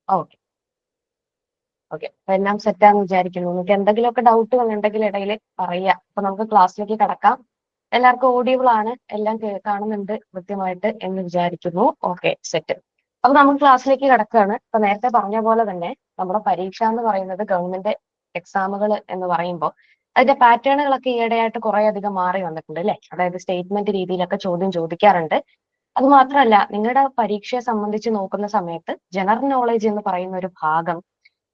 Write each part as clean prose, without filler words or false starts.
Okay okay, അപ്പൊ എല്ലാം സെറ്റാന്ന് വിചാരിക്കുന്നു. നിങ്ങൾക്ക് എന്തെങ്കിലുമൊക്കെ ഡൗട്ടുകൾ ഉണ്ടെങ്കിൽ ഇടയിൽ പറയാം. അപ്പൊ നമുക്ക് ക്ലാസ്സിലേക്ക് കടക്കാം. എല്ലാവർക്കും ഓഡിയബിൾ ആണ്, എല്ലാം കാണുന്നുണ്ട് കൃത്യമായിട്ട് എന്ന് വിചാരിക്കുന്നു. Okay, set. അപ്പൊ നമ്മൾ ക്ലാസ്സിലേക്ക് കടക്കുകയാണ്. ഇപ്പൊ നേരത്തെ പറഞ്ഞ പോലെ തന്നെ നമ്മുടെ പരീക്ഷ എന്ന് പറയുന്നത് ഗവൺമെന്റ് എക്സാമുകൾ എന്ന് പറയുമ്പോൾ അതിന്റെ പാറ്റേണുകളൊക്കെ ഈയിടെയായിട്ട് കുറെ അധികം മാറി വന്നിട്ടുണ്ട് അല്ലെ. അതായത് സ്റ്റേറ്റ്മെന്റ് രീതിയിലൊക്കെ ചോദ്യം ചോദിക്കാറുണ്ട്. അത് മാത്രമല്ല, നിങ്ങളുടെ പരീക്ഷയെ സംബന്ധിച്ച് നോക്കുന്ന സമയത്ത് ജനറൽ നോളേജ് എന്ന് പറയുന്ന ഒരു ഭാഗം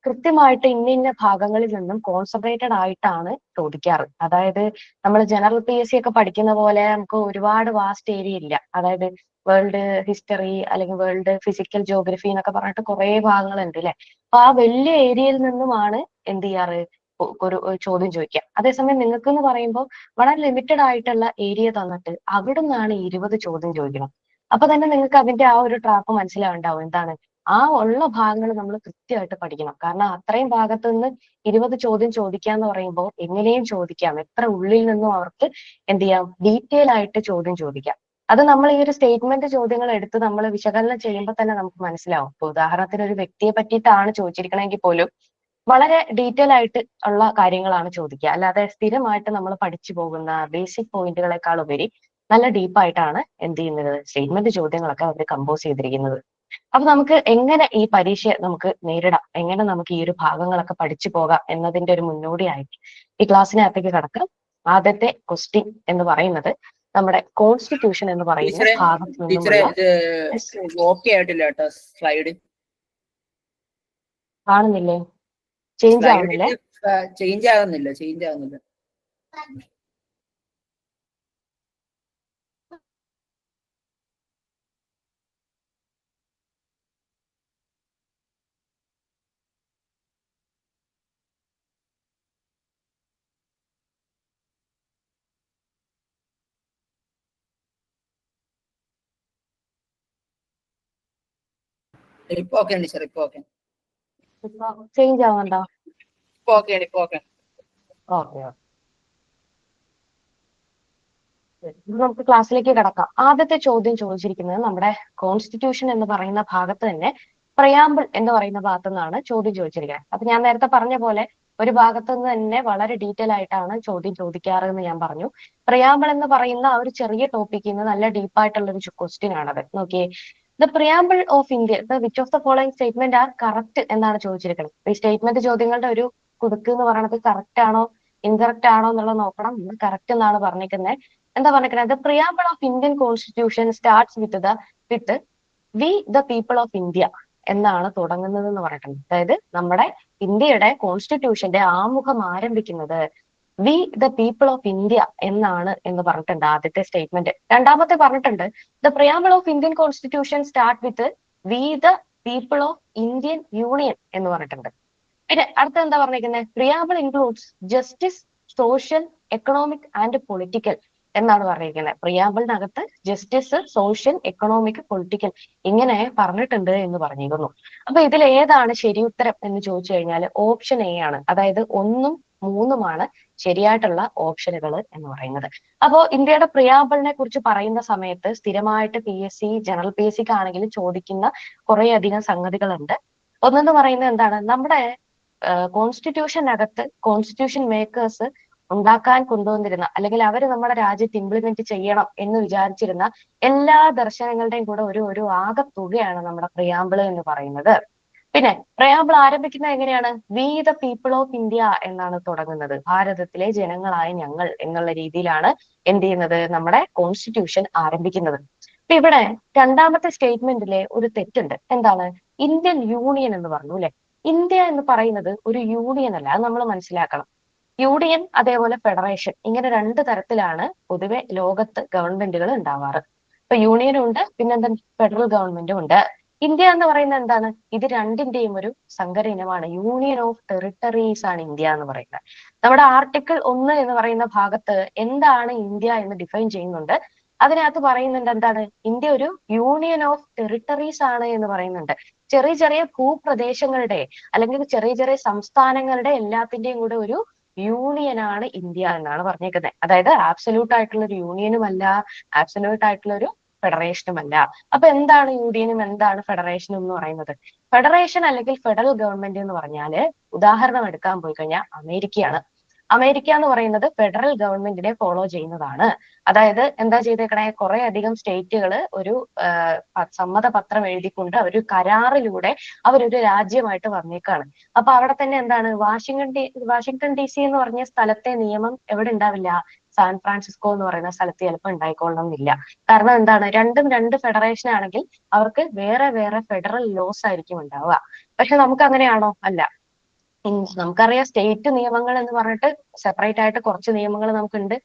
കൃത്യമായിട്ട് ഇന്ന ഇന്ന ഭാഗങ്ങളിൽ നിന്നും കോൺസെൻട്രേറ്റഡ് ആയിട്ടാണ് ചോദിക്കാറ്. അതായത് നമ്മൾ ജനറൽ PSC ഒക്കെ പഠിക്കുന്ന പോലെ നമുക്ക് ഒരുപാട് വാസ്റ്റ് ഏരിയ ഇല്ല. അതായത് വേൾഡ് ഹിസ്റ്ററി അല്ലെങ്കിൽ വേൾഡ് ഫിസിക്കൽ ജോഗ്രഫി എന്നൊക്കെ പറഞ്ഞിട്ട് കുറെ ഭാഗങ്ങളുണ്ട് അല്ലെ. അപ്പൊ ആ വലിയ ഏരിയയിൽ നിന്നുമാണ് എന്ത് ചെയ്യാറ്, ഒരു ചോദ്യം ചോദിക്കുക. അതേസമയം നിങ്ങൾക്ക് എന്ന് പറയുമ്പോൾ വളരെ ലിമിറ്റഡ് ആയിട്ടുള്ള ഏരിയ തന്നിട്ട് അവിടെ നിന്നാണ് 20 ചോദ്യം ചോദിക്കണം. അപ്പൊ തന്നെ നിങ്ങൾക്ക് അതിന്റെ ആ ഒരു ട്രാപ്പ് മനസ്സിലാവുണ്ടാവും. എന്താണ്, ആ ഉള്ള ഭാഗങ്ങൾ നമ്മൾ കൃത്യമായിട്ട് പഠിക്കണം. കാരണം അത്രയും ഭാഗത്ത് നിന്ന് 20 ചോദ്യം ചോദിക്കാന്ന് പറയുമ്പോൾ എങ്ങനെയും ചോദിക്കാം. എത്ര ഉള്ളിൽ നിന്നും അവർക്ക് എന്ത് ചെയ്യാം, ഡീറ്റെയിൽ ആയിട്ട് ചോദ്യം ചോദിക്കാം. അത് നമ്മൾ ഈ ഒരു സ്റ്റേറ്റ്മെന്റ് ചോദ്യങ്ങൾ എടുത്ത് നമ്മൾ വിശകലനം ചെയ്യുമ്പോൾ തന്നെ നമുക്ക് മനസ്സിലാവും. ഇപ്പൊ ഉദാഹരണത്തിന് ഒരു വ്യക്തിയെ പറ്റിയിട്ടാണ് ചോദിച്ചിരിക്കണമെങ്കിൽ പോലും വളരെ ഡീറ്റെയിൽ ആയിട്ട് ഉള്ള കാര്യങ്ങളാണ് ചോദിക്കുക. അല്ലാതെ സ്ഥിരമായിട്ട് നമ്മൾ പഠിച്ചു പോകുന്ന ബേസിക് പോയിന്റുകളെക്കാൾ ഉപരി നല്ല ഡീപ്പായിട്ടാണ് എന്ത് ചെയ്യുന്നത്, സ്റ്റേറ്റ്മെന്റ് ചോദ്യങ്ങളൊക്കെ അവർ കമ്പോസ് ചെയ്തിരിക്കുന്നത്. അപ്പൊ നമുക്ക് എങ്ങനെ ഈ പരീക്ഷ നമുക്ക് നേരിടാം, എങ്ങനെ നമുക്ക് ഈ ഒരു ഭാഗങ്ങളൊക്കെ പഠിച്ചു പോകാം എന്നതിന്റെ ഒരു മുന്നോടിയായിട്ട് ഈ ക്ലാസ്സിനകത്തേക്ക് കടക്കാം. ആദ്യത്തെ ക്വസ്റ്റ്യൻ എന്ന് പറയുന്നത് നമ്മുടെ കോൺസ്റ്റിറ്റ്യൂഷൻ എന്ന് പറയുന്ന ഭാഗത്ത് നിന്നുമുള്ള ഓക്കെ ആയിട്ടില്ല കേട്ടോ സ്ലൈഡ്. കാണുന്നില്ലേ? ചേഞ്ച് ആവുന്നില്ലേ? ചേഞ്ച് ആകുന്നില്ല. ഇപ്പൊ ഓക്കെ ഉണ്ട് സാർ, ഇപ്പൊ ഓക്കെ. ചേഞ്ച് ആവുന്നുണ്ടോ? ഇപ്പൊ ഓക്കെ. ഓക്കെ നമുക്ക് ക്ലാസ്സിലേക്ക് കിടക്കാം. ആദ്യത്തെ ചോദ്യം ചോദിച്ചിരിക്കുന്നത് നമ്മുടെ കോൺസ്റ്റിറ്റ്യൂഷൻ എന്ന് പറയുന്ന ഭാഗത്ത് തന്നെ പ്രയാമ്പിൾ എന്ന് പറയുന്ന ഭാഗത്തു നിന്നാണ് ചോദ്യം ചോദിച്ചിരിക്കുന്നത്. അപ്പൊ ഞാൻ നേരത്തെ പറഞ്ഞ പോലെ ഒരു ഭാഗത്തു നിന്ന് തന്നെ വളരെ ഡീറ്റെയിൽ ആയിട്ടാണ് ചോദ്യം ചോദിക്കാറ് എന്ന് ഞാൻ പറഞ്ഞു. പ്രയാമ്പിൾ എന്ന് പറയുന്ന ആ ഒരു ചെറിയ ടോപ്പിക്കിൽ നിന്ന് നല്ല ഡീപ്പായിട്ടുള്ള ഒരു ക്വസ്റ്റ്യൻ ആണത്. നോക്കിയേ, the preamble of India, which of the following statement are correct എന്നാണ് ചോദിച്ചിരിക്കുന്നത്. ഈ സ്റ്റേറ്റ്മെന്റ് ചോദ്യങ്ങളുടെ ഒരു കുടുക്ക് എന്ന് പറയുന്നത് കറക്റ്റ് ആണോ ഇൻകറക്റ്റ് ആണോ എന്നുള്ളത് നോക്കണം. കറക്റ്റ് എന്നാണ് പറഞ്ഞിരിക്കുന്നത്. എന്താ പറഞ്ഞിരിക്കുന്നത്, the preamble of Indian constitution starts with V the people of India എന്നാണ് തുടങ്ങുന്നത് എന്ന് പറഞ്ഞിട്ടുണ്ട്. അതായത് നമ്മുടെ ഇന്ത്യയുടെ കോൺസ്റ്റിറ്റ്യൂഷന്റെ ആമുഖം ആരംഭിക്കുന്നത് V the people of India എന്നാണ് എന്ന് പറഞ്ഞിട്ടുണ്ട് ആദ്യത്തെ സ്റ്റേറ്റ്മെന്റ്. രണ്ടാമത്തെ പറഞ്ഞിട്ടുണ്ട് the preamble of Indian constitution start with V the people of Indian union എന്ന് പറഞ്ഞിട്ടുണ്ട്. പിന്നെ അടുത്ത എന്താ പറഞ്ഞിരിക്കുന്നത്, preamble includes justice, social, economic and political എന്നാണ് പറഞ്ഞിരിക്കുന്നത്. പ്രിയാമ്പിളിനകത്ത് ജസ്റ്റിസ്, സോഷ്യൽ, എക്കണോമിക്, പൊളിറ്റിക്കൽ ഇങ്ങനെ പറഞ്ഞിട്ടുണ്ട് എന്ന് പറഞ്ഞിരുന്നു. അപ്പൊ ഇതിൽ ഏതാണ് ശരി ഉത്തരം എന്ന് ചോദിച്ചു കഴിഞ്ഞാൽ ഓപ്ഷൻ എ ആണ്. അതായത് 1ഉം 3ഉമാണ് ശരിയായിട്ടുള്ള ഓപ്ഷനുകൾ എന്ന് പറയുന്നത്. അപ്പോ ഇന്ത്യയുടെ പ്രിയാമ്പിളിനെ കുറിച്ച് പറയുന്ന സമയത്ത് സ്ഥിരമായിട്ട് PSC ജനറൽ PSC ആണെങ്കിലും ചോദിക്കുന്ന കുറെ അധികം സംഗതികളുണ്ട്. ഒന്നെന്ന് പറയുന്നത് എന്താണ്, നമ്മുടെ കോൺസ്റ്റിറ്റ്യൂഷനകത്ത് കോൺസ്റ്റിറ്റ്യൂഷൻ മേക്കേഴ്സ് ഉണ്ടാക്കാൻ കൊണ്ടുവന്നിരുന്ന അല്ലെങ്കിൽ അവർ നമ്മുടെ രാജ്യത്ത് ഇംപ്ലിമെന്റ് ചെയ്യണം എന്ന് വിചാരിച്ചിരുന്ന എല്ലാ ദർശനങ്ങളുടെയും കൂടെ ഒരു ആകത്തുകയാണ് നമ്മുടെ പ്രിയാമ്പിൾ എന്ന് പറയുന്നത്. പിന്നെ പ്രിയാമ്പിൾ ആരംഭിക്കുന്നത് എങ്ങനെയാണ്, V the people of India എന്നാണ് തുടങ്ങുന്നത്. ഭാരതത്തിലെ ജനങ്ങളായ ഞങ്ങൾ എന്നുള്ള രീതിയിലാണ് എന്ത് ചെയ്യുന്നത്, നമ്മുടെ കോൺസ്റ്റിറ്റ്യൂഷൻ ആരംഭിക്കുന്നത്. അപ്പൊ ഇവിടെ രണ്ടാമത്തെ സ്റ്റേറ്റ്മെന്റിലെ ഒരു തെറ്റുണ്ട്. എന്താണ്, ഇന്ത്യൻ യൂണിയൻ എന്ന് പറഞ്ഞു അല്ലെ. ഇന്ത്യ എന്ന് പറയുന്നത് ഒരു യൂണിയൻ അല്ല, അത് നമ്മൾ മനസ്സിലാക്കണം. യൂണിയൻ അതേപോലെ ഫെഡറേഷൻ ഇങ്ങനെ രണ്ട് തരത്തിലാണ് പൊതുവെ ലോകത്ത് ഗവൺമെന്റുകൾ ഉണ്ടാവാറ്. ഇപ്പൊ യൂണിയനും ഉണ്ട്, പിന്നെന്താ ഫെഡറൽ ഗവൺമെന്റും ഉണ്ട്. ഇന്ത്യ എന്ന് പറയുന്നത് എന്താണ്, ഇത് രണ്ടിന്റെയും ഒരു സങ്കര ഇനമാണ്. യൂണിയൻ ഓഫ് ടെറിട്ടറീസ് ആണ് ഇന്ത്യ എന്ന് പറയുന്നത്. നമ്മുടെ ആർട്ടിക്കിൾ 1 എന്ന് പറയുന്ന ഭാഗത്ത് എന്താണ് ഇന്ത്യ എന്ന് ഡിഫൈൻ ചെയ്യുന്നുണ്ട്. അതിനകത്ത് പറയുന്നുണ്ട് എന്താണ്, ഇന്ത്യ ഒരു യൂണിയൻ ഓഫ് ടെറിട്ടറീസ് ആണ് എന്ന് പറയുന്നുണ്ട്. ചെറിയ ചെറിയ ഭൂപ്രദേശങ്ങളുടെ അല്ലെങ്കിൽ ചെറിയ ചെറിയ സംസ്ഥാനങ്ങളുടെ എല്ലാത്തിന്റെയും കൂടെ ഒരു യൂണിയനാണ് ഇന്ത്യ എന്നാണ് പറഞ്ഞേക്കുന്നത്. അതായത് ആബ്സല്യൂട്ട് ആയിട്ടുള്ള ഒരു യൂണിയനും അല്ല, ആബ്സല്യൂട്ട് ആയിട്ടുള്ള ഒരു ഫെഡറേഷനുമല്ല. അപ്പൊ എന്താണ് യൂണിയനും എന്താണ് ഫെഡറേഷനും എന്ന് പറയുന്നത്? ഫെഡറേഷൻ അല്ലെങ്കിൽ ഫെഡറൽ ഗവൺമെന്റ് എന്ന് പറഞ്ഞാല് ഉദാഹരണം എടുക്കാൻ പോയി കഴിഞ്ഞാൽ അമേരിക്കയാണ്. അമേരിക്ക എന്ന് പറയുന്നത് ഫെഡറൽ ഗവൺമെന്റിനെ ഫോളോ ചെയ്യുന്നതാണ്. അതായത് എന്താ ചെയ്തേക്കണേ, കുറെ അധികം സ്റ്റേറ്റുകൾ ഒരു സമ്മതപത്രം എഴുതിക്കൊണ്ട് ഒരു കരാറിലൂടെ അവരൊരു രാജ്യമായിട്ട് വന്നേക്കാണ്. അപ്പൊ അവിടെ തന്നെ എന്താണ് വാഷിംഗ്ടൺ DC എന്ന് പറഞ്ഞ സ്ഥലത്തെ നിയമം എവിടെ ഉണ്ടാവില്ല? സാൻ ഫ്രാൻസിസ്കോ എന്ന് പറയുന്ന സ്ഥലത്ത് ചിലപ്പോൾ ഉണ്ടായിക്കൊള്ളണമെന്നില്ല. കാരണം എന്താണ്, രണ്ടും രണ്ട് ഫെഡറേഷൻ ആണെങ്കിൽ അവർക്ക് വേറെ വേറെ ഫെഡറൽ ലോസ് ആയിരിക്കും ഉണ്ടാവുക. പക്ഷെ നമുക്ക് അങ്ങനെയാണോ? അല്ല. നമുക്കറിയാം സ്റ്റേറ്റ് നിയമങ്ങൾ എന്ന് പറഞ്ഞിട്ട് സെപ്പറേറ്റ് ആയിട്ട് കുറച്ച് നിയമങ്ങൾ നമുക്കുണ്ട്.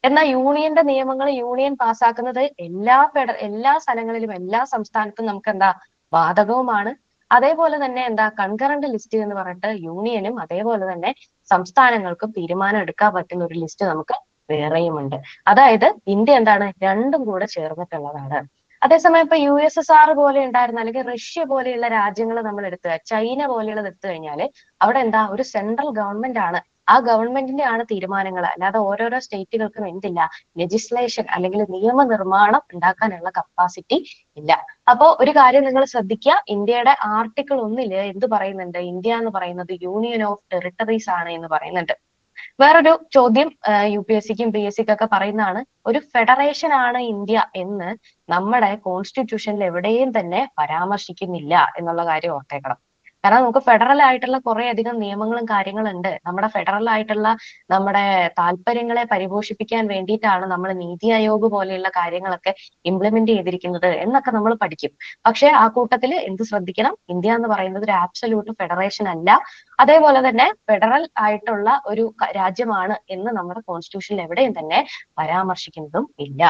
എന്നാൽ യൂണിയന്റെ നിയമങ്ങൾ യൂണിയൻ പാസ്സാക്കുന്നത് എല്ലാ സ്ഥലങ്ങളിലും എല്ലാ സംസ്ഥാനത്തും നമുക്ക് എന്താ ബാധകവുമാണ്. അതേപോലെ തന്നെ എന്താ കൺകറന്റ് ലിസ്റ്റ് എന്ന് പറഞ്ഞിട്ട് യൂണിയനും അതേപോലെ തന്നെ സംസ്ഥാനങ്ങൾക്കും തീരുമാനം എടുക്കാൻ പറ്റുന്ന ഒരു ലിസ്റ്റ് നമുക്ക് വേറെയുമുണ്ട്. അതായത് ഇന്ത്യ എന്താണ്, രണ്ടും കൂടെ ചേർന്നിട്ടുള്ളതാണ്. അതേസമയം ഇപ്പൊ USSR പോലെ ഉണ്ടായിരുന്ന അല്ലെങ്കിൽ റഷ്യ പോലെയുള്ള രാജ്യങ്ങൾ നമ്മൾ ചൈന പോലെയുള്ളത് എടുത്തു കഴിഞ്ഞാൽ അവിടെ എന്താ, ഒരു സെൻട്രൽ ഗവൺമെന്റ് ആണ്. ആ ഗവൺമെന്റിന്റെ ആണ് തീരുമാനങ്ങൾ. അല്ലാതെ ഓരോരോ സ്റ്റേറ്റുകൾക്കും എന്തില്ല, ലെജിസ്ലേഷൻ അല്ലെങ്കിൽ നിയമനിർമ്മാണം ഉണ്ടാക്കാനുള്ള കപ്പാസിറ്റി ഇല്ല. അപ്പോ ഒരു കാര്യം നിങ്ങൾ ശ്രദ്ധിക്കുക, ഇന്ത്യയുടെ ആർട്ടിക്കിൾ 1 എന്ത് പറയുന്നുണ്ട്? ഇന്ത്യ എന്ന് പറയുന്നത് യൂണിയൻ ഓഫ് ടെറിട്ടറീസ് ആണ് എന്ന് പറയുന്നുണ്ട്. വേറൊരു ചോദ്യം UPSCക്കും PSCക്കും ഒക്കെ പറയുന്നതാണ്, ഒരു ഫെഡറേഷൻ ആണ് ഇന്ത്യ എന്ന് നമ്മുടെ കോൺസ്റ്റിറ്റ്യൂഷനിൽ എവിടെയും തന്നെ പരാമർശിക്കുന്നില്ല എന്നുള്ള കാര്യം ഓർത്തേക്കണം. കാരണം നമുക്ക് ഫെഡറൽ ആയിട്ടുള്ള കുറെ അധികം നിയമങ്ങളും കാര്യങ്ങളും ഉണ്ട്. നമ്മുടെ താല്പര്യങ്ങളെ പരിപോഷിപ്പിക്കാൻ വേണ്ടിയിട്ടാണ് നമ്മൾ നീതി ആയോഗ് പോലെയുള്ള കാര്യങ്ങളൊക്കെ ഇംപ്ലിമെന്റ് ചെയ്തിരിക്കുന്നത് എന്നൊക്കെ നമ്മൾ പഠിക്കും. പക്ഷെ ആ കൂട്ടത്തിൽ എന്ത് ശ്രദ്ധിക്കണം, ഇന്ത്യ എന്ന് പറയുന്നത് ഒരു ആബ്സല്യൂട്ട് ഫെഡറേഷൻ അല്ല. അതേപോലെ തന്നെ ഫെഡറൽ ആയിട്ടുള്ള ഒരു രാജ്യമാണ് എന്ന് നമ്മുടെ കോൺസ്റ്റിറ്റ്യൂഷനിൽ എവിടെയും തന്നെ പരാമർശിക്കുന്നതും ഇല്ല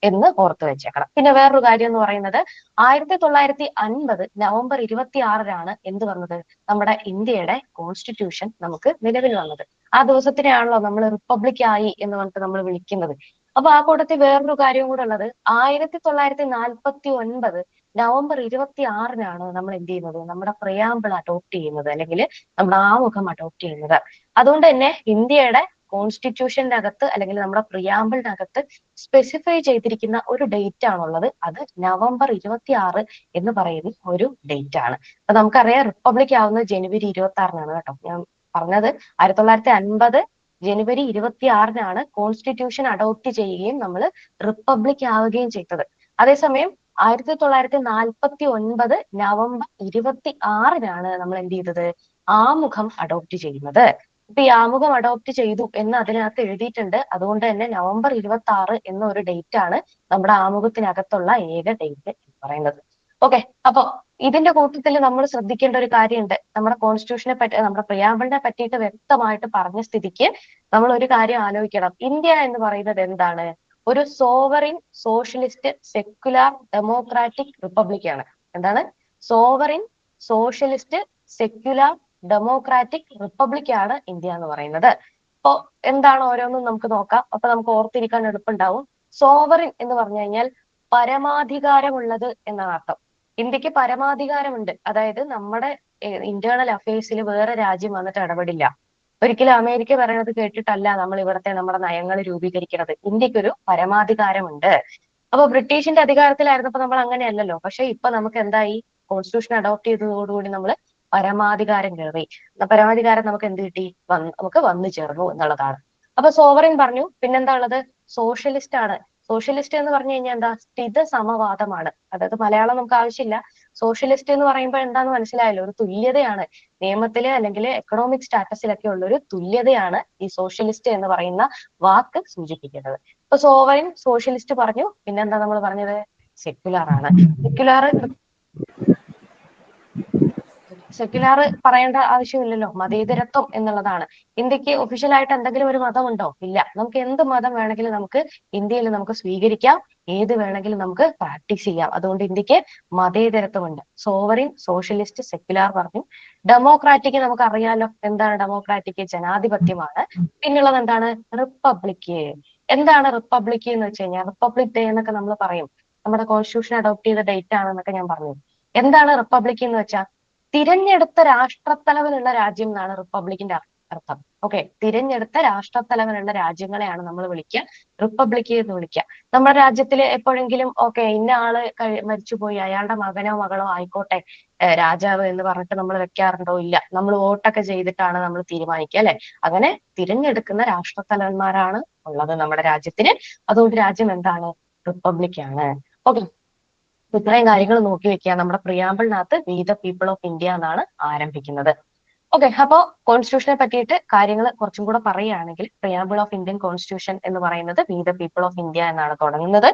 എന്ന് ഓർത്തു വെച്ചേക്കണം. പിന്നെ വേറൊരു കാര്യം എന്ന് പറയുന്നത്, 1950 നവംബർ 26 എന്ത് വന്നത്, നമ്മുടെ ഇന്ത്യയുടെ കോൺസ്റ്റിറ്റ്യൂഷൻ നമുക്ക് നിലവിൽ വന്നത്. ആ ദിവസത്തിനെയാണല്ലോ നമ്മൾ റിപ്പബ്ലിക് ആയി എന്ന് പറഞ്ഞിട്ട് നമ്മൾ വിളിക്കുന്നത്. അപ്പൊ ആ കൂട്ടത്തിൽ വേറൊരു കാര്യം കൂടെ ഉള്ളത്, 1949 നവംബർ 26 നമ്മൾ എന്ത് ചെയ്യുന്നത്, നമ്മുടെ പ്രിയാമ്പിൾ അഡോപ്റ്റ് ചെയ്യുന്നത് അല്ലെങ്കിൽ നമ്മുടെ ആമുഖം അഡോപ്റ്റ് ചെയ്യുന്നത്. അതുകൊണ്ട് തന്നെ ഇന്ത്യയുടെ കോൺസ്റ്റിറ്റ്യൂഷന്റെ അകത്ത് അല്ലെങ്കിൽ നമ്മുടെ പ്രിയാമ്പിളിനകത്ത് സ്പെസിഫൈ ചെയ്തിരിക്കുന്ന ഒരു ഡേറ്റ് ആണുള്ളത്. അത് നവംബർ 26 എന്ന് പറയുന്ന ഒരു ഡേറ്റ് ആണ്. അപ്പൊ നമുക്കറിയാം റിപ്പബ്ലിക് ആവുന്നത് ജനുവരി 26 കേട്ടോ. ഞാൻ പറഞ്ഞത് 1950 ജനുവരി 26 കോൺസ്റ്റിറ്റ്യൂഷൻ അഡോപ്റ്റ് ചെയ്യുകയും നമ്മൾ റിപ്പബ്ലിക് ആവുകയും ചെയ്തത്. അതേസമയം 1949 നവംബർ 26 നമ്മൾ എന്ത് ചെയ്തത്, ആമുഖം അഡോപ്റ്റ് ചെയ്യുന്നത്. ഇപ്പൊ ഈ ആമുഖം അഡോപ്റ്റ് ചെയ്തു എന്ന് അതിനകത്ത് എഴുതിയിട്ടുണ്ട്. അതുകൊണ്ട് തന്നെ നവംബർ 26 എന്ന ഒരു ഡേറ്റ് ആണ് നമ്മുടെ ആമുഖത്തിനകത്തുള്ള ഏക ഡേറ്റ് എന്ന് പറയുന്നത്. ഓക്കെ, അപ്പൊ ഇതിന്റെ കൂട്ടത്തിൽ നമ്മൾ ശ്രദ്ധിക്കേണ്ട ഒരു കാര്യമുണ്ട്. നമ്മുടെ കോൺസ്റ്റിറ്റ്യൂഷനെ പറ്റി, നമ്മുടെ പ്രിയാമ്പിളിനെ പറ്റിയിട്ട് വ്യക്തമായിട്ട് പറഞ്ഞ സ്ഥിതിക്ക് നമ്മൾ ഒരു കാര്യം ആലോചിക്കണം. ഇന്ത്യ എന്ന് പറയുന്നത് എന്താണ്, ഒരു sovereign socialist secular democratic republic ആണ്. എന്താണ്, sovereign socialist secular democratic republic ആണ് ഇന്ത്യ എന്ന് പറയുന്നത്. അപ്പൊ എന്താണ് ഓരോന്നും നമുക്ക് നോക്കാം. അപ്പൊ നമുക്ക് ഓർത്തിരിക്കാൻ എളുപ്പമുണ്ടാവും. സോവറിൻ എന്ന് പറഞ്ഞു കഴിഞ്ഞാൽ പരമാധികാരമുള്ളത് എന്നാണ് അർത്ഥം. ഇന്ത്യക്ക് പരമാധികാരമുണ്ട്. അതായത് നമ്മുടെ ഇന്റേണൽ അഫയേഴ്സിൽ വേറെ രാജ്യം വന്നിട്ട് ഇടപെടില്ല. ഒരിക്കലും അമേരിക്ക പറയുന്നത് കേട്ടിട്ടല്ല നമ്മൾ ഇവിടുത്തെ നമ്മുടെ നയങ്ങൾ രൂപീകരിക്കുന്നത്. ഇന്ത്യക്കൊരു പരമാധികാരമുണ്ട്. അപ്പൊ ബ്രിട്ടീഷിന്റെ അധികാരത്തിലായിരുന്നപ്പോ നമ്മൾ അങ്ങനെയല്ലല്ലോ. പക്ഷെ ഇപ്പൊ നമുക്ക് എന്തായി, കോൺസ്റ്റിറ്റ്യൂഷൻ അഡോപ്റ്റ് ചെയ്തതോടുകൂടി നമ്മൾ പരമാധികാരം കയറി. പരമാധികാരം നമുക്ക് എന്ത് കിട്ടി, നമുക്ക് വന്നു ചേർന്നു എന്നുള്ളതാണ്. അപ്പൊ സോവറിൻ പറഞ്ഞു. പിന്നെന്താ ഉള്ളത്, സോഷ്യലിസ്റ്റ് ആണ്. സോഷ്യലിസ്റ്റ് എന്ന് പറഞ്ഞു കഴിഞ്ഞാൽ എന്താ, സ്ഥിത സമവാദമാണ്. അതായത് മലയാളം നമുക്ക് ആവശ്യമില്ല. സോഷ്യലിസ്റ്റ് എന്ന് പറയുമ്പോൾ എന്താന്ന് മനസ്സിലായല്ലോ, ഒരു തുല്യതയാണ്. നിയമത്തില് അല്ലെങ്കിൽ എക്കണോമിക് സ്റ്റാറ്റസിലൊക്കെ ഉള്ള ഒരു തുല്യതയാണ് ഈ സോഷ്യലിസ്റ്റ് എന്ന് പറയുന്ന വാക്ക് സൂചിപ്പിക്കുന്നത്. ഇപ്പൊ സോവറിൻ സോഷ്യലിസ്റ്റ് പറഞ്ഞു. പിന്നെന്താ നമ്മൾ പറഞ്ഞത്, സെക്യുലർ ആണ്. സെക്യുലർ പറയേണ്ട ആവശ്യമില്ലല്ലോ, മതേതരത്വം എന്നുള്ളതാണ്. ഇന്ത്യക്ക് ഒഫീഷ്യലായിട്ട് എന്തെങ്കിലും ഒരു മതമുണ്ടോ? ഇല്ല. നമുക്ക് എന്ത് മതം വേണമെങ്കിലും നമുക്ക് ഇന്ത്യയിൽ നമുക്ക് സ്വീകരിക്കാം, ഏത് വേണമെങ്കിലും നമുക്ക് പ്രാക്ടീസ് ചെയ്യാം. അതുകൊണ്ട് ഇന്ത്യക്ക് മതേതരത്വമുണ്ട്. സോവറിൻ സോഷ്യലിസ്റ്റ് സെക്യുലർ പറഞ്ഞു. ഡെമോക്രാറ്റിക് നമുക്ക് അറിയാലോ, എന്താണ് ഡെമോക്രാറ്റിക്, ജനാധിപത്യമാണ്. പിന്നുള്ളത് എന്താണ്, റിപ്പബ്ലിക്. എന്താണ് റിപ്പബ്ലിക് എന്ന് വെച്ച് കഴിഞ്ഞാൽ, റിപ്പബ്ലിക് ഡേ എന്നൊക്കെ നമ്മൾ പറയും. നമ്മുടെ കോൺസ്റ്റിറ്റ്യൂഷൻ അഡോപ്റ്റ് ചെയ്ത ഡേറ്റ് ആണെന്നൊക്കെ ഞാൻ പറഞ്ഞു. എന്താണ് റിപ്പബ്ലിക് എന്ന് വെച്ചാൽ, തിരഞ്ഞെടുത്ത രാഷ്ട്രത്തലവനുള്ള രാജ്യം എന്നാണ് റിപ്പബ്ലിക്കിന്റെ അർത്ഥം. അർത്ഥം. ഓക്കെ, തിരഞ്ഞെടുത്ത രാഷ്ട്രത്തലവനുള്ള രാജ്യങ്ങളെയാണ് നമ്മൾ വിളിക്കുക റിപ്പബ്ലിക് എന്ന് വിളിക്കുക. നമ്മുടെ രാജ്യത്തിൽ എപ്പോഴെങ്കിലും ഇന്ന ആള് മരിച്ചുപോയി, അയാളുടെ മകനോ മകളോ ആയിക്കോട്ടെ രാജാവ് എന്ന് പറഞ്ഞിട്ട് നമ്മൾ വെക്കാറുണ്ടോ? ഇല്ല. നമ്മൾ വോട്ടൊക്കെ ചെയ്തിട്ടാണ് നമ്മൾ തീരുമാനിക്കുക, അല്ലെ? അങ്ങനെ തിരഞ്ഞെടുക്കുന്ന രാഷ്ട്രത്തലവന്മാരാണ് ഉള്ളത് നമ്മുടെ രാജ്യത്തിന്. അതുകൊണ്ട് രാജ്യം എന്താണ്? റിപ്പബ്ലിക് ആണ്. ഓക്കെ, ഇത്രയും കാര്യങ്ങൾ നോക്കി വെക്കുക. നമ്മുടെ പ്രിയാമ്പിളിനകത്ത് we the people of India എന്നാണ് ആരംഭിക്കുന്നത്. ഓക്കെ, അപ്പോ കോൺസ്റ്റിറ്റ്യൂഷനെ പറ്റിയിട്ട് കാര്യങ്ങൾ കുറച്ചും കൂടെ പറയുകയാണെങ്കിൽ പ്രിയാമ്പിൾ ഓഫ് ഇന്ത്യൻ കോൺസ്റ്റിറ്റ്യൂഷൻ എന്ന് പറയുന്നത് V the people of India എന്നാണ് തുടങ്ങുന്നത്.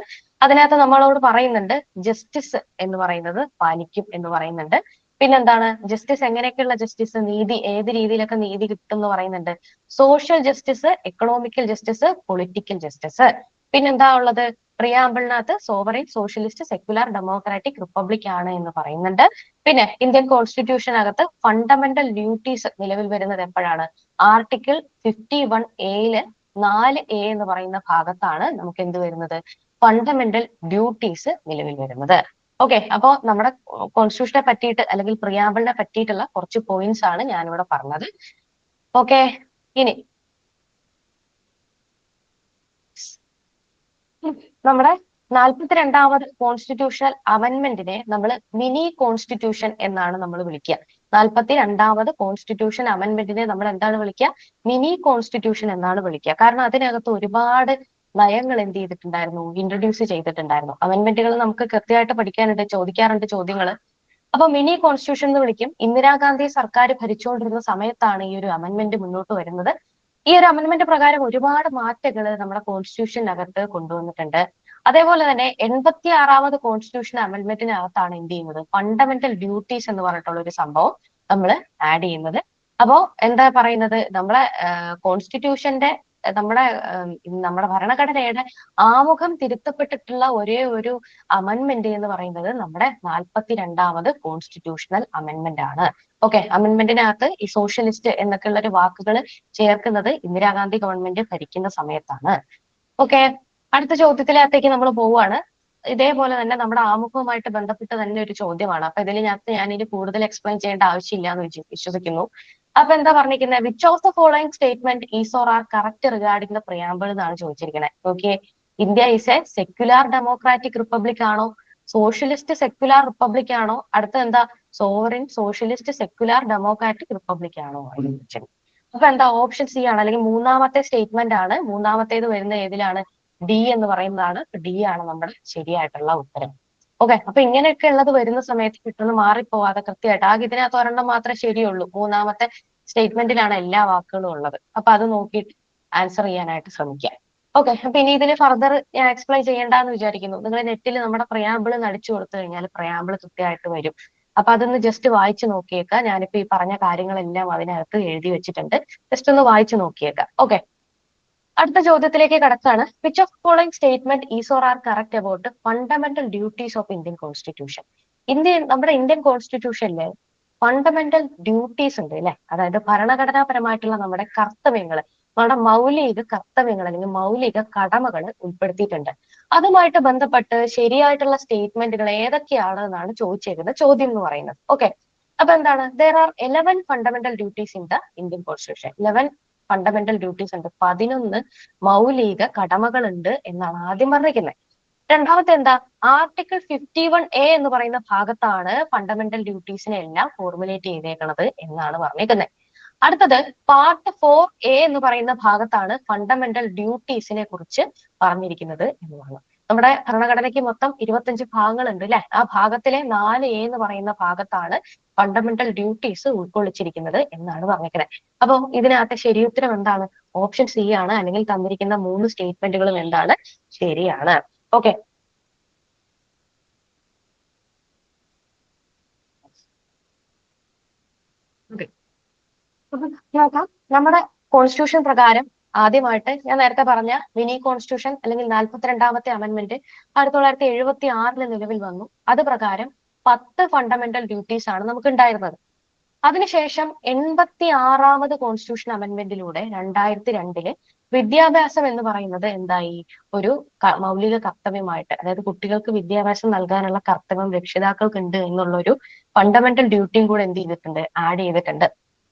അതിനകത്ത് നമ്മളോട് പറയുന്നുണ്ട് ജസ്റ്റിസ് എന്ന് പറയുന്നത് പാലിക്കും എന്ന് പറയുന്നുണ്ട്. പിന്നെന്താണ് ജസ്റ്റിസ്? എങ്ങനെയൊക്കെയുള്ള ജസ്റ്റിസ്? നീതി ഏത് രീതിയിലൊക്കെ നീതി കിട്ടും എന്ന് പറയുന്നുണ്ട്. Social justice, economical justice, political justice. പിന്നെന്താ ഉള്ളത്? പ്രിയാമ്പിളിനകത്ത് sovereign, socialist, secular, democratic, republic ആണ് എന്ന് പറയുന്നുണ്ട്. പിന്നെ ഇന്ത്യൻ കോൺസ്റ്റിറ്റ്യൂഷനകത്ത് ഫണ്ടമെന്റൽ ഡ്യൂട്ടീസ് നിലവിൽ വരുന്നത് എപ്പോഴാണ്? ആർട്ടിക്കിൾ 51A 4A എന്ന് പറയുന്ന ഭാഗത്താണ് നമുക്ക് എന്ത് വരുന്നത്? ഫണ്ടമെന്റൽ ഡ്യൂട്ടീസ് നിലവിൽ വരുന്നത്. ഓക്കെ, അപ്പോ നമ്മുടെ കോൺസ്റ്റിറ്റ്യൂഷനെ പറ്റിയിട്ട് അല്ലെങ്കിൽ പ്രിയാമ്പിളിനെ പറ്റിയിട്ടുള്ള കുറച്ച് പോയിന്റ്സ് ആണ് ഞാനിവിടെ പറഞ്ഞത്. ഓക്കെ, ഇനി നമ്മുടെ 42ാമത് കോൺസ്റ്റിറ്റ്യൂഷണൽ അമെന്റ്മെന്റിനെ നമ്മൾ മിനി കോൺസ്റ്റിറ്റ്യൂഷൻ എന്നാണ് നമ്മൾ വിളിക്കുക. 42ാമത് കോൺസ്റ്റിറ്റ്യൂഷൻ അമെന്റ്മെന്റിനെ നമ്മൾ എന്താണ് വിളിക്കുക? മിനി കോൺസ്റ്റിറ്റ്യൂഷൻ എന്നാണ് വിളിക്കുക. കാരണം അതിനകത്ത് ഒരുപാട് നയങ്ങൾ എന്ത് ചെയ്തിട്ടുണ്ടായിരുന്നു? ഇൻട്രൊഡ്യൂസ് ചെയ്തിട്ടുണ്ടായിരുന്നു. അമെന്റ്മെന്റുകൾ നമുക്ക് കൃത്യമായിട്ട് പഠിക്കാനുണ്ട്, ചോദിക്കാറുണ്ട് ചോദ്യങ്ങൾ. അപ്പൊ മിനി കോൺസ്റ്റിറ്റ്യൂഷൻ എന്ന് വിളിക്കും. ഇന്ദിരാഗാന്ധി സർക്കാർ ഭരിച്ചുകൊണ്ടിരുന്ന സമയത്താണ് ഈ ഒരു അമെന്റ്മെന്റ് മുന്നോട്ട് വരുന്നത്. ഈ ഒരു അമെന്റ്മെന്റ് പ്രകാരം ഒരുപാട് മാറ്റങ്ങൾ നമ്മുടെ കോൺസ്റ്റിറ്റ്യൂഷനകത്ത് കൊണ്ടുവന്നിട്ടുണ്ട്. അതേപോലെ തന്നെ 86ാമത് കോൺസ്റ്റിറ്റ്യൂഷൻ അമെന്റ്മെന്റിനകത്താണ് എന്ത് ചെയ്യുന്നത്? ഫണ്ടമെന്റൽ ഡ്യൂട്ടീസ് എന്ന് പറഞ്ഞിട്ടുള്ള ഒരു സംഭവം നമ്മൾ ആഡ് ചെയ്യുന്നത്. അപ്പോ എന്താ പറയുന്നത്? നമ്മളെ കോൺസ്റ്റിറ്റ്യൂഷന്റെ നമ്മുടെ ഭരണഘടനയുടെ ആമുഖം തിരുത്തപ്പെട്ടിട്ടുള്ള ഒരേ ഒരു അമെന്റ്മെന്റ് എന്ന് പറയുന്നത് നമ്മുടെ 42ാമത് കോൺസ്റ്റിറ്റ്യൂഷണൽ അമെന്റ്മെന്റ് ആണ്. ഓക്കെ, അമെന്റ്മെന്റിനകത്ത് ഈ സോഷ്യലിസ്റ്റ് എന്നൊക്കെയുള്ള ഒരു വാക്കുകൾ ചേർക്കുന്നത് ഇന്ദിരാഗാന്ധി ഗവൺമെന്റ് ഭരിക്കുന്ന സമയത്താണ്. ഓക്കെ, അടുത്ത ചോദ്യത്തിനകത്തേക്ക് നമ്മൾ പോവുകയാണ്. ഇതേപോലെ തന്നെ നമ്മുടെ ആമുഖവുമായിട്ട് ബന്ധപ്പെട്ട് തന്നെ ഒരു ചോദ്യമാണ്. അപ്പൊ ഞാനിനി കൂടുതൽ എക്സ്പ്ലെയിൻ ചെയ്യേണ്ട ആവശ്യമില്ല എന്ന് വിശ്വസിക്കുന്നു. അപ്പൊ എന്താ പറഞ്ഞിരിക്കുന്നത്? Which of the following statement is or are correct regarding the preamble എന്നാണ് ചോദിച്ചിരിക്കുന്നത്. Okay, India is A secular democratic republic ആണോ? സോഷ്യലിസ്റ്റ് സെക്യുലാർ റിപ്പബ്ലിക് ആണോ? അടുത്ത എന്താ? Sovereign, socialist, secular, democratic republic ആണോ? അപ്പൊ എന്താ? ഓപ്ഷൻ സി ആണ്, അല്ലെങ്കിൽ മൂന്നാമത്തെ സ്റ്റേറ്റ്മെന്റ് ആണ്. മൂന്നാമത്തേത് വരുന്ന ഏതിലാണ്? ഡി എന്ന് പറയുന്നതാണ്. ഡി ആണ് നമ്മുടെ ശരിയായിട്ടുള്ള ഉത്തരം. ഓക്കെ, അപ്പൊ ഇങ്ങനെയൊക്കെ ഉള്ളത് വരുന്ന സമയത്ത് കിട്ടുന്ന മാറിപ്പോവാതെ കൃത്യമായിട്ട് ഇതിനകത്ത് ഒരെണ്ണം മാത്രമേ ശരിയുള്ളൂ. മൂന്നാമത്തെ സ്റ്റേറ്റ്മെന്റിലാണ് എല്ലാ വാക്കുകളും ഉള്ളത്. അപ്പൊ അത് നോക്കിയിട്ട് ആൻസർ ചെയ്യാനായിട്ട് ശ്രമിക്കുക. ഓക്കെ, അപ്പൊ ഇനി ഇതിന് ഫർദർ ഞാൻ എക്സ്പ്ലെയിൻ ചെയ്യേണ്ടെന്ന് വിചാരിക്കുന്നു. നിങ്ങൾ നെറ്റിൽ നമ്മുടെ പ്രിയാമ്പിൾ അടിച്ചു കൊടുത്തു കഴിഞ്ഞാൽ പ്രിയാമ്പിൾ കൃത്യമായിട്ട് വരും. അപ്പൊ അതൊന്ന് ജസ്റ്റ് വായിച്ചു നോക്കിയേക്കാം. ഞാനിപ്പോ ഈ പറഞ്ഞ കാര്യങ്ങളെല്ലാം അതിനകത്ത് എഴുതി വെച്ചിട്ടുണ്ട്. ജസ്റ്റ് ഒന്ന് വായിച്ചു നോക്കിയേക്കാം. ഓക്കെ, അടുത്ത ചോദ്യത്തിലേക്ക് കടക്കാണ്. Which of following statement is or are correct about fundamental duties of Indian constitution? നമ്മുടെ ഇന്ത്യൻ കോൺസ്റ്റിറ്റ്യൂഷനിലെ ഫണ്ടമെന്റൽ ഡ്യൂട്ടീസ് ഉണ്ട് അല്ലെ? അതായത് ഭരണഘടനാപരമായിട്ടുള്ള നമ്മുടെ കർത്തവ്യങ്ങൾ, നമ്മുടെ മൗലിക കർത്തവ്യങ്ങൾ അല്ലെങ്കിൽ മൗലിക കടമകൾ ഉൾപ്പെടുത്തിയിട്ടുണ്ട്. അതുമായിട്ട് ബന്ധപ്പെട്ട് ശരിയായിട്ടുള്ള സ്റ്റേറ്റ്മെന്റുകൾ ഏതൊക്കെയാണ് എന്നാണ് ചോദിച്ചേക്കുന്ന ചോദ്യം എന്ന് പറയുന്നത്. ഓക്കെ, അപ്പൊ എന്താണ്? there are 11 fundamental duties in the Indian constitution. 11 fundamental duties ഉണ്ട്. 11 മൗലിക കടമകൾ ഉണ്ട് എന്നാണ് ആദ്യം പറഞ്ഞിരിക്കുന്നത്. രണ്ടാമത്തെ എന്താ? ആർട്ടിക്കിൾ 51A എന്ന് പറയുന്ന ഭാഗത്താണ് ഫണ്ടമെന്റൽ ഡ്യൂട്ടീസിനെ എല്ലാം ഫോർമുലേറ്റ് ചെയ്തേക്കുന്നത് എന്നാണ് പറഞ്ഞിരിക്കുന്നത്. അടുത്തത് പാർട്ട് 4A എന്ന് പറയുന്ന ഭാഗത്താണ് ഫണ്ടമെന്റൽ ഡ്യൂട്ടീസിനെ കുറിച്ച് പറഞ്ഞിരിക്കുന്നത് എന്നുമാണ്. നമ്മുടെ ഭരണഘടനയ്ക്ക് മൊത്തം 25 ഭാഗങ്ങളുണ്ട് അല്ലെ? ആ ഭാഗത്തിലെ 4A എന്ന് പറയുന്ന ഭാഗത്താണ് ഫണ്ടമെന്റൽ ഡ്യൂട്ടീസ് ഉൾക്കൊള്ളിച്ചിരിക്കുന്നത് എന്നാണ് പറഞ്ഞിരിക്കുന്നത്. അപ്പൊ ഇതിനകത്തെ ശരിയുത്തരം എന്താണ്? ഓപ്ഷൻ സി ആണ്. അല്ലെങ്കിൽ തന്നിരിക്കുന്ന 3 സ്റ്റേറ്റ്മെന്റുകളും എന്താണ്? ശരിയാണ്. ഓക്കെ, നോക്കാം. നമ്മുടെ കോൺസ്റ്റിറ്റ്യൂഷൻ പ്രകാരം ആദ്യമായിട്ട് ഞാൻ നേരത്തെ പറഞ്ഞ മിനി കോൺസ്റ്റിറ്റ്യൂഷൻ അല്ലെങ്കിൽ 42ാമത്തെ അമെന്റ്മെന്റ് 1976 നിലവിൽ വന്നു. അത് പ്രകാരം 10 ഫണ്ടമെന്റൽ ഡ്യൂട്ടീസ് ആണ് നമുക്ക് ഉണ്ടായിരുന്നത്. അതിനുശേഷം 86ാമത് കോൺസ്റ്റിറ്റ്യൂഷൻ അമെന്റ്മെന്റിലൂടെ 2002 വിദ്യാഭ്യാസം എന്ന് പറയുന്നത് എന്തായി? ഒരു മൗലിക കർത്തവ്യമായിട്ട്, അതായത് കുട്ടികൾക്ക് വിദ്യാഭ്യാസം നൽകാനുള്ള കർത്തവ്യം രക്ഷിതാക്കൾക്ക് ഉണ്ട് എന്നുള്ള ഒരു ഫണ്ടമെന്റൽ ഡ്യൂട്ടിയും കൂടെ എന്ത് ചെയ്തിട്ടുണ്ട്? ആഡ് ചെയ്തിട്ടുണ്ട്.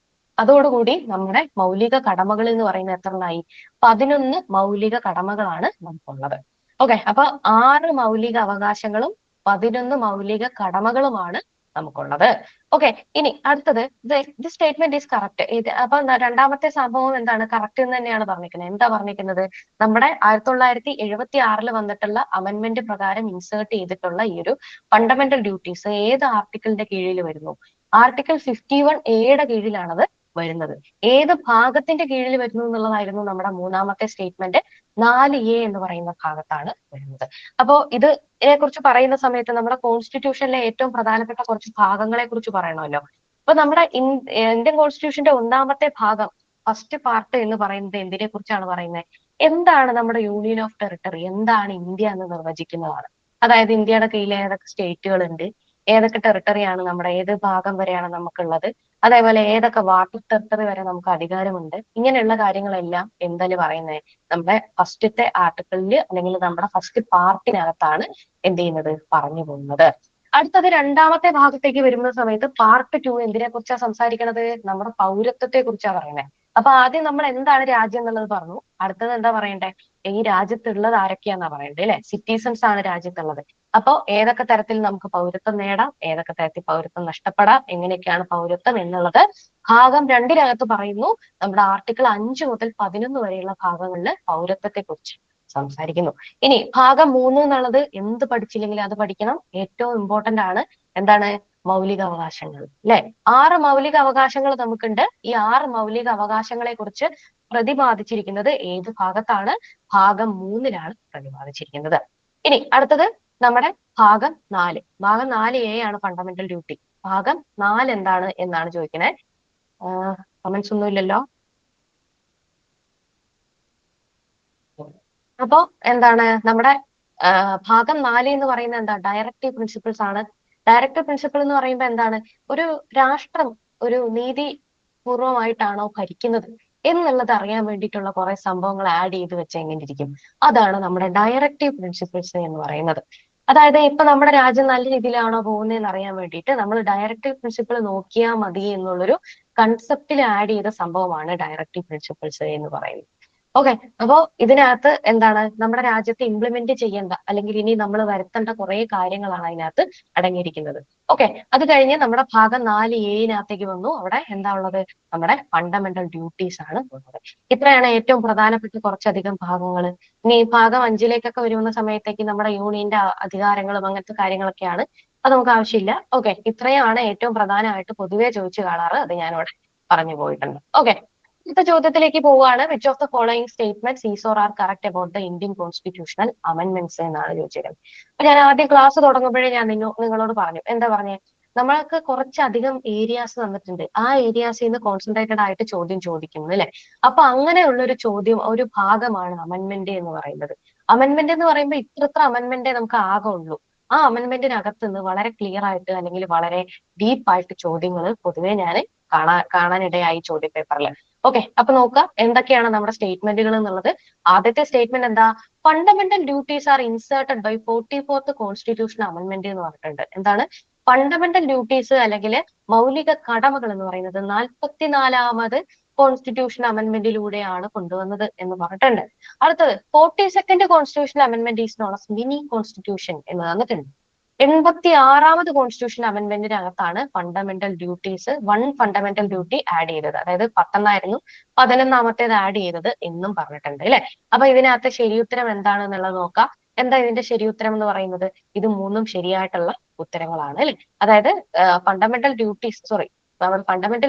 അതോടുകൂടി നമ്മുടെ മൗലിക കടമകൾ എന്ന് പറയുന്നത് എത്രണ്ണായി? 11 മൗലിക കടമകളാണ് നമുക്കുള്ളത്. ഓക്കെ, അപ്പൊ 6 മൗലിക അവകാശങ്ങളും 11 മൗലിക കടമകളുമാണ് നമുക്കുള്ളത്. ഓക്കെ, ഇനി അടുത്തത് ദി സ്റ്റേറ്റ്മെന്റ് ഈസ് കറക്റ്റ്. അപ്പൊ രണ്ടാമത്തെ സംഭവം എന്താണ്? കറക്റ്റ് എന്ന് തന്നെയാണ് പറഞ്ഞിരിക്കുന്നത്. എന്താ പറഞ്ഞിരിക്കുന്നത്? നമ്മുടെ 1976 വന്നിട്ടുള്ള അമെന്റ്മെന്റ് പ്രകാരം ഇൻസേർട്ട് ചെയ്തിട്ടുള്ള ഈ ഒരു ഫണ്ടമെന്റൽ ഡ്യൂട്ടീസ് ഏത് ആർട്ടിക്കിളിന്റെ കീഴിൽ വരുന്നു? ആർട്ടിക്കിൾ 51A കീഴിലാണത് വരുന്നത്. ഏത് ഭാഗത്തിന്റെ കീഴിൽ വരുന്നു എന്നുള്ളതായിരുന്നു നമ്മുടെ മൂന്നാമത്തെ സ്റ്റേറ്റ്മെന്റ്. 4A എന്ന് പറയുന്ന ഭാഗത്താണ് വരുന്നത്. അപ്പോ ഇതിനെ കുറിച്ച് പറയുന്ന സമയത്ത് നമ്മുടെ കോൺസ്റ്റിറ്റ്യൂഷനിലെ ഏറ്റവും പ്രധാനപ്പെട്ട കുറച്ച് ഭാഗങ്ങളെ കുറിച്ച് പറയണമല്ലോ. അപ്പൊ നമ്മുടെ ഇന്ത്യൻ കോൺസ്റ്റിറ്റ്യൂഷന്റെ ഒന്നാമത്തെ ഭാഗം, ഫസ്റ്റ് പാർട്ട് എന്ന് പറയുന്നത് എന്തിനെ കുറിച്ചാണ് പറയുന്നത്? എന്താണ് നമ്മുടെ യൂണിയൻ ഓഫ് ടെറിട്ടറി, എന്താണ് ഇന്ത്യ എന്ന് നിർവചിക്കുന്നതാണ്. അതായത് ഇന്ത്യയുടെ കീഴിൽ ഏതൊക്കെ സ്റ്റേറ്റുകൾ ഉണ്ട്, ഏതൊക്കെ ടെറിട്ടറിയാണ് നമ്മുടെ, ഏത് ഭാഗം വരെയാണ് നമുക്കുള്ളത്, അതേപോലെ ഏതൊക്കെ വാട്ടർ ടെറിട്ടറി വരെ നമുക്ക് അധികാരമുണ്ട്. ഇങ്ങനെയുള്ള കാര്യങ്ങളെല്ലാം എന്താണ് പറയുന്നത്? നമ്മുടെ ഫസ്റ്റത്തെ ആർട്ടിക്കിളിൽ അല്ലെങ്കിൽ നമ്മുടെ ഫസ്റ്റ് പാർട്ടിനകത്താണ് എന്ത് ചെയ്യുന്നത്? പറഞ്ഞു പോകുന്നത്. അടുത്തത് രണ്ടാമത്തെ ഭാഗത്തേക്ക് വരുന്ന സമയത്ത് പാർട്ട് 2 എന്തിനെ കുറിച്ചാണ് സംസാരിക്കണത്? നമ്മുടെ പൗരത്വത്തെ കുറിച്ചാണ് പറയുന്നത്. അപ്പൊ ആദ്യം നമ്മൾ എന്താണ് രാജ്യം എന്നുള്ളത് പറഞ്ഞു. അടുത്തത് എന്താ പറയണ്ടേ? ഈ രാജ്യത്തുള്ളത് ആരൊക്കെയാന്നാ പറയണ്ടേ, അല്ലെ? സിറ്റിസൺസ് ആണ് രാജ്യത്തുള്ളത്. അപ്പോ ഏതൊക്കെ തരത്തിൽ നമുക്ക് പൗരത്വം നേടാം, ഏതൊക്കെ തരത്തിൽ പൗരത്വം നഷ്ടപ്പെടാം, എങ്ങനെയൊക്കെയാണ് പൗരത്വം എന്നുള്ളത് ഭാഗം 2 പറയുന്നു. നമ്മുടെ ആർട്ടിക്കിൾ 5 മുതൽ 11 വരെയുള്ള ഭാഗങ്ങളിൽ പൗരത്വത്തെ കുറിച്ച് സംസാരിക്കുന്നു. ഇനി ഭാഗം 3 എന്നുള്ളത് എന്ത് പഠിച്ചില്ലെങ്കിലും അത് പഠിക്കണം. ഏറ്റവും ഇമ്പോർട്ടന്റ് ആണ്. എന്താണ്? മൗലിക അവകാശങ്ങൾ, അല്ലെ? 6 മൗലിക അവകാശങ്ങൾ നമുക്കുണ്ട്. ഈ 6 മൗലിക അവകാശങ്ങളെ കുറിച്ച് പ്രതിപാദിച്ചിരിക്കുന്നത് ഏത് ഭാഗത്താണ്? ഭാഗം 3 പ്രതിപാദിച്ചിരിക്കുന്നത്. ഇനി അടുത്തത് നമ്മുടെ ഭാഗം 4. ഭാഗം 4A ആണ് ഫണ്ടമെന്റൽ ഡ്യൂട്ടി. ഭാഗം 4 എന്താണ് എന്നാണ് ചോദിക്കണേ. കമന്റ്സ് ഒന്നും ഇല്ലല്ലോ. അപ്പോ എന്താണ് നമ്മുടെ ഭാഗം 4 എന്ന് പറയുന്നത് എന്താ? ഡയറക്റ്റീവ് പ്രിൻസിപ്പിൾസ് ആണ്. ഡയറക്റ്റീവ് പ്രിൻസിപ്പിൾ എന്ന് പറയുമ്പോൾ എന്താണ്? ഒരു രാഷ്ട്രം ഒരു നീതി പൂർവമായിട്ടാണോ ഭരിക്കുന്നത് എന്നുള്ളത് അറിയാൻ വേണ്ടിയിട്ടുള്ള കുറെ സംഭവങ്ങൾ ആഡ് ചെയ്ത് വെച്ച് എങ്ങനെ ഇരിക്കും? അതാണ് നമ്മുടെ ഡയറക്റ്റീവ് പ്രിൻസിപ്പിൾസ് എന്ന് പറയുന്നത്. അതായത് ഇപ്പൊ നമ്മുടെ രാജ്യം നല്ല രീതിയിലാണോ പോകുന്നതെന്ന് അറിയാൻ വേണ്ടിയിട്ട് നമ്മൾ ഡയറക്റ്റീവ് പ്രിൻസിപ്പിൾ നോക്കിയാൽ മതി എന്നുള്ളൊരു കൺസെപ്റ്റിൽ ആഡ് ചെയ്ത സംഭവമാണ് ഡയറക്റ്റീവ് പ്രിൻസിപ്പിൾസ് എന്ന് പറയുന്നത്. ഓക്കെ, അപ്പോ ഇതിനകത്ത് എന്താണ്? നമ്മുടെ രാജ്യത്ത് ഇംപ്ലിമെന്റ് ചെയ്യേണ്ട അല്ലെങ്കിൽ ഇനി നമ്മൾ വരുത്തേണ്ട കുറെ കാര്യങ്ങളാണ് അതിനകത്ത് അടങ്ങിയിരിക്കുന്നത്. ഓക്കെ, അത് കഴിഞ്ഞ് നമ്മുടെ ഭാഗം 4A വന്നു. അവിടെ എന്താ ഉള്ളത്? നമ്മുടെ ഫണ്ടമെന്റൽ ഡ്യൂട്ടീസ് ആണ് ഉള്ളത്. ഇത്രയാണ് ഏറ്റവും പ്രധാനപ്പെട്ട കുറച്ചധികം ഭാഗങ്ങൾ. ഇനി ഭാഗം 5 വരുന്ന സമയത്തേക്ക് നമ്മുടെ യൂണിയന്റെ അധികാരങ്ങളും അങ്ങനത്തെ കാര്യങ്ങളൊക്കെയാണ്. അത് നമുക്ക് ആവശ്യമില്ല. ഓക്കെ, ഇത്രയാണ് ഏറ്റവും പ്രധാനമായിട്ട് പൊതുവെ ചോദിച്ചു കാണാറ്. അത് ഞാനിവിടെ പറഞ്ഞു പോയിട്ടുണ്ട്. ഓക്കെ, അടുത്ത ചോദ്യത്തിലേക്ക് പോവുകയാണ്. Which of the following statements is or are correct about the Indian constitutional amendments എന്നാണ് ചോദിച്ചത്. അപ്പൊ ഞാൻ ആദ്യം ക്ലാസ് തുടങ്ങുമ്പോഴേ ഞാൻ നിങ്ങളോട് പറഞ്ഞു. എന്താ പറഞ്ഞേ? നമ്മൾക്ക് കുറച്ചധികം ഏരിയാസ് തന്നിട്ടുണ്ട്. ആ ഏരിയാസിൽ നിന്ന് കോൺസെൻട്രേറ്റഡ് ആയിട്ട് ചോദ്യം ചോദിക്കുന്നു, അല്ലെ? അപ്പൊ അങ്ങനെയുള്ള ഒരു ചോദ്യം, ഒരു ഭാഗമാണ് അമെന്റ്മെന്റ് എന്ന് പറയുന്നത്. അമെന്റ്മെന്റ് എന്ന് പറയുമ്പോൾ ഇത്ര അമെന്റ്മെന്റേ നമുക്ക് ആകെ ഉള്ളൂ. ആ അമെന്റ്മെന്റിനകത്ത് നിന്ന് വളരെ ക്ലിയർ ആയിട്ട് അല്ലെങ്കിൽ വളരെ ഡീപ്പായിട്ട് ചോദ്യങ്ങൾ പൊതുവെ ഞാൻ കാണാനിടയായി ചോദ്യ പേപ്പറിൽ. ഓക്കെ, അപ്പൊ നോക്കുക എന്തൊക്കെയാണ് നമ്മുടെ സ്റ്റേറ്റ്മെന്റുകൾ എന്നുള്ളത്. ആദ്യത്തെ സ്റ്റേറ്റ്മെന്റ് എന്താ? Fundamental duties are inserted by 44th constitution amendment എന്ന് പറഞ്ഞിട്ടുണ്ട്. എന്താണ് ഫണ്ടമെന്റൽ ഡ്യൂട്ടീസ് അല്ലെങ്കിൽ മൗലിക കടമകൾ എന്ന് പറയുന്നത്? 44ാമത് കോൺസ്റ്റിറ്റ്യൂഷൻ അമെന്റ്മെന്റിലൂടെയാണ് കൊണ്ടുവന്നത് എന്ന് പറഞ്ഞിട്ടുണ്ട്. അടുത്തത് 42nd constitution amendment is known as mini constitution എന്ന് തന്നിട്ടുണ്ട്. 86ാമത് കോൺസ്റ്റിറ്റ്യൂഷൻ അമെന്റ്മെന്റിനകത്താണ് fundamental duties 1 fundamental duty add ചെയ്തത്. അതായത് 10 ആയിരുന്നു, 11ാമത്തേത് ആഡ് ചെയ്തത് എന്നും പറഞ്ഞിട്ടുണ്ട്, അല്ലെ? അപ്പൊ ഇതിനകത്ത് ശരിയുത്തരം എന്താണെന്നുള്ളത് നോക്കാം. എന്താ ഇതിന്റെ ശരിയുത്തരം എന്ന് പറയുന്നത്? ഇത് 3ഉം ശരിയായിട്ടുള്ള ഉത്തരങ്ങളാണ്, അല്ലെ? അതായത് ഫണ്ടമെന്റൽ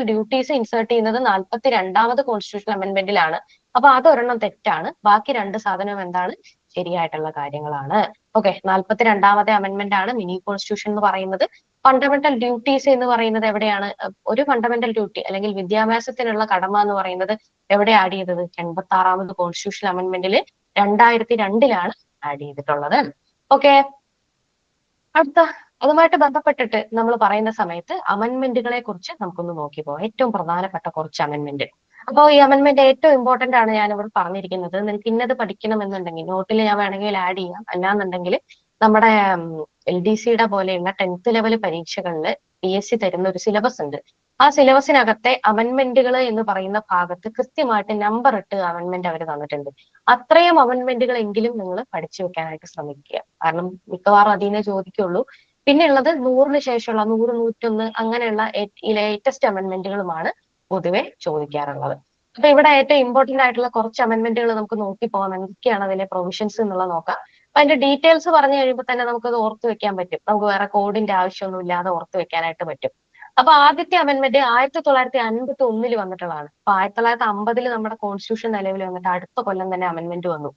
ഡ്യൂട്ടീസ് ഇൻസേർട്ട് ചെയ്യുന്നത് 42ാമത് കോൺസ്റ്റിറ്റ്യൂഷൻ അമെന്റ്മെന്റിലാണ്. അപ്പൊ അതൊരെണ്ണം തെറ്റാണ്. ബാക്കി 2 സാധനവും എന്താണ്? ശരിയായിട്ടുള്ള കാര്യങ്ങളാണ്. ഓക്കെ, 42ാമത്തെ അമെന്റ്മെന്റ് ആണ് മിനി കോൺസ്റ്റിറ്റ്യൂഷൻ എന്ന് പറയുന്നത്. ഫണ്ടമെന്റൽ ഡ്യൂട്ടീസ് എന്ന് പറയുന്നത് എവിടെയാണ്? ഒരു ഫണ്ടമെന്റൽ ഡ്യൂട്ടി അല്ലെങ്കിൽ വിദ്യാഭ്യാസത്തിനുള്ള കടമ എന്ന് പറയുന്നത് എവിടെ ആഡ് ചെയ്തത്? 86ാമത് കോൺസ്റ്റിറ്റ്യൂഷൻ അമെന്റ്മെന്റിൽ 2002 ആഡ് ചെയ്തിട്ടുള്ളത്. ഓക്കെ, അടുത്ത അതുമായിട്ട് ബന്ധപ്പെട്ടിട്ട് നമ്മൾ പറയുന്ന സമയത്ത് അമെന്റ്മെന്റുകളെ കുറിച്ച് നമുക്കൊന്ന് നോക്കി പോകാം. ഏറ്റവും പ്രധാനപ്പെട്ട കുറച്ച് അമെന്റ്മെന്റ്. അപ്പോൾ ഈ അമെന്റ്മെന്റ് ഏറ്റവും ഇമ്പോർട്ടന്റ് ആണ് ഞാൻ ഇവിടെ പറഞ്ഞിരിക്കുന്നത്. നിങ്ങൾക്ക് ഇന്നത് പഠിക്കണം എന്നുണ്ടെങ്കിൽ നോട്ടിൽ ഞാൻ വേണമെങ്കിൽ ആഡ് ചെയ്യാം. അല്ലാന്നുണ്ടെങ്കിൽ നമ്മുടെ LDCയുടെ പോലെയുള്ള 10th ലെവൽ പരീക്ഷകളിൽ PSC തരുന്ന ഒരു സിലബസ് ഉണ്ട്. ആ സിലബസിനകത്തെ അമെന്റ്മെന്റുകൾ എന്ന് പറയുന്ന ഭാഗത്ത് കൃത്യമായിട്ട് നമ്പർ ഇട്ട് അമെന്റ്മെന്റ് അവർ തന്നിട്ടുണ്ട്. അത്രയും അമെന്റ്മെന്റുകൾ എങ്കിലും നിങ്ങൾ പഠിച്ചു വെക്കാനായിട്ട് ശ്രമിക്കുക. കാരണം മിക്കവാറും അതിൽ നിന്ന് ചോദിക്കുള്ളൂ. പിന്നെ ഉള്ളത് 100ന് ശേഷമുള്ള 100, 101 അങ്ങനെയുള്ള ലേറ്റസ്റ്റ് അമെന്റ്മെന്റുകളുമാണ് പൊതുവെ ചോദിക്കാറുള്ളത്. അപ്പൊ ഇവിടെ ഏറ്റവും ഇമ്പോർട്ടന്റ് ആയിട്ടുള്ള കുറച്ച് അമെന്റ്മെന്റുകൾ നമുക്ക് നോക്കി പോകാം. എന്തൊക്കെയാണ് അതിലെ പ്രൊവിഷൻസ് എന്നുള്ളത് നോക്കാം. അപ്പൊ അതിന്റെ ഡീറ്റെയിൽസ് പറഞ്ഞു കഴിയുമ്പോൾ തന്നെ നമുക്കത് ഓർത്ത് വെക്കാൻ പറ്റും. നമുക്ക് വേറെ കോഡിന്റെ ആവശ്യമൊന്നും ഇല്ലാതെ ഓർത്ത് വെക്കാനായിട്ട് പറ്റും. അപ്പൊ ആദ്യത്തെ അമെന്റ്മെന്റ് 1951 വന്നിട്ടുള്ളതാണ്. അപ്പൊ 1950 നമ്മുടെ കോൺസ്റ്റിറ്റ്യൂഷൻ നിലവിൽ വന്നിട്ട് അടുത്ത കൊല്ലം തന്നെ അമെന്റ്മെന്റ് വന്നു.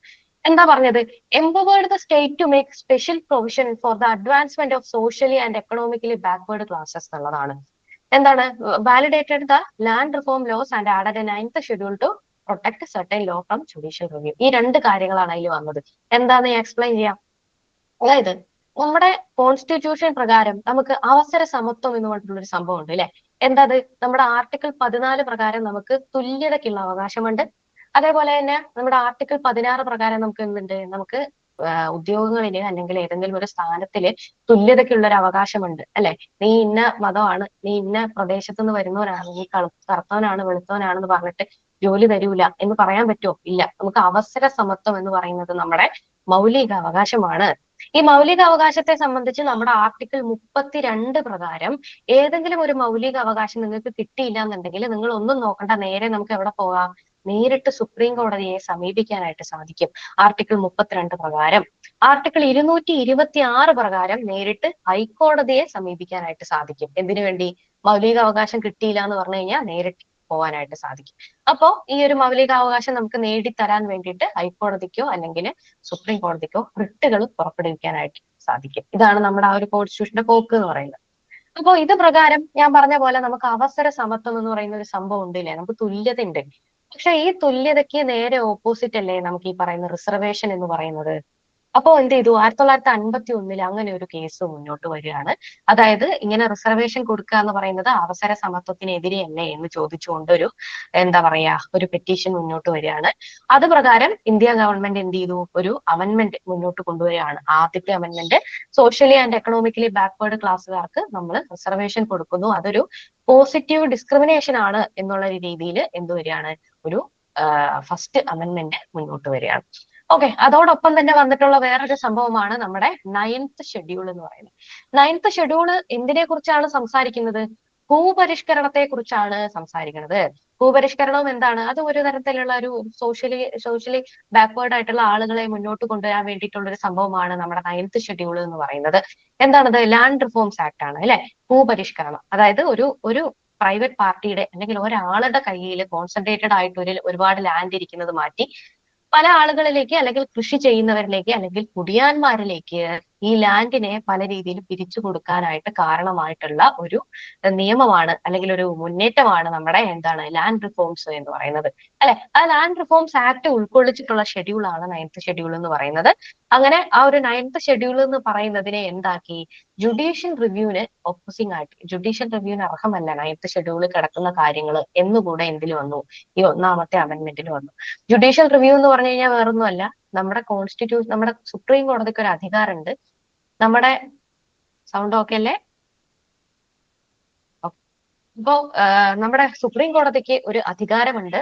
എന്താ പറഞ്ഞത്? Empowered the state to make special provision for the advancement of socially and economically backward classes എന്നുള്ളതാണ്. എന്താണ്? Validated the land reform laws and added a 9th schedule to protect certain law from judicial review. ഈ രണ്ട് കാര്യങ്ങളാണ് അതിൽ വന്നത്. എന്താന്ന് ഞാൻ explain ചെയ്യാം. അതായത് നമ്മുടെ കോൺസ്റ്റിറ്റ്യൂഷൻ പ്രകാരം നമുക്ക് അവസര സമത്വം എന്ന് പറഞ്ഞിട്ടുള്ള ഒരു സംഭവം ഉണ്ട് അല്ലെ. എന്താത്? നമ്മുടെ ആർട്ടിക്കിൾ 14 പ്രകാരം നമുക്ക് തുല്യതയ്ക്കുള്ള അവകാശമുണ്ട്. അതേപോലെ തന്നെ നമ്മുടെ ആർട്ടിക്കിൾ 16 പ്രകാരം നമുക്ക് എന്തുണ്ട്? നമുക്ക് ഉദ്യോഗങ്ങളില് അല്ലെങ്കിൽ ഏതെങ്കിലും ഒരു സ്ഥാനത്തില് തുല്യതയ്ക്കുള്ള ഒരു അവകാശമുണ്ട് അല്ലെ. നീ ഇന്ന മതമാണ്, നീ ഇന്ന പ്രദേശത്തു നിന്ന് വരുന്നവനാണ്, നീ കറുത്തവനാണ്, വെളുത്തവനാണെന്ന് പറഞ്ഞിട്ട് ജോലി തരൂല എന്ന് പറയാൻ പറ്റുമോ? ഇല്ല. നമുക്ക് അവസര സമത്വം എന്ന് പറയുന്നത് നമ്മുടെ മൗലിക അവകാശമാണ്. ഈ മൗലിക അവകാശത്തെ സംബന്ധിച്ച് നമ്മുടെ ആർട്ടിക്കിൾ 32 പ്രകാരം ഏതെങ്കിലും ഒരു മൗലിക അവകാശം നിങ്ങൾക്ക് കിട്ടിയില്ല എന്നുണ്ടെങ്കിൽ നിങ്ങൾ ഒന്നും നോക്കണ്ട, നേരെ നമുക്ക് എവിടെ പോകാം? നേരിട്ട് സുപ്രീം കോടതിയെ സമീപിക്കാനായിട്ട് സാധിക്കും. ആർട്ടിക്കിൾ 32 പ്രകാരം. ആർട്ടിക്കിൾ 226 പ്രകാരം നേരിട്ട് ഹൈക്കോടതിയെ സമീപിക്കാനായിട്ട് സാധിക്കും. എന്തിനു വേണ്ടി? മൗലിക അവകാശം കിട്ടിയില്ല എന്ന് പറഞ്ഞു കഴിഞ്ഞാൽ നേരിട്ട് പോവാനായിട്ട് സാധിക്കും. അപ്പോ ഈ ഒരു മൗലികാവകാശം നമുക്ക് നേടിത്തരാൻ വേണ്ടിയിട്ട് ഹൈക്കോടതിക്കോ അല്ലെങ്കിൽ സുപ്രീം കോടതിക്കോ റിട്ടുകൾ പുറപ്പെടുവിക്കാനായിട്ട് സാധിക്കും. ഇതാണ് നമ്മുടെ ആ ഒരു കോൺസ്റ്റിറ്റ്യൂഷന്റെ പോക്ക് എന്ന് പറയുന്നത്. അപ്പോ ഇത് പ്രകാരം ഞാൻ പറഞ്ഞ പോലെ നമുക്ക് അവസര സമത്വം എന്ന് പറയുന്ന ഒരു സംഭവം ഉണ്ട് ഇല്ലേ. നമുക്ക് തുല്യത ഉണ്ട്. പക്ഷെ ഈ തുല്യതയ്ക്ക് നേരെ ഓപ്പോസിറ്റ് അല്ലേ നമുക്ക് ഈ പറയുന്ന റിസർവേഷൻ എന്ന് പറയുന്നത്. അപ്പോ എന്ത് ചെയ്തു? 1951 അങ്ങനെ ഒരു കേസ് മുന്നോട്ട് വരികയാണ്. അതായത് ഇങ്ങനെ റിസർവേഷൻ കൊടുക്കുക എന്ന് പറയുന്നത് അവസര സമത്വത്തിനെതിരെയല്ലേ എന്ന് ചോദിച്ചുകൊണ്ട് എന്താ പറയാ ഒരു പെറ്റീഷൻ മുന്നോട്ട് വരികയാണ്. അത് പ്രകാരം ഇന്ത്യ ഗവൺമെന്റ് എന്ത് ചെയ്തു? ഒരു അമെന്റ്മെന്റ് മുന്നോട്ട് കൊണ്ടുവരികയാണ്. ആദ്യത്തെ amendment socially and economically backward ക്ലാസ്സുകാർക്ക് നമ്മൾ റിസർവേഷൻ കൊടുക്കുന്നു. അതൊരു പോസിറ്റീവ് ഡിസ്ക്രിമിനേഷൻ ആണ് എന്നുള്ള രീതിയിൽ എന്ത് വരികയാണ്? ഒരു ഫസ്റ്റ് അമെന്റ്മെന്റ് മുന്നോട്ട് വരികയാണ്. ഓക്കെ. അതോടൊപ്പം തന്നെ വന്നിട്ടുള്ള വേറൊരു സംഭവമാണ് നമ്മുടെ 9th ഷെഡ്യൂൾ എന്ന് പറയുന്നത്. 9th ഷെഡ്യൂൾ എന്തിനെ കുറിച്ചാണ് സംസാരിക്കുന്നത്? ഭൂപരിഷ്കരണത്തെ കുറിച്ചാണ് സംസാരിക്കുന്നത്. ഭൂപരിഷ്കരണം എന്താണ്? അത് ഒരു തരത്തിലുള്ള ഒരു സോഷ്യലി ബാക്ക്വേർഡ് ആയിട്ടുള്ള ആളുകളെ മുന്നോട്ട് കൊണ്ടുവരാൻ വേണ്ടിയിട്ടുള്ള ഒരു സംഭവമാണ് നമ്മുടെ 9th ഷെഡ്യൂൾ എന്ന് പറയുന്നത്. എന്താണത്? ലാൻഡ് റിഫോംസ് ആക്ട് ആണ് അല്ലെ. ഭൂപരിഷ്കരണം അതായത് ഒരു പ്രൈവറ്റ് പാർട്ടിയുടെ അല്ലെങ്കിൽ ഒരാളുടെ കയ്യിൽ കോൺസെൻട്രേറ്റഡ് ആയിട്ട് ഒരുപാട് ലാൻഡ് ഇരിക്കുന്നത് മാറ്റി പല ആളുകളിലേക്ക് അല്ലെങ്കിൽ കൃഷി ചെയ്യുന്നവരിലേക്ക് അല്ലെങ്കിൽ കുടിയാന്മാരിലേക്ക് ഈ ലാൻഡിനെ പല രീതിയിൽ പിരിച്ചു കൊടുക്കാനായിട്ട് കാരണമായിട്ടുള്ള ഒരു നിയമമാണ് അല്ലെങ്കിൽ ഒരു മുന്നേറ്റമാണ് നമ്മുടെ എന്താണ് ലാൻഡ് റിഫോംസ് എന്ന് പറയുന്നത് അല്ലെ. ആ ലാൻഡ് റിഫോംസ് ആക്ട് ഉൾക്കൊള്ളിച്ചിട്ടുള്ള ഷെഡ്യൂളാണ് 9th ഷെഡ്യൂൾ എന്ന് പറയുന്നത്. അങ്ങനെ ആ ഒരു 9th ഷെഡ്യൂൾ എന്ന് പറയുന്നതിനെ എന്താക്കി? ജുഡീഷ്യൽ റിവ്യൂവിന് ഒപ്പോസിംഗ് ആയിട്ട്, ജുഡീഷ്യൽ റിവ്യൂവിന് അർഹമല്ല 9th ഷെഡ്യൂളിൽ കിടക്കുന്ന കാര്യങ്ങൾ എന്നുകൂടെ എന്തിൽ വന്നു? ഈ ഒന്നാമത്തെ അമെന്റ്മെന്റിൽ വന്നു. ജുഡീഷ്യൽ റിവ്യൂ എന്ന് പറഞ്ഞു കഴിഞ്ഞാൽ വേറൊന്നുമല്ല, നമ്മുടെ കോൺസ്റ്റിറ്റ്യൂഷൻ, നമ്മുടെ സുപ്രീം കോടതിക്ക് ഒരു അധികാരമുണ്ട്. നമ്മുടെ സൗണ്ട് ഓക്കെ അല്ലേ? ഇപ്പോ നമ്മുടെ സുപ്രീം കോടതിക്ക് ഒരു അധികാരമുണ്ട്.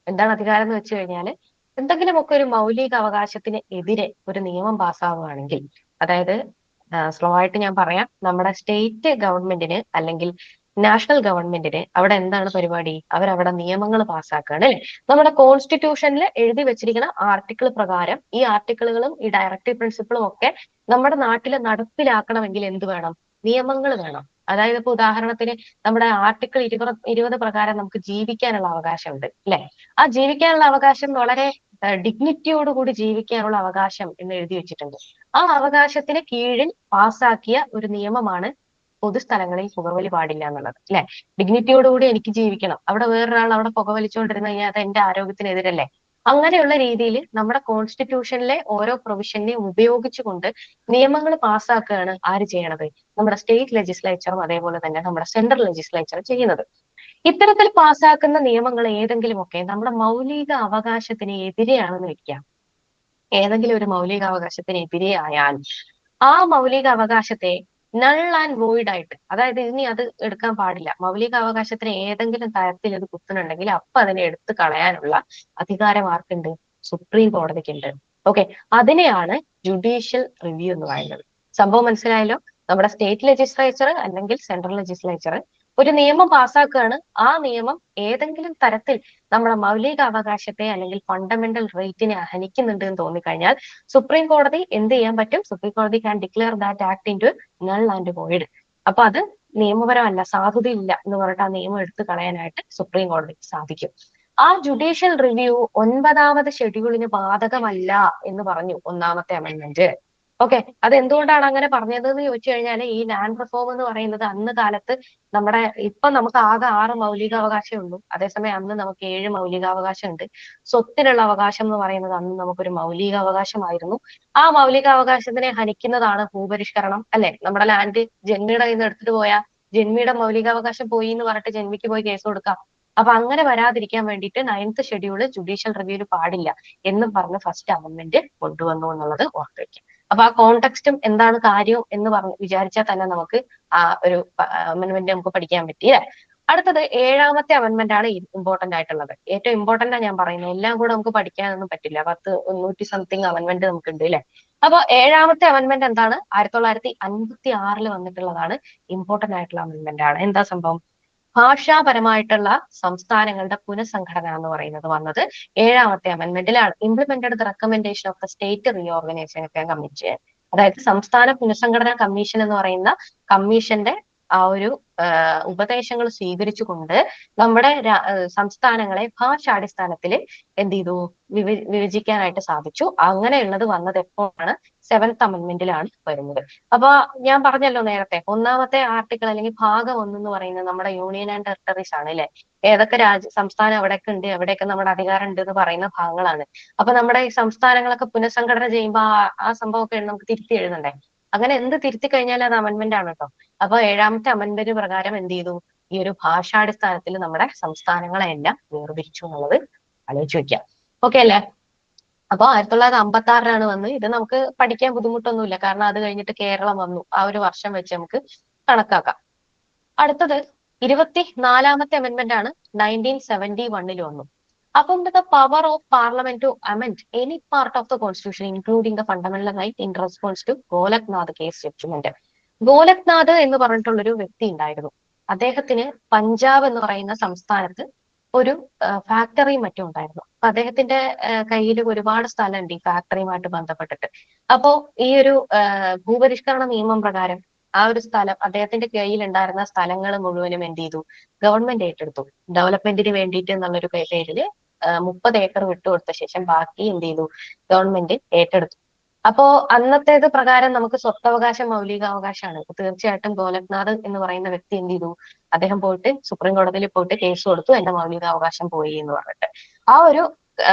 എന്താണ് അധികാരം എന്ന് വെച്ച് കഴിഞ്ഞാൽ എന്തെങ്കിലുമൊക്കെ ഒരു മൗലിക അവകാശത്തിന് എതിരെ ഒരു നിയമം പാസ്സാവുകയാണെങ്കിൽ, അതായത് സ്ലോ ആയിട്ട് ഞാൻ പറയാം, നമ്മുടെ സ്റ്റേറ്റ് ഗവൺമെന്റിന് അല്ലെങ്കിൽ നാഷണൽ ഗവൺമെന്റിന് അവിടെ എന്താണ് പരിപാടി? അവരവിടെ നിയമങ്ങൾ പാസ്സാക്കുകയാണ് അല്ലെ. നമ്മുടെ കോൺസ്റ്റിറ്റ്യൂഷനിൽ എഴുതി വെച്ചിരിക്കുന്ന ആർട്ടിക്കിൾ പ്രകാരം ഈ ആർട്ടിക്കിളുകളും ഈ ഡയറക്റ്റീവ് പ്രിൻസിപ്പിളും ഒക്കെ നമ്മുടെ നാട്ടിൽ നടപ്പിലാക്കണമെങ്കിൽ എന്ത് വേണം? നിയമങ്ങൾ വേണം. അതായത് ഇപ്പൊ ഉദാഹരണത്തിന് നമ്മുടെ ആർട്ടിക്കിൾ 20 പ്രകാരം നമുക്ക് ജീവിക്കാനുള്ള അവകാശമുണ്ട് അല്ലെ. ആ ജീവിക്കാനുള്ള അവകാശം വളരെ ഡിഗ്നിറ്റിയോടുകൂടി ജീവിക്കാനുള്ള അവകാശം എന്ന് എഴുതി വെച്ചിട്ടുണ്ട്. ആ അവകാശത്തിന് കീഴിൽ പാസ്സാക്കിയ ഒരു നിയമമാണ് പൊതുസ്ഥലങ്ങളിൽ പുകവലി പാടില്ല എന്നുള്ളത് അല്ലെ. ഡിഗ്നിറ്റിയോടുകൂടി എനിക്ക് ജീവിക്കണം. അവിടെ വേറൊരാൾ അവിടെ പുകവലിച്ചുകൊണ്ടിരുന്നു കഴിഞ്ഞാൽ അത് എന്റെ ആരോഗ്യത്തിനെതിരല്ലേ. അങ്ങനെയുള്ള രീതിയിൽ നമ്മുടെ കോൺസ്റ്റിറ്റ്യൂഷനിലെ ഓരോ പ്രൊവിഷനെയും ഉപയോഗിച്ചുകൊണ്ട് നിയമങ്ങൾ പാസ്സാക്കുകയാണ് ആര് ചെയ്യണത്? നമ്മുടെ സ്റ്റേറ്റ് ലെജിസ്ലേച്ചറും അതേപോലെ തന്നെ നമ്മുടെ സെൻട്രൽ ലെജിസ്ലേച്ചറും ചെയ്യുന്നത്. ഇത്തരത്തിൽ പാസ്സാക്കുന്ന നിയമങ്ങൾ ഏതെങ്കിലുമൊക്കെ നമ്മുടെ മൗലിക അവകാശത്തിന് എതിരെയാണെന്ന് വെക്കാം. ഏതെങ്കിലും ഒരു മൗലിക അവകാശത്തിന് എതിരെയായാൽ ആ മൗലിക അവകാശത്തെ നൾ ആൻഡ് വോയിഡ് ആയിട്ട്, അതായത് ഇനി അത് എടുക്കാൻ പാടില്ല, മൗലിക അവകാശത്തിന് ഏതെങ്കിലും തരത്തിൽ ഇത് കുത്തുന്നുണ്ടെങ്കിൽ അപ്പൊ അതിനെ എടുത്തു കളയാനുള്ള അധികാരം ആർക്കുണ്ട്? സുപ്രീം കോടതിക്കുണ്ട്. ഓക്കെ, അതിനെയാണ് ജുഡീഷ്യൽ റിവ്യൂ എന്ന് പറയുന്നത്. സംഭവം മനസ്സിലായല്ലോ? നമ്മുടെ സ്റ്റേറ്റ് ലെജിസ്ലേച്ചർ അല്ലെങ്കിൽ സെൻട്രൽ ലെജിസ്ലേച്ചർ ഒരു നിയമം പാസ്സാക്കുകയാണ്. ആ നിയമം ഏതെങ്കിലും തരത്തിൽ നമ്മുടെ മൗലിക അവകാശത്തെ അല്ലെങ്കിൽ ഫണ്ടമെന്റൽ റൈറ്റിനെ ഹനിക്കുന്നുണ്ട് എന്ന് തോന്നിക്കഴിഞ്ഞാൽ സുപ്രീം കോടതി എന്ത് ചെയ്യാൻ പറ്റും? സുപ്രീം കോടതി can declare that act into null and void. അപ്പൊ അത് നിയമപരമല്ല, സാധുതയില്ല എന്ന് പറഞ്ഞിട്ട് ആ നിയമം എടുത്തു കളയാനായിട്ട് സുപ്രീം കോടതിക്ക് സാധിക്കും. ആ ജുഡീഷ്യൽ റിവ്യൂ 9ാമത് ഷെഡ്യൂളിന് ബാധകമല്ല എന്ന് പറഞ്ഞു ഒന്നാമത്തെ അമെന്റ്മെന്റ്. ഓക്കെ, അത് എന്തുകൊണ്ടാണ് അങ്ങനെ പറഞ്ഞത് എന്ന് ചോദിച്ചു കഴിഞ്ഞാൽ ഈ ലാൻഡ് റിഫോം എന്ന് പറയുന്നത് അന്ന് കാലത്ത് നമ്മുടെ ഇപ്പൊ നമുക്ക് ആകെ 6 മൗലികാവകാശമേ ഉള്ളൂ. അതേസമയം അന്ന് നമുക്ക് 7 മൗലികാവകാശം ഉണ്ട്. സ്വത്തിനുള്ള അവകാശം എന്ന് പറയുന്നത് അന്ന് നമുക്കൊരു മൗലികാവകാശമായിരുന്നു. ആ മൗലികാവകാശത്തിനെ ഹനിക്കുന്നതാണ് ഭൂപരിഷ്കരണം, അല്ലെ? നമ്മുടെ ലാൻഡ് ജന്മിയുടെ കയ്യിൽ നിന്ന് എടുത്തിട്ട് പോയാൽ ജന്മിയുടെ മൗലികാവകാശം പോയി എന്ന് പറഞ്ഞിട്ട് ജന്മിക്ക് പോയി കേസ് കൊടുക്കാം. അപ്പൊ അങ്ങനെ വരാതിരിക്കാൻ വേണ്ടിയിട്ട് 9th ഷെഡ്യൂള് ജുഡീഷ്യൽ റിവ്യൂല് പാടില്ല എന്നും പറഞ്ഞ് ഫസ്റ്റ് അമെന്റ്മെന്റ് കൊണ്ടുവന്നു എന്നുള്ളത് ഓർത്ത് വെക്കാം. അപ്പൊ ആ കോണ്ടെക്സ്റ്റും എന്താണ് കാര്യവും എന്ന് വിചാരിച്ചാൽ തന്നെ നമുക്ക് ആ ഒരു അമെന്റ്മെന്റ് നമുക്ക് പഠിക്കാൻ പറ്റിയല്ലേ? അടുത്തത് 7ാമത്തെ അമെന്റ്മെന്റ് ആണ് ഇമ്പോർട്ടന്റ് ആയിട്ടുള്ളത്. ഏറ്റവും ഇമ്പോർട്ടന്റ് ഞാൻ പറയുന്നത്, എല്ലാം കൂടെ നമുക്ക് പഠിക്കാനൊന്നും പറ്റില്ല. 100 സംതിങ് അമെന്റ്മെന്റ് നമുക്കുണ്ട് അല്ലെ? അപ്പൊ 7ാമത്തെ അമെന്റ്മെന്റ് എന്താണ്? 1956 വന്നിട്ടുള്ളതാണ്. ഇമ്പോർട്ടന്റ് ആയിട്ടുള്ള അമെന്റ്മെന്റ് ആണ്. എന്താ സംഭവം? ഭാഷാപരമായിട്ടുള്ള സംസ്ഥാനങ്ങളുടെ പുനഃസംഘടന എന്ന് പറയുന്നത് വന്നത് 7ാമത്തെ അമെന്റ്മെന്റിലാണ്. Implemented the recommendation of the state reorganisation commission. അതായത് സംസ്ഥാന പുനഃസംഘടനാ കമ്മീഷൻ എന്ന് പറയുന്ന കമ്മീഷന്റെ ആ ഒരു ഉപദേശങ്ങൾ സ്വീകരിച്ചുകൊണ്ട് നമ്മുടെ സംസ്ഥാനങ്ങളെ ഭാഷാടിസ്ഥാനത്തിൽ എന്ത് ചെയ്തു? വിഭജിക്കാനായിട്ട് സാധിച്ചു. അങ്ങനെയുള്ളത് വന്നത് എപ്പോഴാണ്? 7th അമെന്റ്മെന്റിലാണ് വരുന്നത്. അപ്പൊ ഞാൻ പറഞ്ഞല്ലോ നേരത്തെ, 1ാമത്തെ ആർട്ടിക്കിൾ അല്ലെങ്കിൽ ഭാഗം 1 എന്ന് പറയുന്നത് നമ്മുടെ യൂണിയൻ ആൻഡ് ടെറിട്ടറീസ് ആണ് അല്ലെ? ഏതൊക്കെ സംസ്ഥാനം എവിടെയൊക്കെ ഉണ്ട്, എവിടെയൊക്കെ നമ്മുടെ അധികാരം ഉണ്ട് എന്ന് പറയുന്ന ഭാഗങ്ങളാണ്. അപ്പൊ നമ്മുടെ ഈ സംസ്ഥാനങ്ങളൊക്കെ പുനഃസംഘടന ചെയ്യുമ്പോൾ ആ സംഭവമൊക്കെ നമുക്ക് തിരുത്തി എഴുതണ്ടേ? അങ്ങനെ എന്ത് തിരുത്തി കഴിഞ്ഞാൽ അത് അമെന്റ്മെന്റ് ആണ് കേട്ടോ. അപ്പൊ 7ാമത്തെ അമെന്റ്മെന്റ് പ്രകാരം എന്ത് ചെയ്തു? ഈ ഒരു ഭാഷാടിസ്ഥാനത്തിൽ നമ്മുടെ സംസ്ഥാനങ്ങളെ എല്ലാം വേർതിരിച്ചു എന്നുള്ളത് ആലോചിച്ച് വെക്കാം. ഓക്കെ അല്ലേ? അപ്പൊ 1956 വന്ന്. ഇത് നമുക്ക് പഠിക്കാൻ ബുദ്ധിമുട്ടൊന്നുമില്ല, കാരണം അത് കഴിഞ്ഞിട്ട് കേരളം വന്നു. ആ ഒരു വർഷം വെച്ച് നമുക്ക് കണക്കാക്കാം. അടുത്തത് 24ാമത്തെ അമെന്റ്മെന്റ് ആണ്. 1971 വന്നു. അപ്പം the power of parliament to amend any part of the constitution including the fundamental right in response to Golaknath case judgment. Golaknath എന്ന് പറഞ്ഞിട്ടുള്ളൊരു വ്യക്തി ഉണ്ടായിരുന്നു. അദ്ദേഹത്തിന് പഞ്ചാബ് എന്ന് പറയുന്ന സംസ്ഥാനത്ത് ഒരു ഫാക്ടറിയും മറ്റും ഉണ്ടായിരുന്നു. അപ്പൊ അദ്ദേഹത്തിന്റെ കയ്യിൽ ഒരുപാട് സ്ഥലമുണ്ട് ഈ ഫാക്ടറിയുമായിട്ട് ബന്ധപ്പെട്ടിട്ട്. അപ്പോ ഈ ഒരു ഭൂപരിഷ്കരണ നിയമം പ്രകാരം ആ ഒരു സ്ഥലം, അദ്ദേഹത്തിന്റെ കയ്യിൽ ഉണ്ടായിരുന്ന സ്ഥലങ്ങൾ മുഴുവനും എന്ത് ചെയ്തു? ഗവൺമെന്റ് ഏറ്റെടുത്തു. ഡെവലപ്മെന്റിന് വേണ്ടിയിട്ട് എന്നുള്ളൊരു പേരില് 30 ഏക്കർ വിട്ടുകൊടുത്ത ശേഷം ബാക്കി എന്ത് ചെയ്തു? ഗവൺമെന്റ് ഏറ്റെടുത്തു. അപ്പോ അന്നത്തേത് പ്രകാരം നമുക്ക് സ്വത്തവകാശം മൗലികാവകാശമാണ്. തീർച്ചയായിട്ടും ഗോലക്നാഥ് എന്ന് പറയുന്ന വ്യക്തി എന്ത് ചെയ്തു? അദ്ദേഹം പോയിട്ട് സുപ്രീം കോടതിയിൽ പോയിട്ട് കേസ് കൊടുത്തു, എന്റെ മൗലികാവകാശം പോയി എന്ന് പറഞ്ഞിട്ട്. ആ ഒരു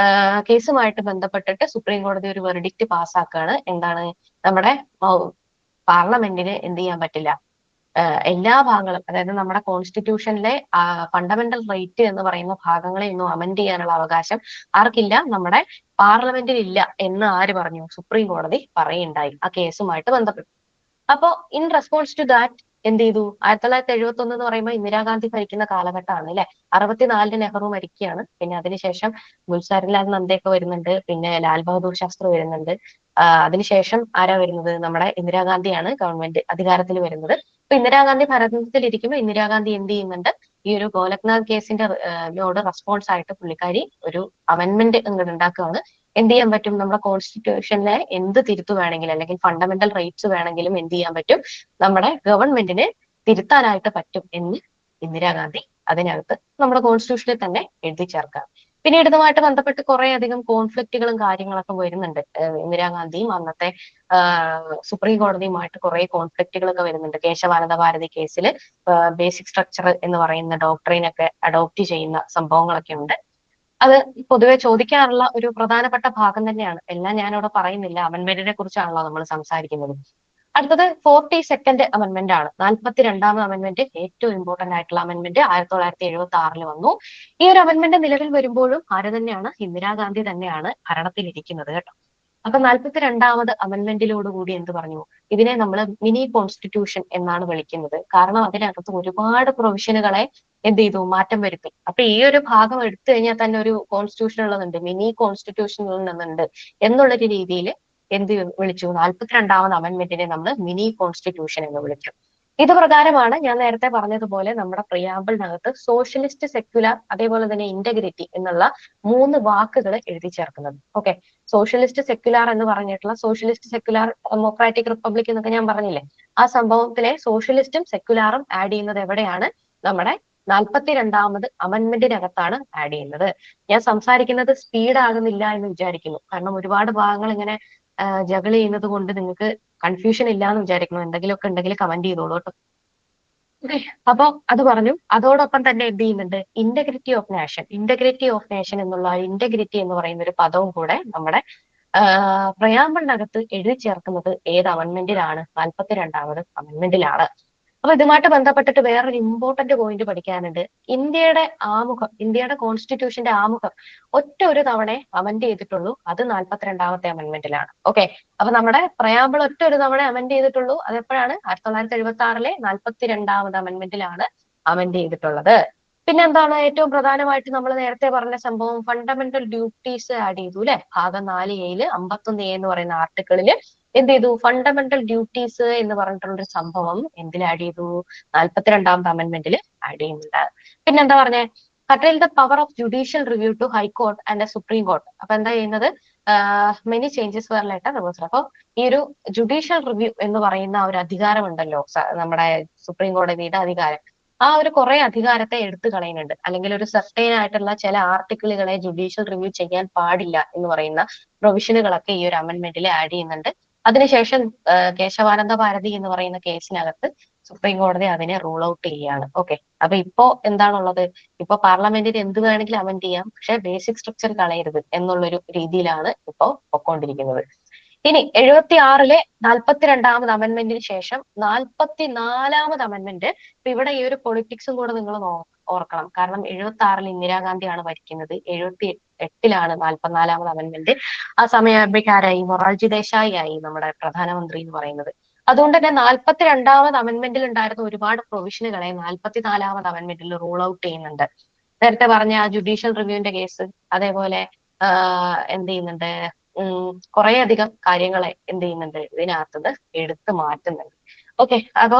കേസുമായിട്ട് ബന്ധപ്പെട്ടിട്ട് സുപ്രീം കോടതി ഒരു വെർഡിക്റ്റ് പാസ്സാക്കുകയാണ്. എന്താണ്? നമ്മുടെ പാർലമെന്റിന് എന്ത് ചെയ്യാൻ പറ്റില്ല, എല്ലാ ഭാഗങ്ങളും, അതായത് നമ്മുടെ കോൺസ്റ്റിറ്റ്യൂഷനിലെ ഫണ്ടമെന്റൽ റൈറ്റ് എന്ന് പറയുന്ന ഭാഗങ്ങളെ ഒന്നും അമെന്റ് ചെയ്യാനുള്ള അവകാശം ആർക്കില്ല? നമ്മുടെ പാർലമെന്റിൽ ഇല്ല എന്ന് ആര് പറഞ്ഞു? സുപ്രീം കോടതി പറയുണ്ടായി ആ കേസുമായിട്ട് ബന്ധപ്പെട്ട്. അപ്പോ ഇൻ റെസ്പോൺസ് ടു ദാറ്റ് എന്ത് ചെയ്തു? 1971 എന്ന് പറയുമ്പോൾ ഇന്ദിരാഗാന്ധി ഭരിക്കുന്ന കാലഘട്ടമാണ് അല്ലെ? 64 നെഹ്റു മരിക്കുകയാണ്. പിന്നെ അതിനുശേഷം ഗുൽസാരിലാൽ നന്ദയൊക്കെ വരുന്നുണ്ട്. പിന്നെ ലാൽ ബഹദൂർ ശാസ്ത്രി വരുന്നുണ്ട്. അതിനുശേഷം ആരാ വരുന്നത്? നമ്മുടെ ഇന്ദിരാഗാന്ധിയാണ് ഗവൺമെന്റ് അധികാരത്തിൽ വരുന്നത്. അപ്പൊ ഇന്ദിരാഗാന്ധി ഭരണത്തിൽ ഇരിക്കുമ്പോൾ ഇന്ദിരാഗാന്ധി എന്ത് ചെയ്യുന്നുണ്ട്? ഈ ഒരു ഗോലക്നാഥ് കേസിന്റെ റെസ്പോൺസ് ആയിട്ട് പുള്ളിക്കാരി ഒരു അമെന്റ്മെന്റ് ഇങ്ങോട്ട് ഉണ്ടാക്കുകയാണ്. എന്ത് ചെയ്യാൻ പറ്റും? നമ്മുടെ കോൺസ്റ്റിറ്റ്യൂഷനിലെ എന്ത് തിരുത്തു വേണമെങ്കിലും അല്ലെങ്കിൽ ഫണ്ടമെന്റൽ റൈറ്റ്സ് വേണമെങ്കിലും എന്ത് ചെയ്യാൻ പറ്റും? നമ്മുടെ ഗവൺമെന്റിന് തിരുത്താനായിട്ട് പറ്റും എന്ന് ഇന്ദിരാഗാന്ധി അതിനകത്ത് നമ്മുടെ കോൺസ്റ്റിറ്റ്യൂഷനിൽ തന്നെ എഴുതി ചേർക്കാം. പിന്നീട് ഇതുമായിട്ട് ബന്ധപ്പെട്ട് കുറെ അധികം കോൺഫ്ലിക്റ്റുകളും കാര്യങ്ങളൊക്കെ വരുന്നുണ്ട്. ഇന്ദിരാഗാന്ധിയും അന്നത്തെ സുപ്രീം കോടതിയുമായിട്ട് കുറെ കോൺഫ്ലിക്റ്റുകളൊക്കെ വരുന്നുണ്ട്. കേശവാനന്ദ ഭാരതി കേസിൽ ബേസിക് സ്ട്രക്ചർ എന്ന് പറയുന്ന ഡോക്ട്രിനൊക്കെ അഡോപ്റ്റ് ചെയ്യുന്ന സംഭവങ്ങളൊക്കെ ഉണ്ട്. അത് പൊതുവെ ചോദിക്കാറുള്ള ഒരു പ്രധാനപ്പെട്ട ഭാഗം തന്നെയാണ്. എല്ലാം ഞാനിവിടെ പറയുന്നില്ല, അമെന്റ്മെന്റിനെ കുറിച്ചാണല്ലോ നമ്മൾ സംസാരിക്കുന്നത്. അടുത്തത് 42nd അമെന്റ്മെന്റ് ആണ്. 42ാമത് അമെന്റ്മെന്റ് ഏറ്റവും ഇമ്പോർട്ടന്റ് ആയിട്ടുള്ള അമെന്റ്മെന്റ് 1976 വന്നു. ഈ ഒരു അമെന്റ്മെന്റ് നിലവിൽ വരുമ്പോഴും ആര് തന്നെയാണ്? ഇന്ദിരാഗാന്ധി തന്നെയാണ് ഭരണത്തിലിരിക്കുന്നത് കേട്ടോ. അപ്പൊ 42ാമത് അമെന്റ്മെന്റിലോടുകൂടി എന്ത് പറഞ്ഞു? ഇതിനെ നമ്മൾ മിനി കോൺസ്റ്റിറ്റ്യൂഷൻ എന്നാണ് വിളിക്കുന്നത്. കാരണം അതിനകത്ത് ഒരുപാട് പ്രൊവിഷനുകളെ എന്ത് ചെയ്തു? മാറ്റം വരുത്തി. അപ്പൊ ഈ ഒരു ഭാഗം എടുത്തു കഴിഞ്ഞാൽ തന്നെ ഒരു കോൺസ്റ്റിറ്റ്യൂഷൻ ഉള്ളതുണ്ട്, മിനി കോൺസ്റ്റിറ്റ്യൂഷൻ ഉള്ളുന്നുണ്ട് എന്നുള്ളൊരു രീതിയിൽ എന്ത് വിളിച്ചു? 42ാമത് അമെന്റ്മെന്റിനെ നമ്മൾ മിനി കോൺസ്റ്റിറ്റ്യൂഷൻ എന്ന് വിളിച്ചു. ഇത് പ്രകാരമാണ് ഞാൻ നേരത്തെ പറഞ്ഞതുപോലെ നമ്മുടെ പ്രിയാമ്പിളിനകത്ത് സോഷ്യലിസ്റ്റ്, സെക്യുലർ, അതേപോലെ തന്നെ ഇന്റഗ്രിറ്റി എന്നുള്ള 3 വാക്കുകൾ എഴുതി ചേർക്കുന്നത്. ഓക്കെ, സോഷ്യലിസ്റ്റ്, സെക്യുലർ എന്ന് പറഞ്ഞിട്ടുള്ള സോഷ്യലിസ്റ്റ്, സെക്യുലർ, ഡെമോക്രാറ്റിക് റിപ്പബ്ലിക് എന്നൊക്കെ ഞാൻ പറഞ്ഞില്ലേ, ആ സംഭവത്തിലെ സോഷ്യലിസ്റ്റും സെക്യുലാറും ആഡ് ചെയ്യുന്നത് എവിടെയാണ്? നമ്മുടെ 42ാമത് അമെന്റ്മെന്റിനകത്താണ് ആഡ് ചെയ്യുന്നത്. ഞാൻ സംസാരിക്കുന്നത് സ്പീഡ് ആകുന്നില്ല എന്ന് വിചാരിക്കുന്നു. കാരണം ഒരുപാട് ഭാഗങ്ങൾ ഇങ്ങനെ ജഗിൾ ചെയ്യുന്നത് കൊണ്ട് നിങ്ങൾക്ക് കൺഫ്യൂഷൻ ഇല്ല എന്ന് വിചാരിക്കുന്നു. എന്തെങ്കിലുമൊക്കെ ഉണ്ടെങ്കിൽ കമന്റ് ചെയ്തോളൂ കേട്ടോ. ഓക്കെ, അപ്പൊ അത് പറഞ്ഞു. അതോടൊപ്പം തന്നെ എന്ത് ചെയ്യുന്നുണ്ട്? Integrity of nation. Integrity of nation എന്നുള്ള ഇന്റഗ്രിറ്റി എന്ന് പറയുന്ന ഒരു പദവും കൂടെ നമ്മുടെ പ്രയാമ്പിളിനകത്ത് എഴുതി ചേർക്കുന്നത് ഏത് അമെന്റ്മെന്റിലാണ്? 42ാമത് അമെന്റ്മെന്റിലാണ്. അപ്പൊ ഇതുമായിട്ട് ബന്ധപ്പെട്ടിട്ട് വേറൊരു ഇമ്പോർട്ടന്റ് പോയിന്റ് പഠിക്കാനുണ്ട്. ഇന്ത്യയുടെ ആമുഖം, ഇന്ത്യയുടെ കോൺസ്റ്റിറ്റ്യൂഷന്റെ ആമുഖം ഒറ്റ ഒരു തവണ അമെന്റ് ചെയ്തിട്ടുള്ളൂ. അത് 42ാമത്തെ അമെന്റ്മെന്റിലാണ്. ഓക്കെ, അപ്പൊ നമ്മുടെ പ്രയാമ്പിൾ ഒറ്റ ഒരു തവണ അമെന്റ് ചെയ്തിട്ടുള്ളൂ. അതെപ്പോഴാണ്? 1976 42ാമത് അമെന്റ്മെന്റിലാണ് അമെന്റ് ചെയ്തിട്ടുള്ളത്. പിന്നെ എന്താണ് ഏറ്റവും പ്രധാനമായിട്ട് നമ്മൾ നേരത്തെ പറഞ്ഞ സംഭവം? ഫണ്ടമെന്റൽ ഡ്യൂട്ടീസ് ആഡ് ചെയ്തു അല്ലെ? ഭാഗം 4A 51A എന്ന് പറയുന്ന ആർട്ടിക്കിളില് എന്ത് ചെയ്തു? ഫണ്ടമെന്റൽ ഡ്യൂട്ടീസ് എന്ന് പറഞ്ഞിട്ടുള്ളൊരു സംഭവം എന്തിൽ ആഡ് ചെയ്തു? 42ാമത് അമെന്റ്മെന്റിൽ ആഡ് ചെയ്യുന്നുണ്ട്. പിന്നെന്താ പറഞ്ഞേ? Curtailed the power of judicial review to high court and supreme court. അപ്പൊ എന്താ ചെയ്യുന്നത്? Many changes were later reversal. അപ്പൊ ഈ ഒരു ജുഡീഷ്യൽ റിവ്യൂ എന്ന് പറയുന്ന ഒരു അധികാരം ഉണ്ടല്ലോ, നമ്മുടെ സുപ്രീം കോടതിയുടെ അധികാരം, ആ ഒരു കുറെ അധികാരത്തെ എടുത്തു കളയുന്നുണ്ട്. അല്ലെങ്കിൽ ഒരു സർട്ടൈൻ ആയിട്ടുള്ള ചില ആർട്ടിക്കിളുകളെ ജുഡീഷ്യൽ റിവ്യൂ ചെയ്യാൻ പാടില്ല എന്ന് പറയുന്ന പ്രൊവിഷനുകളൊക്കെ ഈ ഒരു അമെന്റ്മെന്റിൽ ആഡ് ചെയ്യുന്നുണ്ട്. അതിനുശേഷം കേശവാനന്ദ ഭാരതി എന്ന് പറയുന്ന കേസിനകത്ത് സുപ്രീം കോടതി അതിനെ റൂൾ ഔട്ട് ചെയ്യുകയാണ്. ഓക്കെ, അപ്പൊ ഇപ്പോ എന്താണുള്ളത്? ഇപ്പൊ പാർലമെന്റിന് എന്ത് വേണമെങ്കിലും അമെന്റ് ചെയ്യാം, പക്ഷെ ബേസിക് സ്ട്രക്ചർ കളയരുത് എന്നുള്ളൊരു രീതിയിലാണ് ഇപ്പോ പൊക്കോണ്ടിരിക്കുന്നത്. ഇനി 76 42ാമത് അമെന്റ്മെന്റിന് ശേഷം 44ാമത് അമെന്റ്മെന്റ്. ഇപ്പൊ ഇവിടെ ഈ ഒരു പൊളിറ്റിക്സും കൂടെ നിങ്ങൾ ഓർക്കണം. കാരണം 76 ഇന്ദിരാഗാന്ധിയാണ് ഭരിക്കുന്നത്, 78 44ാമത് അമെന്റ്മെന്റ്. ആ സമയമാകുമ്പോഴേക്കാരായി? മൊറാർജി ദേശായി ആയി നമ്മുടെ പ്രധാനമന്ത്രി എന്ന് പറയുന്നത്. അതുകൊണ്ട് തന്നെ 42ാമത് അമെന്റ്മെന്റിൽ ഉണ്ടായിരുന്ന ഒരുപാട് പ്രൊവിഷനുകളെ 44ാമത് അമെന്റ്മെന്റിൽ റൂൾ ഔട്ട് ചെയ്യുന്നുണ്ട്. നേരത്തെ പറഞ്ഞ ജുഡീഷ്യൽ റിവ്യൂവിന്റെ കേസ്, അതേപോലെ എന്ത് ചെയ്യുന്നുണ്ട്? കുറെ അധികം കാര്യങ്ങളെ എന്ത് ചെയ്യുന്നുണ്ട്? ഇതിനകത്തുനിന്ന് എടുത്തു മാറ്റുന്നുണ്ട്. ഓക്കെ, അപ്പോ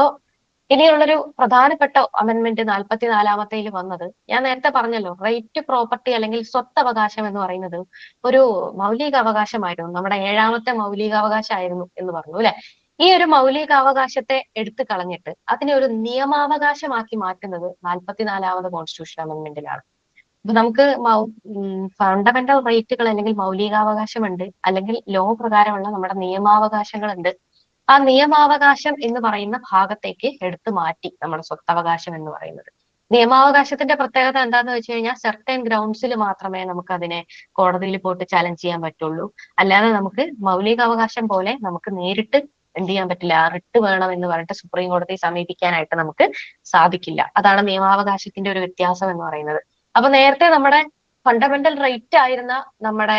ഇനിയുള്ളൊരു പ്രധാനപ്പെട്ട അമെന്റ്മെന്റ് 44ാമത്തേൽ വന്നത് ഞാൻ നേരത്തെ പറഞ്ഞല്ലോ, റൈറ്റ് ടു പ്രോപ്പർട്ടി അല്ലെങ്കിൽ സ്വത്തവകാശം എന്ന് പറയുന്നത് ഒരു മൗലിക അവകാശമായിരുന്നു. നമ്മുടെ 7ാമത്തെ മൗലികാവകാശമായിരുന്നു എന്ന് പറഞ്ഞു അല്ലെ? ഈ ഒരു മൗലികാവകാശത്തെ എടുത്തു കളഞ്ഞിട്ട് അതിനെ ഒരു നിയമാവകാശമാക്കി മാറ്റുന്നത് 44ാമത് കോൺസ്റ്റിറ്റ്യൂഷൻ അമെന്റ്മെന്റിലാണ്. അപ്പൊ നമുക്ക് ഫണ്ടമെന്റൽ റൈറ്റുകൾ അല്ലെങ്കിൽ മൗലികാവകാശമുണ്ട്, അല്ലെങ്കിൽ ലോ പ്രകാരമുള്ള നമ്മുടെ നിയമാവകാശങ്ങളുണ്ട്. ആ നിയമാവകാശം എന്ന് പറയുന്ന ഭാഗത്തേക്ക് എടുത്തു മാറ്റി നമ്മുടെ സ്വത്തവകാശം എന്ന് പറയുന്നത്. നിയമാവകാശത്തിന്റെ പ്രത്യേകത എന്താന്ന് വെച്ച് കഴിഞ്ഞാൽ സെർട്ടൈൻ ഗ്രൗണ്ട്സിൽ മാത്രമേ നമുക്ക് അതിനെ കോടതിയിൽ പോയിട്ട് ചലഞ്ച് ചെയ്യാൻ പറ്റുള്ളൂ. അല്ലാതെ നമുക്ക് മൗലികാവകാശം പോലെ നമുക്ക് നേരിട്ട് എന്ത് ചെയ്യാൻ പറ്റില്ല? റിട്ട് വേണം എന്ന് പറഞ്ഞിട്ട് സുപ്രീം കോടതിയെ സമീപിക്കാനായിട്ട് നമുക്ക് സാധിക്കില്ല. അതാണ് നിയമാവകാശത്തിന്റെ ഒരു വ്യത്യാസം എന്ന് പറയുന്നത്. അപ്പൊ നേരത്തെ നമ്മുടെ ഫണ്ടമെന്റൽ റൈറ്റ് ആയിരുന്ന നമ്മുടെ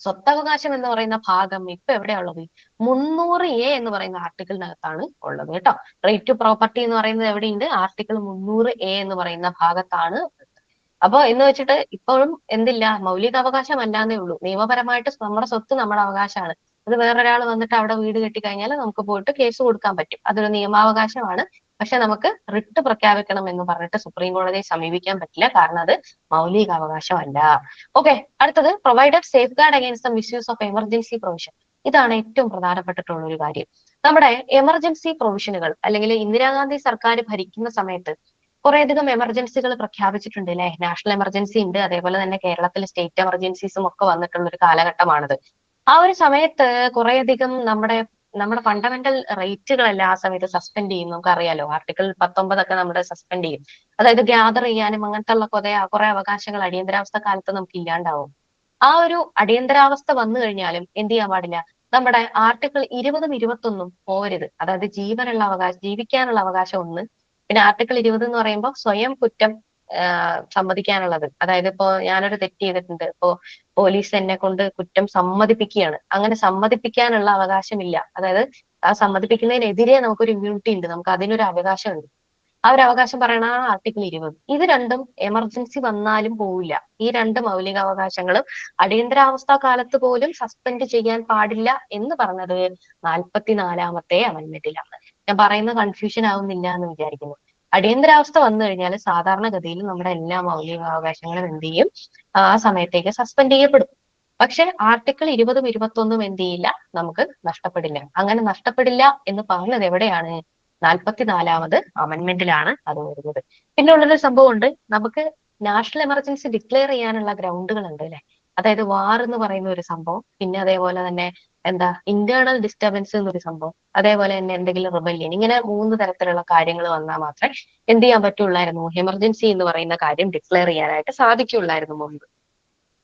സ്വത്തവകാശം എന്ന് പറയുന്ന ഭാഗം ഇപ്പൊ എവിടെയാ ഉള്ളത്? 300A എന്ന് പറയുന്ന ആർട്ടിക്കിളിനകത്താണ് ഉള്ളത് കേട്ടോ. റൈറ്റ് ടു പ്രോപ്പർട്ടി എന്ന് പറയുന്നത് എവിടെയുണ്ട്? ആർട്ടിക്കിൾ 300A എന്ന് പറയുന്ന ഭാഗത്താണ്. അപ്പൊ എന്ന് വെച്ചിട്ട് ഇപ്പോഴും എന്തില്ല? മൗലികാവകാശം അല്ലാന്നേ ഉള്ളൂ. നിയമപരമായിട്ട് നമ്മുടെ സ്വത്ത് നമ്മുടെ അവകാശമാണ്. അത് വേറൊരാൾ വന്നിട്ട് അവിടെ വീട് കെട്ടിക്കഴിഞ്ഞാൽ നമുക്ക് പോയിട്ട് കേസ് കൊടുക്കാൻ പറ്റും. അതൊരു നിയമാവകാശമാണ്. പക്ഷെ നമുക്ക് റിട്ട് പ്രഖ്യാപിക്കണം എന്ന് പറഞ്ഞിട്ട് സുപ്രീം കോടതിയെ സമീപിക്കാൻ പറ്റില്ല. കാരണം അത് മൗലികാവകാശമല്ല. ഓക്കെ, അടുത്തത് provided safe guard against the misuse of emergency provision. ഇതാണ് ഏറ്റവും പ്രധാനപ്പെട്ടിട്ടുള്ള ഒരു കാര്യം. നമ്മുടെ എമർജൻസി പ്രൊവിഷനുകൾ അല്ലെങ്കിൽ ഇന്ദിരാഗാന്ധി സർക്കാർ ഭരിക്കുന്ന സമയത്ത് കുറേയധികം എമർജൻസികൾ പ്രഖ്യാപിച്ചിട്ടുണ്ട് അല്ലെ? നാഷണൽ എമർജൻസി ഉണ്ട്, അതേപോലെ തന്നെ കേരളത്തിൽ സ്റ്റേറ്റ് എമർജൻസീസും ഒക്കെ വന്നിട്ടുള്ള ഒരു കാലഘട്ടമാണിത്. ആ ഒരു സമയത്ത് കുറേയധികം നമ്മുടെ ഫണ്ടമെന്റൽ റൈറ്റുകളെല്ലാം ആ സമയത്ത് സസ്പെൻഡ് ചെയ്യും. നമുക്കറിയാലോ, ആർട്ടിക്കിൾ 19 നമ്മുടെ സസ്പെൻഡ് ചെയ്യും. അതായത് ഗ്യാദർ ചെയ്യാനും അങ്ങനത്തെ ഉള്ള കുറെ അവകാശങ്ങൾ അടിയന്തരാവസ്ഥ കാലത്ത് നമുക്ക് ഇല്ലാണ്ടാവും. ആ ഒരു അടിയന്തരാവസ്ഥ വന്നു കഴിഞ്ഞാലും എന്ത് ചെയ്യാൻ പാടില്ല? നമ്മുടെ ആർട്ടിക്കിൾ 20 21 പോരുത്. അതായത് ജീവിക്കാനുള്ള അവകാശം 1. പിന്നെ ആർട്ടിക്കിൾ 20 എന്ന് പറയുമ്പോൾ സ്വയം കുറ്റം സമ്മതിക്കാനുള്ളത്. അതായത് ഇപ്പോ ഞാനൊരു തെറ്റ് ചെയ്തിട്ടുണ്ട്, ഇപ്പോ പോലീസ് എന്നെ കൊണ്ട് കുറ്റം സമ്മതിപ്പിക്കുകയാണ്, അങ്ങനെ സമ്മതിപ്പിക്കാനുള്ള അവകാശമില്ല. അതായത് ആ സമ്മതിപ്പിക്കുന്നതിനെതിരെ നമുക്കൊരു ഇമ്മ്യൂണിറ്റി ഉണ്ട്, നമുക്ക് അതിനൊരു അവകാശമുണ്ട്. ആ ഒരു അവകാശം പറയണ ആർട്ടിക്കിൾ 20. ഇത് രണ്ടും എമർജൻസി വന്നാലും പോവില്ല. ഈ രണ്ട് മൗലികാവകാശങ്ങളും അടിയന്തരാവസ്ഥ കാലത്ത് പോലും സസ്പെൻഡ് ചെയ്യാൻ പാടില്ല എന്ന് പറഞ്ഞത് 44-ാമത്തെ അമെന്റ്മെന്റിലാണ്. ഞാൻ പറയുന്ന കൺഫ്യൂഷൻ ആവുന്നില്ല എന്ന് വിചാരിക്കുന്നു. അടിയന്തരാവസ്ഥ വന്നു കഴിഞ്ഞാൽ സാധാരണഗതിയിൽ നമ്മുടെ എല്ലാ മൗലികാവകാശങ്ങളും എന്ത് ചെയ്യും, ആ സമയത്തേക്ക് സസ്പെൻഡ് ചെയ്യപ്പെടും. പക്ഷെ ആർട്ടിക്കിൾ 20ഉം 21ഉം എന്ത് ചെയ്യില്ല, നമുക്ക് നഷ്ടപ്പെടില്ല. അങ്ങനെ നഷ്ടപ്പെടില്ല എന്ന് പറഞ്ഞത് എവിടെയാണ്? 44-ാമത് അമെന്റ്മെന്റിലാണ് അത് വരുന്നത്. പിന്നെ ഉള്ളൊരു സംഭവമുണ്ട്, നമുക്ക് നാഷണൽ എമർജൻസി ഡിക്ലെയർ ചെയ്യാനുള്ള ഗ്രൗണ്ടുകൾ ഉണ്ട് അല്ലെ. അതായത് വാർ എന്ന് പറയുന്ന ഒരു സംഭവം, പിന്നെ അതേപോലെ തന്നെ എന്താ ഇന്റേണൽ ഡിസ്റ്റർബൻസ് എന്നൊരു സംഭവം, അതേപോലെ തന്നെ എന്തെങ്കിലും റിബല്യൻ, ഇങ്ങനെ 3 തരത്തിലുള്ള കാര്യങ്ങൾ വന്നാൽ മാത്രമേ എന്ത് ചെയ്യാൻ പറ്റുള്ളായിരുന്നു, എമർജൻസി എന്ന് പറയുന്ന കാര്യം ഡിക്ലെയർ ചെയ്യാനായിട്ട് സാധിക്കുള്ളായിരുന്നു മുമ്പ്.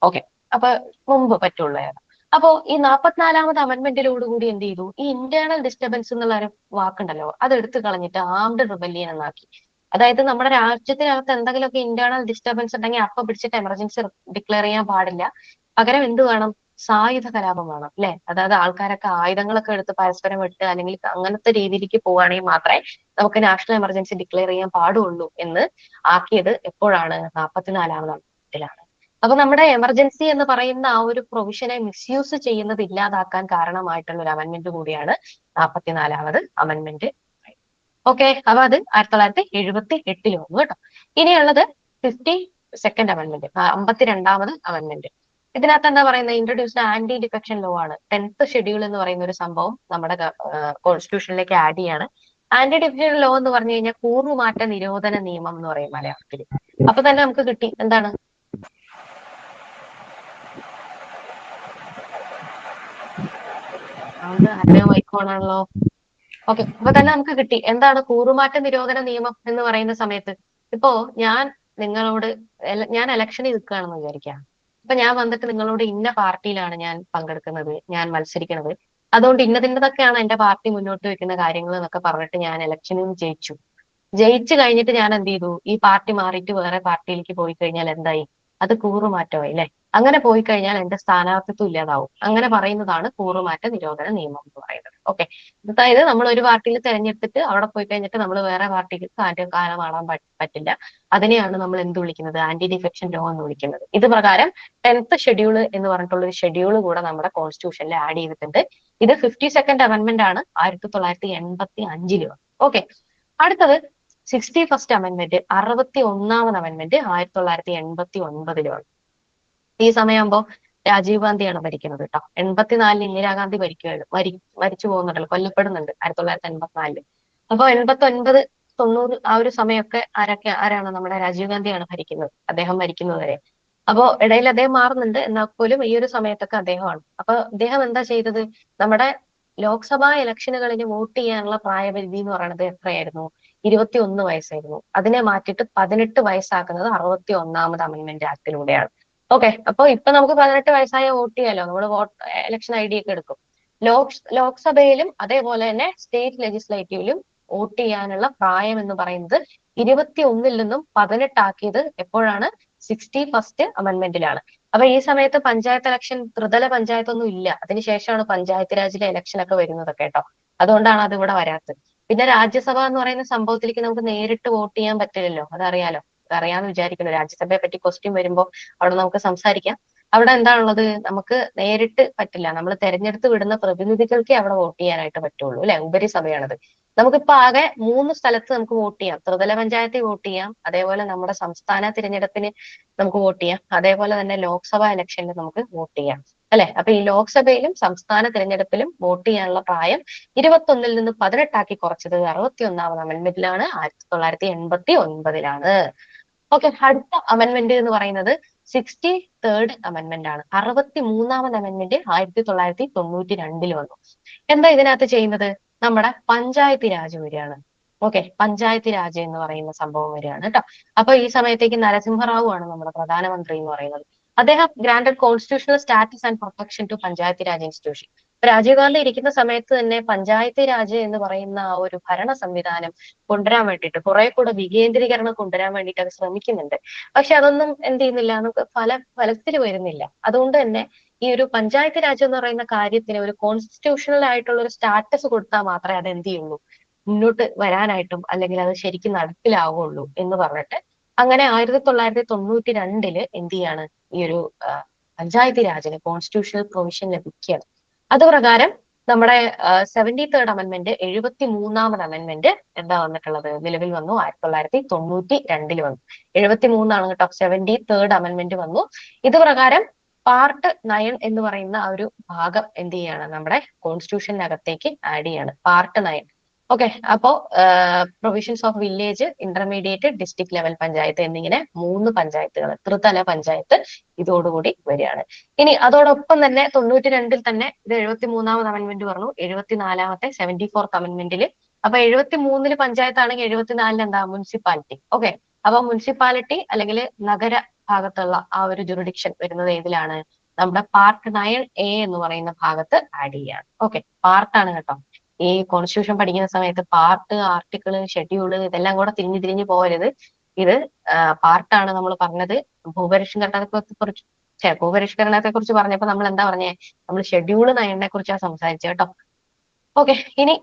ഓക്കെ, അപ്പൊ മുമ്പ് പറ്റുള്ളായിരുന്നു. അപ്പോ ഈ 44-ാമത് അമെന്റ്മെന്റിലോടുകൂടി എന്ത് ചെയ്തു, ഈ ഇന്റേണൽ ഡിസ്റ്റർബൻസ് എന്നുള്ള ഒരു വാക്കുണ്ടല്ലോ അത് എടുത്തു കളഞ്ഞിട്ട് ആംഡ് റിബല്യൻ എന്നാക്കി. അതായത് നമ്മുടെ രാജ്യത്തിനകത്ത് എന്തെങ്കിലുമൊക്കെ ഇന്റേണൽ ഡിസ്റ്റർബൻസ് ഉണ്ടെങ്കിൽ അപ്പൊ പിടിച്ചിട്ട് എമർജൻസി ഡിക്ലെയർ ചെയ്യാൻ പാടില്ല. പകരം എന്ത് വേണം, സായുധ കലാപം വേണം അല്ലെ. അതായത് ആൾക്കാരൊക്കെ ആയുധങ്ങളൊക്കെ എടുത്ത് പരസ്പരം വിട്ട് അല്ലെങ്കിൽ അങ്ങനത്തെ രീതിയിലേക്ക് പോവുകയാണെങ്കിൽ മാത്രമേ നമുക്ക് നാഷണൽ എമർജൻസി ഡിക്ലെയർ ചെയ്യാൻ പാടുള്ളൂ എന്ന് ആക്കിയത് എപ്പോഴാണ്? 44-ാമത് അമെന്റ്മെന്റിലാണ്. അപ്പൊ നമ്മുടെ എമർജൻസി എന്ന് പറയുന്ന ആ ഒരു പ്രൊവിഷനെ മിസ്യൂസ് ചെയ്യുന്നത് ഇല്ലാതാക്കാൻ കാരണമായിട്ടുള്ള ഒരു അമെന്റ്മെന്റ് കൂടിയാണ് 44-ാമത് അമെന്റ്മെന്റ്. ഓക്കെ, അപ്പൊ അത് 1978 വന്നു കേട്ടോ. ഇനിയുള്ളത് 52nd അമെന്റ്മെന്റ്, 52-ാമത് അമെന്റ്മെന്റ്. ഇതിനകത്ത് എന്താ പറയുന്നത്, ഇൻട്രൊഡ്യൂസ്ഡ് ആന്റി ഡിഫെക്ഷൻ ലോ ആണ്. 10th ഷെഡ്യൂൾ എന്ന് പറയുന്ന ഒരു സംഭവം നമ്മുടെ കോൺസ്റ്റിറ്റ്യൂഷനിലേക്ക് ആഡ് ചെയ്യാണ്. ആന്റി ഡിഫെക്ഷൻ ലോ എന്ന് പറഞ്ഞു കഴിഞ്ഞാൽ കൂറുമാറ്റ നിരോധന നിയമം എന്ന് പറയും മലയാളത്തിൽ. അപ്പൊ തന്നെ നമുക്ക് കിട്ടി എന്താണ്, ആരുടെയോ മൈക്കോണാണല്ലോ. ഓക്കെ, അപ്പൊ തന്നെ നമുക്ക് കിട്ടി എന്താണ് കൂറുമാറ്റ നിരോധന നിയമം എന്ന് പറയുന്ന സമയത്ത്. ഇപ്പോ ഞാൻ നിങ്ങളോട് ഞാൻ ഇലക്ഷനിൽ നിൽക്കുകയാണെന്ന് വിചാരിക്കാം. അപ്പൊ ഞാൻ വന്നിട്ട് നിങ്ങളോട് ഇന്ന പാർട്ടിയിലാണ് ഞാൻ പങ്കെടുക്കുന്നത്, ഞാൻ മത്സരിക്കുന്നത്, അതുകൊണ്ട് ഇന്നതൊക്കെയാണ് എന്റെ പാർട്ടി മുന്നോട്ട് വെക്കുന്ന കാര്യങ്ങൾ എന്നൊക്കെ പറഞ്ഞിട്ട് ഞാൻ ഇലക്ഷനിൽ ജയിച്ചു കഴിഞ്ഞിട്ട് ഞാൻ എന്ത് ചെയ്തു, ഈ പാർട്ടി മാറിയിട്ട് വേറെ പാർട്ടിയിലേക്ക് പോയി കഴിഞ്ഞാൽ എന്തായി, അത് കൂറുമാറ്റമായി അല്ലെ. അങ്ങനെ പോയി കഴിഞ്ഞാൽ എന്റെ സ്ഥാനാർത്ഥിത്വം ഇല്ലാതാവും. അങ്ങനെ പറയുന്നതാണ് കൂറുമാറ്റ നിരോധന നിയമം എന്ന് പറയുന്നത്. ഓക്കെ, അതായത് നമ്മൾ ഒരു പാർട്ടിയിൽ തെരഞ്ഞെടുത്തിട്ട് അവിടെ പോയി കഴിഞ്ഞിട്ട് നമ്മൾ വേറെ പാർട്ടിക്ക് കാലമാടാൻ പറ്റില്ല. അതിനെയാണ് നമ്മൾ എന്ത് വിളിക്കുന്നത്, ആന്റി ഡിഫെക്ഷൻ ലോ എന്ന് വിളിക്കുന്നത്. ഇത് പ്രകാരം 10th ഷെഡ്യൂൾ എന്ന് പറഞ്ഞിട്ടുള്ള ഒരു ഷെഡ്യൂൾ കൂടെ നമ്മുടെ കോൺസ്റ്റിറ്റ്യൂഷനിൽ ആഡ് ചെയ്തിട്ടുണ്ട്. ഇത് 52nd അമെന്റ്മെന്റ് ആണ്, 1985. ഓക്കെ, അടുത്തത് 61st അമെന്റ്മെന്റ്, 61-ാമത് അമെന്റ്മെന്റ് 1989. ഈ സമയമാകുമ്പോ രാജീവ് ഗാന്ധിയാണ് ഭരിക്കുന്നത് കേട്ടോ. 84-ൽ ഇന്ദിരാഗാന്ധി മരിച്ചു പോകുന്നുണ്ടല്ലോ, കൊല്ലപ്പെടുന്നുണ്ട് 1984. അപ്പൊ 89, 90 ആ ഒരു സമയമൊക്കെ ആരാണ്, നമ്മുടെ രാജീവ് ഗാന്ധിയാണ് ഭരിക്കുന്നത്, അദ്ദേഹം മരിക്കുന്നത് വരെ. അപ്പോ ഇടയിൽ അദ്ദേഹം മാറുന്നുണ്ട്, എന്നാൽ പോലും ഈ ഒരു സമയത്തൊക്കെ അദ്ദേഹമാണ്. അപ്പൊ അദ്ദേഹം എന്താ ചെയ്തത്, നമ്മുടെ ലോക്സഭാ ഇലക്ഷനുകളിൽ വോട്ട് ചെയ്യാനുള്ള പ്രായപരിധി എന്ന് പറയുന്നത് എത്രയായിരുന്നു, 21 വയസ്സായിരുന്നു. അതിനെ മാറ്റിയിട്ട് 18 വയസ്സാക്കുന്നത് 61-ാമത് അമെന്റ്മെന്റ് ആക്ടിലൂടെയാണ്. ഓക്കെ, അപ്പൊ ഇപ്പൊ നമുക്ക് 18 വയസ്സായ വോട്ട് ചെയ്യാലോ, നമ്മൾ ഇലക്ഷൻ ഐ ഡി ഒക്കെ എടുക്കും. ലോക്സഭയിലും അതേപോലെ തന്നെ സ്റ്റേറ്റ് ലെജിസ്ലേറ്റീവിലും വോട്ട് ചെയ്യാനുള്ള പ്രായം എന്ന് പറയുന്നത് 21-ൽ നിന്നും 18 ആക്കിയത് എപ്പോഴാണ്, 61st അമെന്റ്മെന്റിലാണ്. അപ്പൊ ഈ സമയത്ത് പഞ്ചായത്ത് ഇലക്ഷൻ, ത്രിതല പഞ്ചായത്ത് ഒന്നും ഇല്ല. അതിനുശേഷമാണ് പഞ്ചായത്ത് രാജിലെ ഇലക്ഷൻ ഒക്കെ വരുന്നത് കേട്ടോ. അതുകൊണ്ടാണ് അത് ഇവിടെ വരാത്തത്. പിന്നെ രാജ്യസഭ എന്ന് പറയുന്ന സംഭവത്തിലേക്ക് നമുക്ക് നേരിട്ട് വോട്ട് ചെയ്യാൻ പറ്റില്ലല്ലോ, അതറിയാലോ. അറിയാന്ന് വിചാരിക്കുന്നു. രാജ്യസഭയെ പറ്റി ക്വസ്റ്റ്യൻ വരുമ്പോൾ അവിടെ നമുക്ക് സംസാരിക്കാം. അവിടെ എന്താണുള്ളത്, നമുക്ക് നേരിട്ട് പറ്റില്ല. നമ്മൾ തെരഞ്ഞെടുത്ത് വിടുന്ന പ്രതിനിധികൾക്കേ അവിടെ വോട്ട് ചെയ്യാനായിട്ട് പറ്റുള്ളൂ അല്ലെ. ഉപരിസഭയാണത്. നമുക്കിപ്പോ ആകെ 3 സ്ഥലത്ത് നമുക്ക് വോട്ട് ചെയ്യാം. ത്രിതല പഞ്ചായത്തിൽ വോട്ട് ചെയ്യാം, അതേപോലെ നമ്മുടെ സംസ്ഥാന തിരഞ്ഞെടുപ്പിന് നമുക്ക് വോട്ട് ചെയ്യാം, അതേപോലെ തന്നെ ലോക്സഭാ ഇലക്ഷനിൽ നമുക്ക് വോട്ട് ചെയ്യാം അല്ലെ. അപ്പൊ ഈ ലോക്സഭയിലും സംസ്ഥാന തിരഞ്ഞെടുപ്പിലും വോട്ട് ചെയ്യാനുള്ള പ്രായം 21-ൽ നിന്ന് 18 ആക്കി കുറച്ചത് 61-ാമത് അമെന്റ്മെന്റിലാണ്, 1989. ഓക്കെ, അടുത്ത അമെന്റ്മെന്റ് എന്ന് പറയുന്നത് 63rd അമെന്റ്മെന്റ് ആണ്. 63-ാമത് അമെന്റ്മെന്റ് 1992 വന്നു. എന്താ ഇതിനകത്ത് ചെയ്യുന്നത്, നമ്മുടെ പഞ്ചായത്ത് രാജ് വരികയാണ്. ഓക്കെ, പഞ്ചായത്ത് രാജ് എന്ന് പറയുന്ന സംഭവം വരികയാണ് കേട്ടോ. അപ്പൊ ഈ സമയത്തേക്ക് നരസിംഹറാവു ആണ് നമ്മുടെ പ്രധാനമന്ത്രി എന്ന് പറയുന്നത്. അദ്ദേഹം granted constitutional status and protection to panchayat raj institution. Rajiv Gandhi ഇരിക്കുന്ന സമയത്ത് തന്നെ പഞ്ചായത്ത് രാജ് എന്ന് പറയുന്ന ആ ഒരു ഭരണ സംവിധാനം കൊണ്ടുവരാൻ വേണ്ടിയിട്ട് കുറെ കൂടെ വികേന്ദ്രീകരണം കൊണ്ടുവരാൻ വേണ്ടിയിട്ട് അത് ശ്രമിക്കുന്നുണ്ട്. പക്ഷെ അതൊന്നും എന്ത് ചെയ്യുന്നില്ല, നമുക്ക് ഫലത്തിൽ വരുന്നില്ല. അതുകൊണ്ട് തന്നെ ഈ ഒരു പഞ്ചായത്ത് രാജ് എന്ന് പറയുന്ന കാര്യത്തിന് ഒരു കോൺസ്റ്റിറ്റ്യൂഷണൽ ആയിട്ടുള്ള ഒരു സ്റ്റാറ്റസ് കൊടുത്താൽ മാത്രമേ അത് എന്ത് ചെയ്യുള്ളൂ, മുന്നോട്ട് വരാനായിട്ടും അല്ലെങ്കിൽ അത് ശരിക്കും നടപ്പിലാവുള്ളൂ എന്ന് പറഞ്ഞിട്ട് അങ്ങനെ 1992 എന്ത് ചെയ്യാണ്, ഈ ഒരു പഞ്ചായത്ത് രാജിന് കോൺസ്റ്റിറ്റ്യൂഷണൽ പ്രൊവിഷൻ ലഭിക്കുകയാണ്. അതുപ്രകാരം നമ്മുടെ 73rd അമെന്റ്മെന്റ്, 73ാമത് അമെന്റ്മെന്റ് എന്താ വന്നിട്ടുള്ളത്, നിലവിൽ വന്നു. 1992 വന്നു. 73 കേട്ടോ, 73rd അമെന്റ്മെന്റ് വന്നു. ഇത് പ്രകാരം പാർട്ട് 9 എന്ന് പറയുന്ന ആ ഒരു ഭാഗം എന്ത് ചെയ്യാണ്, നമ്മുടെ കോൺസ്റ്റിറ്റ്യൂഷനകത്തേക്ക് ആഡ് ചെയ്യാണ്. പാർട്ട് 9. ഓക്കെ. അപ്പോ provisions of village, intermediate, district level panchayat എന്നിങ്ങനെ 3 പഞ്ചായത്തുകൾ, ത്രിതല പഞ്ചായത്ത് ഇതോടുകൂടി വരികയാണ്. ഇനി അതോടൊപ്പം തന്നെ 92 തന്നെ ഇത് 73ാമത് അമെന്റ്മെന്റ് പറഞ്ഞു. 74ാമത്തെ 74th അമെന്റ്മെന്റിൽ അപ്പൊ 73 പഞ്ചായത്താണെങ്കിൽ 74 എന്താ, മുനിസിപ്പാലിറ്റി. ഓക്കെ. അപ്പൊ മുനിസിപ്പാലിറ്റി അല്ലെങ്കിൽ നഗര ഭാഗത്തുള്ള ആ ഒരു ജുറിഡിക്ഷൻ വരുന്നത് ഏതിലാണ്, നമ്മുടെ പാർട്ട് 9A എന്ന് പറയുന്ന ഭാഗത്ത് ആഡ് ചെയ്യാണ്. ഓക്കെ. പാർട്ടാണ് കേട്ടോ. ഈ കോൺസ്റ്റിറ്റ്യൂഷൻ പഠിക്കുന്ന സമയത്ത് പാർട്ട്, ആർട്ടിക്കിള്, ഷെഡ്യൂള് ഇതെല്ലാം കൂടെ തിരിഞ്ഞു പോകരുത്. ഇത് പാർട്ടാണ് നമ്മൾ പറഞ്ഞത്. ഭൂപരിഷ്കരണത്തെ കുറിച്ച് പറഞ്ഞപ്പോ നമ്മൾ എന്താ പറഞ്ഞേ, നമ്മൾ ഷെഡ്യൂള് 9നെ കുറിച്ചാണ് സംസാരിച്ചത് കേട്ടോ. ഓക്കെ. ഇനി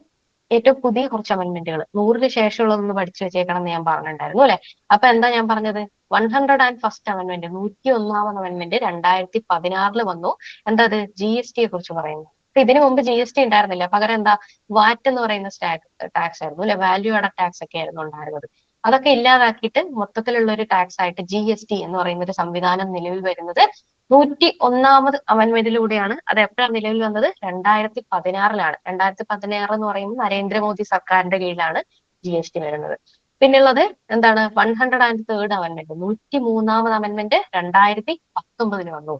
ഏറ്റവും പുതിയ കുറച്ച് അമെന്റ്മെന്റുകൾ 100ന് ശേഷമുള്ളതൊന്ന് പഠിച്ചു വെച്ചേക്കണം എന്ന് ഞാൻ പറഞ്ഞിട്ടുണ്ടായിരുന്നു അല്ലെ. അപ്പൊ എന്താ ഞാൻ പറഞ്ഞത്, 101st അമെന്റ്മെന്റ്, 101ാമത് അമെന്റ്മെന്റ് 2016 വന്നു. എന്താ അത്, GST യെ കുറിച്ച് പറയുന്നു. അപ്പൊ ഇതിനു മുമ്പ് GST ഉണ്ടായിരുന്നില്ല. പകരം എന്താ, വാറ്റ് എന്ന് പറയുന്ന ടാക്സ് ആയിരുന്നു അല്ലെ, വാല്യൂ ആഡഡ് ടാക്സ് ഒക്കെ ആയിരുന്നു ഉണ്ടായിരുന്നത്. അതൊക്കെ ഇല്ലാതാക്കിയിട്ട് മൊത്തത്തിലുള്ള ഒരു ടാക്സ് ആയിട്ട് GST എന്ന് പറയുന്ന ഒരു സംവിധാനം നിലവിൽ വരുന്നത് 101ാമത് അമെന്റ്മെന്റിലൂടെയാണ്. അത് എപ്പോഴാണ് നിലവിൽ വന്നത്, 2016 2016 എന്ന് പറയുമ്പോൾ നരേന്ദ്രമോദി സർക്കാരിന്റെ കീഴിലാണ് GST വരുന്നത്. പിന്നുള്ളത് എന്താണ്, 103rd അമെന്റ്മെന്റ്, 103ാമത് അമെന്റ്മെന്റ് 2019 വന്നു.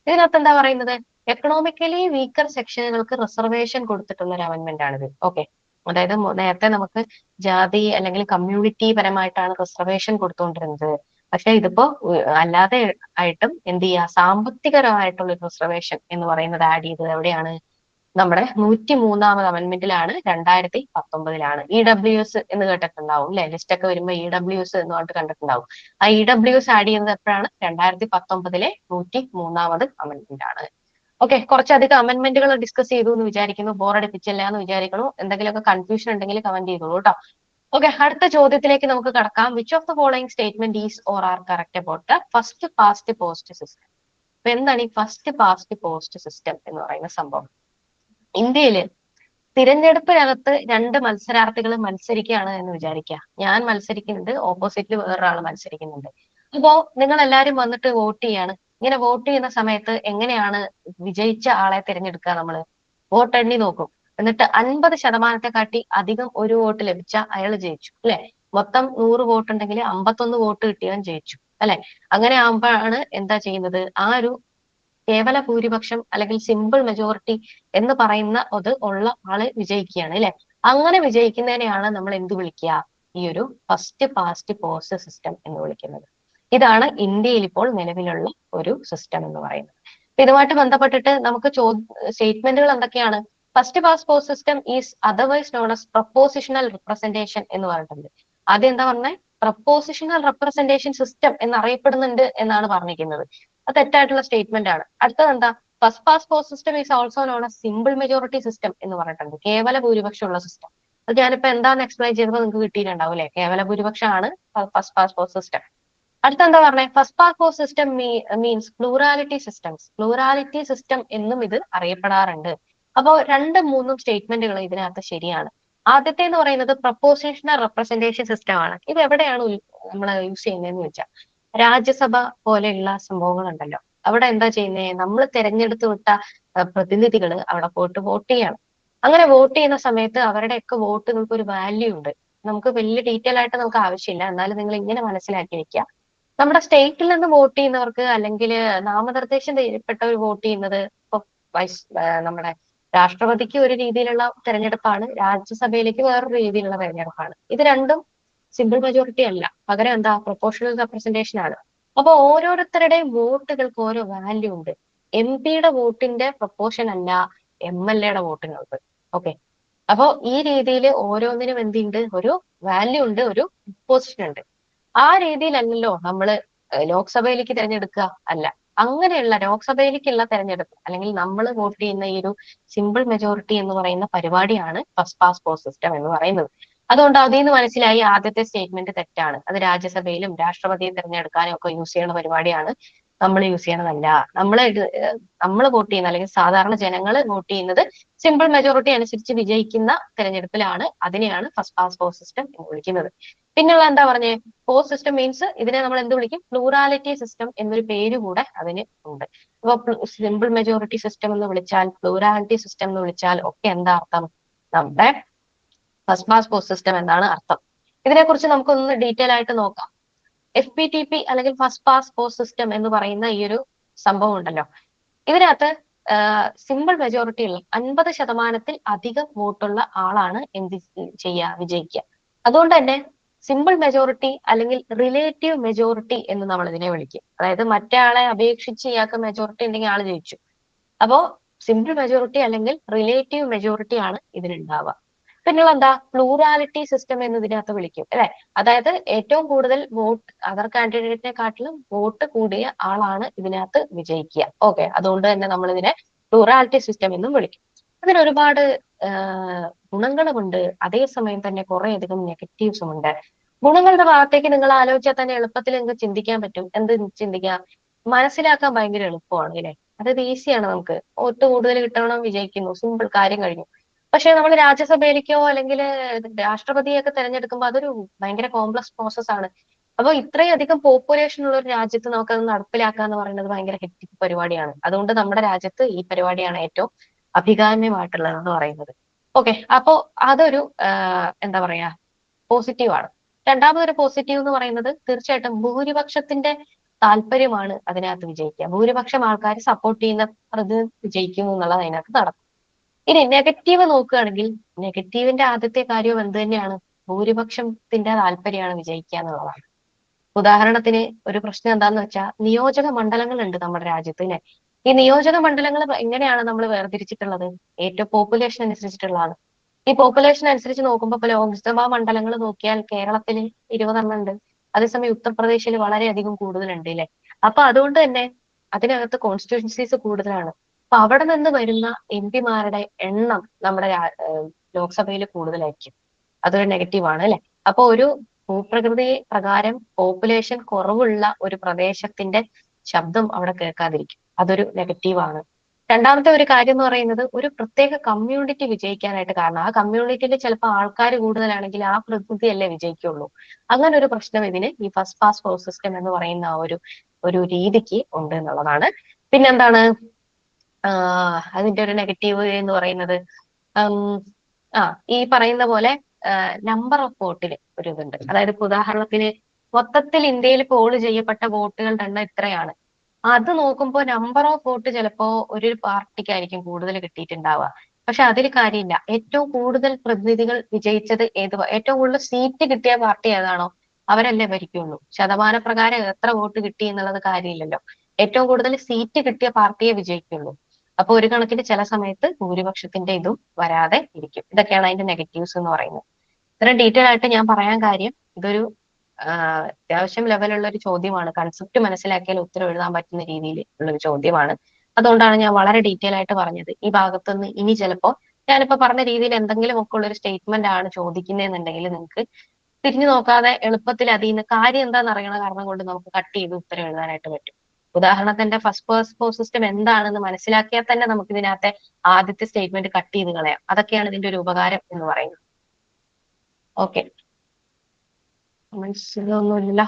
ഇതിനകത്ത് എന്താ പറയുന്നത്, എക്കണോമിക്കലി വീക്കർ സെക്ഷനുകൾക്ക് റിസർവേഷൻ കൊടുത്തിട്ടുള്ള ഒരു അമെന്റ്മെന്റ് ആണിത്. ഓക്കെ. അതായത് നേരത്തെ നമുക്ക് ജാതി അല്ലെങ്കിൽ കമ്മ്യൂണിറ്റി പരമായിട്ടാണ് റിസർവേഷൻ കൊടുത്തുകൊണ്ടിരുന്നത്. പക്ഷെ ഇതിപ്പോ അല്ലാതെ ആയിട്ടും എന്ത് ചെയ്യുക, സാമ്പത്തികപരമായിട്ടുള്ള ഒരു റിസർവേഷൻ എന്ന് പറയുന്നത് ആഡ് ചെയ്തത് എവിടെയാണ്, നമ്മുടെ 103ാമത് അമെന്റ്മെന്റിലാണ്, 2019 EWS എന്ന് കേട്ടിട്ടുണ്ടാവും അല്ലെ. ലിസ്റ്റ് ഒക്കെ വരുമ്പോൾ EWS എന്ന് പറഞ്ഞിട്ട് കണ്ടിട്ടുണ്ടാവും. ആ EWS ആഡ് ചെയ്യുന്നത് എപ്പോഴാണ്, 2019 103ാമത് അമെന്റ്മെന്റ് ആണ്. ഓക്കെ. കുറച്ചധികം അമെന്റ്മെന്റുകൾ ഡിസ്കസ് ചെയ്തു എന്ന് വിചാരിക്കുന്നു. ബോറടിപ്പിച്ചില്ല എന്ന് വിചാരിക്കുന്നു. എന്തെങ്കിലുമൊക്കെ കൺഫ്യൂഷൻ ഉണ്ടെങ്കിൽ കമന്റ് ചെയ്തോളൂ കേട്ടോ. ഓക്കെ. അടുത്ത ചോദ്യത്തിലേക്ക് നമുക്ക് കടക്കാം. Which of the following statement is or are correct about the first past post system. അപ്പൊ എന്താണ് ഈ ഫസ്റ്റ് പാസ്റ്റ് പോസ്റ്റ് സിസ്റ്റം എന്ന് പറയുന്ന സംഭവം? ഇന്ത്യയില് തിരഞ്ഞെടുപ്പിനകത്ത് 2 മത്സരാർത്ഥികൾ മത്സരിക്കുകയാണ് എന്ന് വിചാരിക്കുക. ഞാൻ മത്സരിക്കുന്നുണ്ട്, ഓപ്പോസിറ്റിൽ വേറൊരാൾ മത്സരിക്കുന്നുണ്ട്. അപ്പോ നിങ്ങൾ എല്ലാരും വന്നിട്ട് വോട്ട് ചെയ്യാണ്. ഇങ്ങനെ വോട്ട് ചെയ്യുന്ന സമയത്ത് എങ്ങനെയാണ് വിജയിച്ച ആളെ തിരഞ്ഞെടുക്കുക, നമ്മള് വോട്ട് എണ്ണി നോക്കും. എന്നിട്ട് 50% കാട്ടി അധികം ഒരു വോട്ട് ലഭിച്ച അയാൾ ജയിച്ചു അല്ലെ. മൊത്തം 100 വോട്ട് ഉണ്ടെങ്കിൽ 51 വോട്ട് കിട്ടിയവൻ ജയിച്ചു അല്ലെ. അങ്ങനെ ആകുമ്പോഴാണ് എന്താ ചെയ്യുന്നത്, ആ ഒരു കേവല ഭൂരിപക്ഷം അല്ലെങ്കിൽ സിമ്പിൾ മെജോറിറ്റി എന്ന് പറയുന്ന അത് ഉള്ള ആള് വിജയിക്കുകയാണ് അല്ലെ. അങ്ങനെ വിജയിക്കുന്നതിനെയാണ് നമ്മൾ എന്ത് വിളിക്കുക, ഈ ഒരു ഫസ്റ്റ് പാസ്റ്റ് പോസ്റ്റ് സിസ്റ്റം എന്ന് വിളിക്കുന്നത്. ഇതാണ് ഇന്ത്യയിൽ ഇപ്പോൾ നിലവിലുള്ള ഒരു സിസ്റ്റം എന്ന് പറയുന്നത്. ഇതുമായിട്ട് ബന്ധപ്പെട്ടിട്ട് നമുക്ക് സ്റ്റേറ്റ്മെന്റുകൾ എന്തൊക്കെയാണ്, first past post system is otherwise known as propositional representation എന്ന് പറഞ്ഞിട്ടുണ്ട്. ആദ്യം എന്താ പറഞ്ഞത്, പ്രപ്പോസിഷണൽ റെപ്രസെന്റേഷൻ സിസ്റ്റം എന്നറിയപ്പെടുന്നുണ്ട് എന്നാണ് പറഞ്ഞിരിക്കുന്നത്. അത് തെറ്റായിട്ടുള്ള സ്റ്റേറ്റ്മെന്റ് ആണ്. അടുത്തത് എന്താ, first past post system is also known as simple majority system എന്ന് പറഞ്ഞിട്ടുണ്ട്. കേവല ഭൂരിപക്ഷമുള്ള സിസ്റ്റം. അത് ഞാനിപ്പോ എന്താന്ന് എക്സ്പ്ലെയിൻ ചെയ്തപ്പോൾ നിങ്ങൾക്ക് കിട്ടിയിട്ടുണ്ടാവും അല്ലെ. കേവല ഭൂരിപക്ഷമാണ് ഫസ്റ്റ് പാസ്റ്റ് പോസ്റ്റ് സിസ്റ്റം. അടുത്ത എന്താ പറഞ്ഞത്, first past post system means plurality systems. Plurality system എന്നും ഇത് അറിയപ്പെടാറുണ്ട്. അപ്പോ 2-3 സ്റ്റേറ്റ്മെന്റുകൾ ഇതിനകത്ത് ശരിയാണ്. ആദ്യത്തെ എന്ന് പറയുന്നത് പ്രപ്പോസിഷണൽ റെപ്രസെന്റേഷൻ സിസ്റ്റം ആണ്. ഇത് എവിടെയാണ് നമ്മൾ യൂസ് ചെയ്യുന്നതെന്ന് വെച്ചാൽ, രാജ്യസഭ പോലെയുള്ള സംഭവങ്ങൾ ഉണ്ടല്ലോ, അവിടെ എന്താ ചെയ്യുന്നത്, നമ്മൾ തെരഞ്ഞെടുത്ത് വിട്ട പ്രതിനിധികൾ അവിടെ പോയിട്ട് വോട്ട് ചെയ്യണം. അങ്ങനെ വോട്ട് ചെയ്യുന്ന സമയത്ത് അവരുടെയൊക്കെ വോട്ടുകൾക്ക് ഒരു വാല്യൂ ഉണ്ട്. നമുക്ക് വലിയ ഡീറ്റെയിൽ ആയിട്ട് നമുക്ക് ആവശ്യമില്ല, എന്നാലും നിങ്ങൾ ഇങ്ങനെ മനസ്സിലാക്കി വെക്കുക. നമ്മുടെ സ്റ്റേറ്റിൽ നിന്ന് വോട്ട് ചെയ്യുന്നവർക്ക് അല്ലെങ്കിൽ നാമനിർദ്ദേശം ചെയ്യപ്പെട്ടവർ വോട്ട് ചെയ്യുന്നത് ഇപ്പൊ നമ്മുടെ രാഷ്ട്രപതിക്ക് ഒരു രീതിയിലുള്ള തെരഞ്ഞെടുപ്പാണ്, രാജ്യസഭയിലേക്ക് വേറൊരു രീതിയിലുള്ള തെരഞ്ഞെടുപ്പാണ്. ഇത് രണ്ടും സിമ്പിൾ മെജോറിറ്റി അല്ല, പകരം എന്താ, പ്രൊപ്പോർഷണൽ റെപ്രസെന്റേഷൻ ആണ്. അപ്പൊ ഓരോരുത്തരുടെയും വോട്ടുകൾക്ക് ഓരോ വാല്യൂ ഉണ്ട്. MP യുടെ വോട്ടിന്റെ പ്രൊപ്പോർഷൻ അല്ല MLA-യുടെ വോട്ടിനുള്ളത്. ഓക്കെ, അപ്പോ ഈ രീതിയിൽ ഓരോന്നിനും എന്തുണ്ട്, ഒരു വാല്യൂ ഉണ്ട്, ഒരു പൊസിഷൻ ഉണ്ട്. ആ രീതിയിലല്ലല്ലോ നമ്മള് ലോക്സഭയിലേക്ക് തിരഞ്ഞെടുക്കുക. അല്ല, അങ്ങനെയുള്ള ലോക്സഭയിലേക്കുള്ള തെരഞ്ഞെടുപ്പ് അല്ലെങ്കിൽ നമ്മൾ വോട്ട് ചെയ്യുന്ന ഈ ഒരു സിമ്പിൾ മെജോറിറ്റി എന്ന് പറയുന്ന പരിപാടിയാണ് ഫസ്റ്റ് പാസ് പോസ്റ്റ് സിസ്റ്റം എന്ന് പറയുന്നത്. അതുകൊണ്ട് അതിൽ നിന്ന് മനസ്സിലായി ആദ്യത്തെ സ്റ്റേറ്റ്മെന്റ് തെറ്റാണ്. അത് രാജ്യസഭയിലും രാഷ്ട്രപതിയെ തിരഞ്ഞെടുക്കാനും ഒക്കെ യൂസ് ചെയ്യുന്ന പരിപാടിയാണ്. നമ്മൾ യൂസ് ചെയ്യണതല്ല. നമ്മൾ വോട്ട് ചെയ്യുന്ന അല്ലെങ്കിൽ സാധാരണ ജനങ്ങൾ വോട്ട് ചെയ്യുന്നത് സിമ്പിൾ മെജോറിറ്റി അനുസരിച്ച് വിജയിക്കുന്ന തെരഞ്ഞെടുപ്പിലാണ്. അതിനെയാണ് ഫസ്റ്റ് പാസ് പോസ്റ്റ് സിസ്റ്റം എന്ന് വിളിക്കുന്നത്. പിന്നെയുള്ള എന്താ പറഞ്ഞേ, പോസ്റ്റ് സിസ്റ്റം മീൻസ് ഇതിനെ നമ്മൾ എന്ത് വിളിക്കും, പ്ലൂറാലിറ്റി സിസ്റ്റം എന്നൊരു പേര് കൂടെ അതിന് ഉണ്ട്. അപ്പൊ സിമ്പിൾ മെജോറിറ്റി സിസ്റ്റം എന്ന് വിളിച്ചാൽ, പ്ലൂറാലിറ്റി സിസ്റ്റം എന്ന് വിളിച്ചാൽ ഒക്കെ എന്താ അർത്ഥം, നമ്മുടെ ഫസ്റ്റ് പാസ് പോസ്റ്റ് സിസ്റ്റം എന്നാണ് അർത്ഥം. ഇതിനെക്കുറിച്ച് നമുക്കൊന്ന് ഡീറ്റെയിൽ ആയിട്ട് നോക്കാം. FPTP അല്ലെങ്കിൽ ഫസ്റ്റ് പാസ് പോസ്റ്റ് സിസ്റ്റം എന്ന് പറയുന്ന ഈ ഒരു സംഭവം ഉണ്ടല്ലോ, ഇതിനകത്ത് സിമ്പിൾ മെജോറിറ്റി ഉള്ള 50% അധികം വോട്ടുള്ള ആളാണ് എന്ത് ചെയ്യുക, വിജയിക്കുക. അതുകൊണ്ട് തന്നെ സിമ്പിൾ മെജോറിറ്റി അല്ലെങ്കിൽ റിലേറ്റീവ് മെജോറിറ്റി എന്ന് നമ്മൾ ഇതിനെ വിളിക്കും. അതായത് മറ്റേ ആളെ അപേക്ഷിച്ച് ഇയാൾക്ക് മെജോറിറ്റി ഉണ്ടെങ്കിൽ ആള് ജയിച്ചു. അപ്പോ സിമ്പിൾ മെജോറിറ്റി അല്ലെങ്കിൽ റിലേറ്റീവ് മെജോറിറ്റി ആണ് ഇതിനുണ്ടാവുക. പിന്നെയുള്ള എന്താ, പ്ലൂറാലിറ്റി സിസ്റ്റം എന്ന് ഇതിനകത്ത് വിളിക്കും അല്ലെ. അതായത് ഏറ്റവും കൂടുതൽ വോട്ട് അതർ കാൻഡിഡേറ്റിനെക്കാട്ടിലും വോട്ട് കൂടിയ ആളാണ് ഇതിനകത്ത് വിജയിക്കുക. ഓക്കെ, അതുകൊണ്ട് തന്നെ നമ്മൾ ഇതിനെ പ്ലൂറാലിറ്റി സിസ്റ്റം എന്നും വിളിക്കും. അതിന് ഒരുപാട് ഗുണങ്ങളുമുണ്ട്, അതേസമയം തന്നെ കുറേയധികം നെഗറ്റീവ്സും ഉണ്ട്. ഗുണങ്ങളുടെ ഭാഗത്തേക്ക് നിങ്ങൾ ആലോചിച്ചാൽ തന്നെ എളുപ്പത്തിൽ നിങ്ങൾക്ക് ചിന്തിക്കാൻ പറ്റും. എന്ത് ചിന്തിക്കാം, മനസ്സിലാക്കാൻ ഭയങ്കര എളുപ്പമാണ് അല്ലെ. അതായത് ഈസിയാണ്, നമുക്ക് വോട്ട് കൂടുതൽ കിട്ടണം, വിജയിക്കുന്നു, സിമ്പിൾ, കാര്യം കഴിഞ്ഞു. പക്ഷെ നമ്മൾ രാജ്യസഭയിലേക്കോ അല്ലെങ്കിൽ രാഷ്ട്രപതിയൊക്കെ തെരഞ്ഞെടുക്കുമ്പോൾ അതൊരു ഭയങ്കര കോംപ്ലക്സ് പ്രോസസ് ആണ്. അപ്പൊ ഇത്രയും അധികം പോപ്പുലേഷൻ ഉള്ള ഒരു രാജ്യത്ത് നമുക്കത് നടപ്പിലാക്കുക എന്ന് പറയുന്നത് ഭയങ്കര ഹെക്ടിക് പരിപാടിയാണ്. അതുകൊണ്ട് നമ്മുടെ രാജ്യത്ത് ഈ പരിപാടിയാണ് ഏറ്റവും അഭികാമ്യമായിട്ടുള്ളതെന്ന് പറയുന്നത്. ഓക്കെ, അപ്പോ അതൊരു എന്താ പറയാ, പോസിറ്റീവ് ആണ്. രണ്ടാമതൊരു പോസിറ്റീവ് എന്ന് പറയുന്നത് തീർച്ചയായിട്ടും ഭൂരിപക്ഷത്തിന്റെ താല്പര്യമാണ് അതിനകത്ത് വിജയിക്കുക. ഭൂരിപക്ഷം ആൾക്കാർ സപ്പോർട്ട് ചെയ്യുന്ന അത് വിജയിക്കുന്നു എന്നുള്ളത് അതിനകത്ത് നടക്കും. ഇനി നെഗറ്റീവ് നോക്കുകയാണെങ്കിൽ നെഗറ്റീവിന്റെ ആദ്യത്തെ കാര്യവും എന്ത് തന്നെയാണ്, ഭൂരിപക്ഷത്തിന്റെ താല്പര്യമാണ് വിജയിക്കുക എന്നുള്ളതാണ്. ഉദാഹരണത്തിന് ഒരു പ്രശ്നം എന്താന്ന് വെച്ചാൽ, നിയോജക മണ്ഡലങ്ങൾ ഉണ്ട് നമ്മുടെ രാജ്യത്ത് അല്ലെ. ഈ നിയോജക മണ്ഡലങ്ങൾ എങ്ങനെയാണ് നമ്മൾ വേർതിരിച്ചിട്ടുള്ളത്, ഏറ്റവും പോപ്പുലേഷൻ അനുസരിച്ചിട്ടുള്ളതാണ്. ഈ പോപ്പുലേഷൻ അനുസരിച്ച് നോക്കുമ്പോൾ ഇപ്പൊ ലോക്സഭാ മണ്ഡലങ്ങൾ നോക്കിയാൽ കേരളത്തിൽ 20 ഉണ്ട്, അതേസമയം ഉത്തർപ്രദേശിൽ വളരെയധികം കൂടുതലുണ്ട് അല്ലെ. അപ്പൊ അതുകൊണ്ട് തന്നെ അതിനകത്ത് കോൺസ്റ്റിറ്റ്യുവൻസീസ് കൂടുതലാണ്. അപ്പൊ അവിടെ നിന്ന് വരുന്ന MP-മാരുടെ എണ്ണം നമ്മുടെ ലോക്സഭയിൽ കൂടുതലായിരിക്കും. അതൊരു നെഗറ്റീവ് ആണ് അല്ലെ. അപ്പൊ ഒരു ഭൂപ്രകൃതി പ്രകാരം പോപ്പുലേഷൻ കുറവുള്ള ഒരു പ്രദേശത്തിന്റെ ശബ്ദം അവിടെ കേൾക്കാതിരിക്കും. അതൊരു നെഗറ്റീവാണ്. രണ്ടാമത്തെ ഒരു കാര്യം എന്ന് പറയുന്നത്, ഒരു പ്രത്യേക കമ്മ്യൂണിറ്റി വിജയിക്കാനായിട്ട് കാരണം ആ കമ്മ്യൂണിറ്റിയിൽ ചിലപ്പോൾ ആൾക്കാർ കൂടുതലാണെങ്കിൽ ആ പ്രതിനിധി അല്ലേ വിജയിക്കുള്ളൂ. അങ്ങനെ ഒരു പ്രശ്നം ഇതിന് ഈ ഫസ്റ്റ് പാസ് പോസ്റ്റ് സിസ്റ്റം എന്ന് പറയുന്ന ഒരു രീതിക്ക് ഉണ്ട് എന്നുള്ളതാണ്. പിന്നെന്താണ് അതിന്റെ ഒരു നെഗറ്റീവ് എന്ന് പറയുന്നത്, ഈ പറയുന്ന പോലെ നമ്പർ ഓഫ് വോട്ടിൽ ഒരു ഇതുണ്ട്. അതായത് ഇപ്പൊ ഉദാഹരണത്തിന് മൊത്തത്തിൽ ഇന്ത്യയിൽ പോൾ ചെയ്യപ്പെട്ട വോട്ടുകളുടെ എണ്ണം ഇത്രയാണ്. അത് നോക്കുമ്പോൾ നമ്പർ ഓഫ് വോട്ട് ചിലപ്പോ ഒരു പാർട്ടിക്കായിരിക്കും കൂടുതൽ കിട്ടിയിട്ടുണ്ടാവുക. പക്ഷെ അതിൽ കാര്യമില്ല. ഏറ്റവും കൂടുതൽ പ്രതിനിധികൾ വിജയിച്ചത് ഏറ്റവും കൂടുതൽ സീറ്റ് കിട്ടിയ പാർട്ടി ഏതാണോ അവരല്ലേ ഭരിക്കുള്ളൂ. ശതമാനപ്രകാരം എത്ര വോട്ട് കിട്ടി എന്നുള്ളത് കാര്യമില്ലല്ലോ. ഏറ്റവും കൂടുതൽ സീറ്റ് കിട്ടിയ പാർട്ടിയെ വിജയിക്കുള്ളൂ. അപ്പൊ ഒരു കണക്കിന് ചില സമയത്ത് ഭൂരിപക്ഷത്തിന്റെ ഇതും വരാതെ ഇരിക്കും. ഇതൊക്കെയാണ് അതിന്റെ നെഗറ്റീവ്സ് എന്ന് പറയുന്നത്. ഇത്രയും ഡീറ്റെയിൽ ആയിട്ട് ഞാൻ പറയാൻ കാര്യം, ഇതൊരു അത്യാവശ്യം ലെവലുള്ള ഒരു ചോദ്യമാണ്. കൺസെപ്റ്റ് മനസ്സിലാക്കിയാൽ ഉത്തരം എഴുതാൻ പറ്റുന്ന രീതിയിൽ ഉള്ള ഒരു ചോദ്യമാണ്. അതുകൊണ്ടാണ് ഞാൻ വളരെ ഡീറ്റെയിൽ ആയിട്ട് പറഞ്ഞത്. ഈ ഭാഗത്തുനിന്ന് ഇനി ചിലപ്പോ ഞാനിപ്പോ പറഞ്ഞ രീതിയിൽ എന്തെങ്കിലും ഒക്കെ ഉള്ള ഒരു സ്റ്റേറ്റ്മെന്റ് ആണ് ചോദിക്കുന്നതെന്നുണ്ടെങ്കിൽ നിങ്ങൾക്ക് തിരിഞ്ഞു നോക്കാതെ എളുപ്പത്തിൽ അതിൽ നിന്ന് കാര്യം എന്താണെന്ന് അറിയണ കാരണം കൊണ്ട് നമുക്ക് കട്ട് ചെയ്ത് ഉത്തരം എഴുതാനായിട്ട് പറ്റും. ഉദാഹരണത്തിന്റെ ഫസ്റ്റ് പോസ്റ്റ് സിസ്റ്റം എന്താണെന്ന് മനസ്സിലാക്കിയാൽ തന്നെ നമുക്ക് ഇതിനകത്തെ ആദ്യത്തെ സ്റ്റേറ്റ്മെന്റ് കട്ട് ചെയ്ത് കളയാം. അതൊക്കെയാണ് ഇതിന്റെ ഒരു ഉപകാരം എന്ന് പറയുന്നത്. ഓക്കെ, മനസ്സിലൊന്നുമില്ല.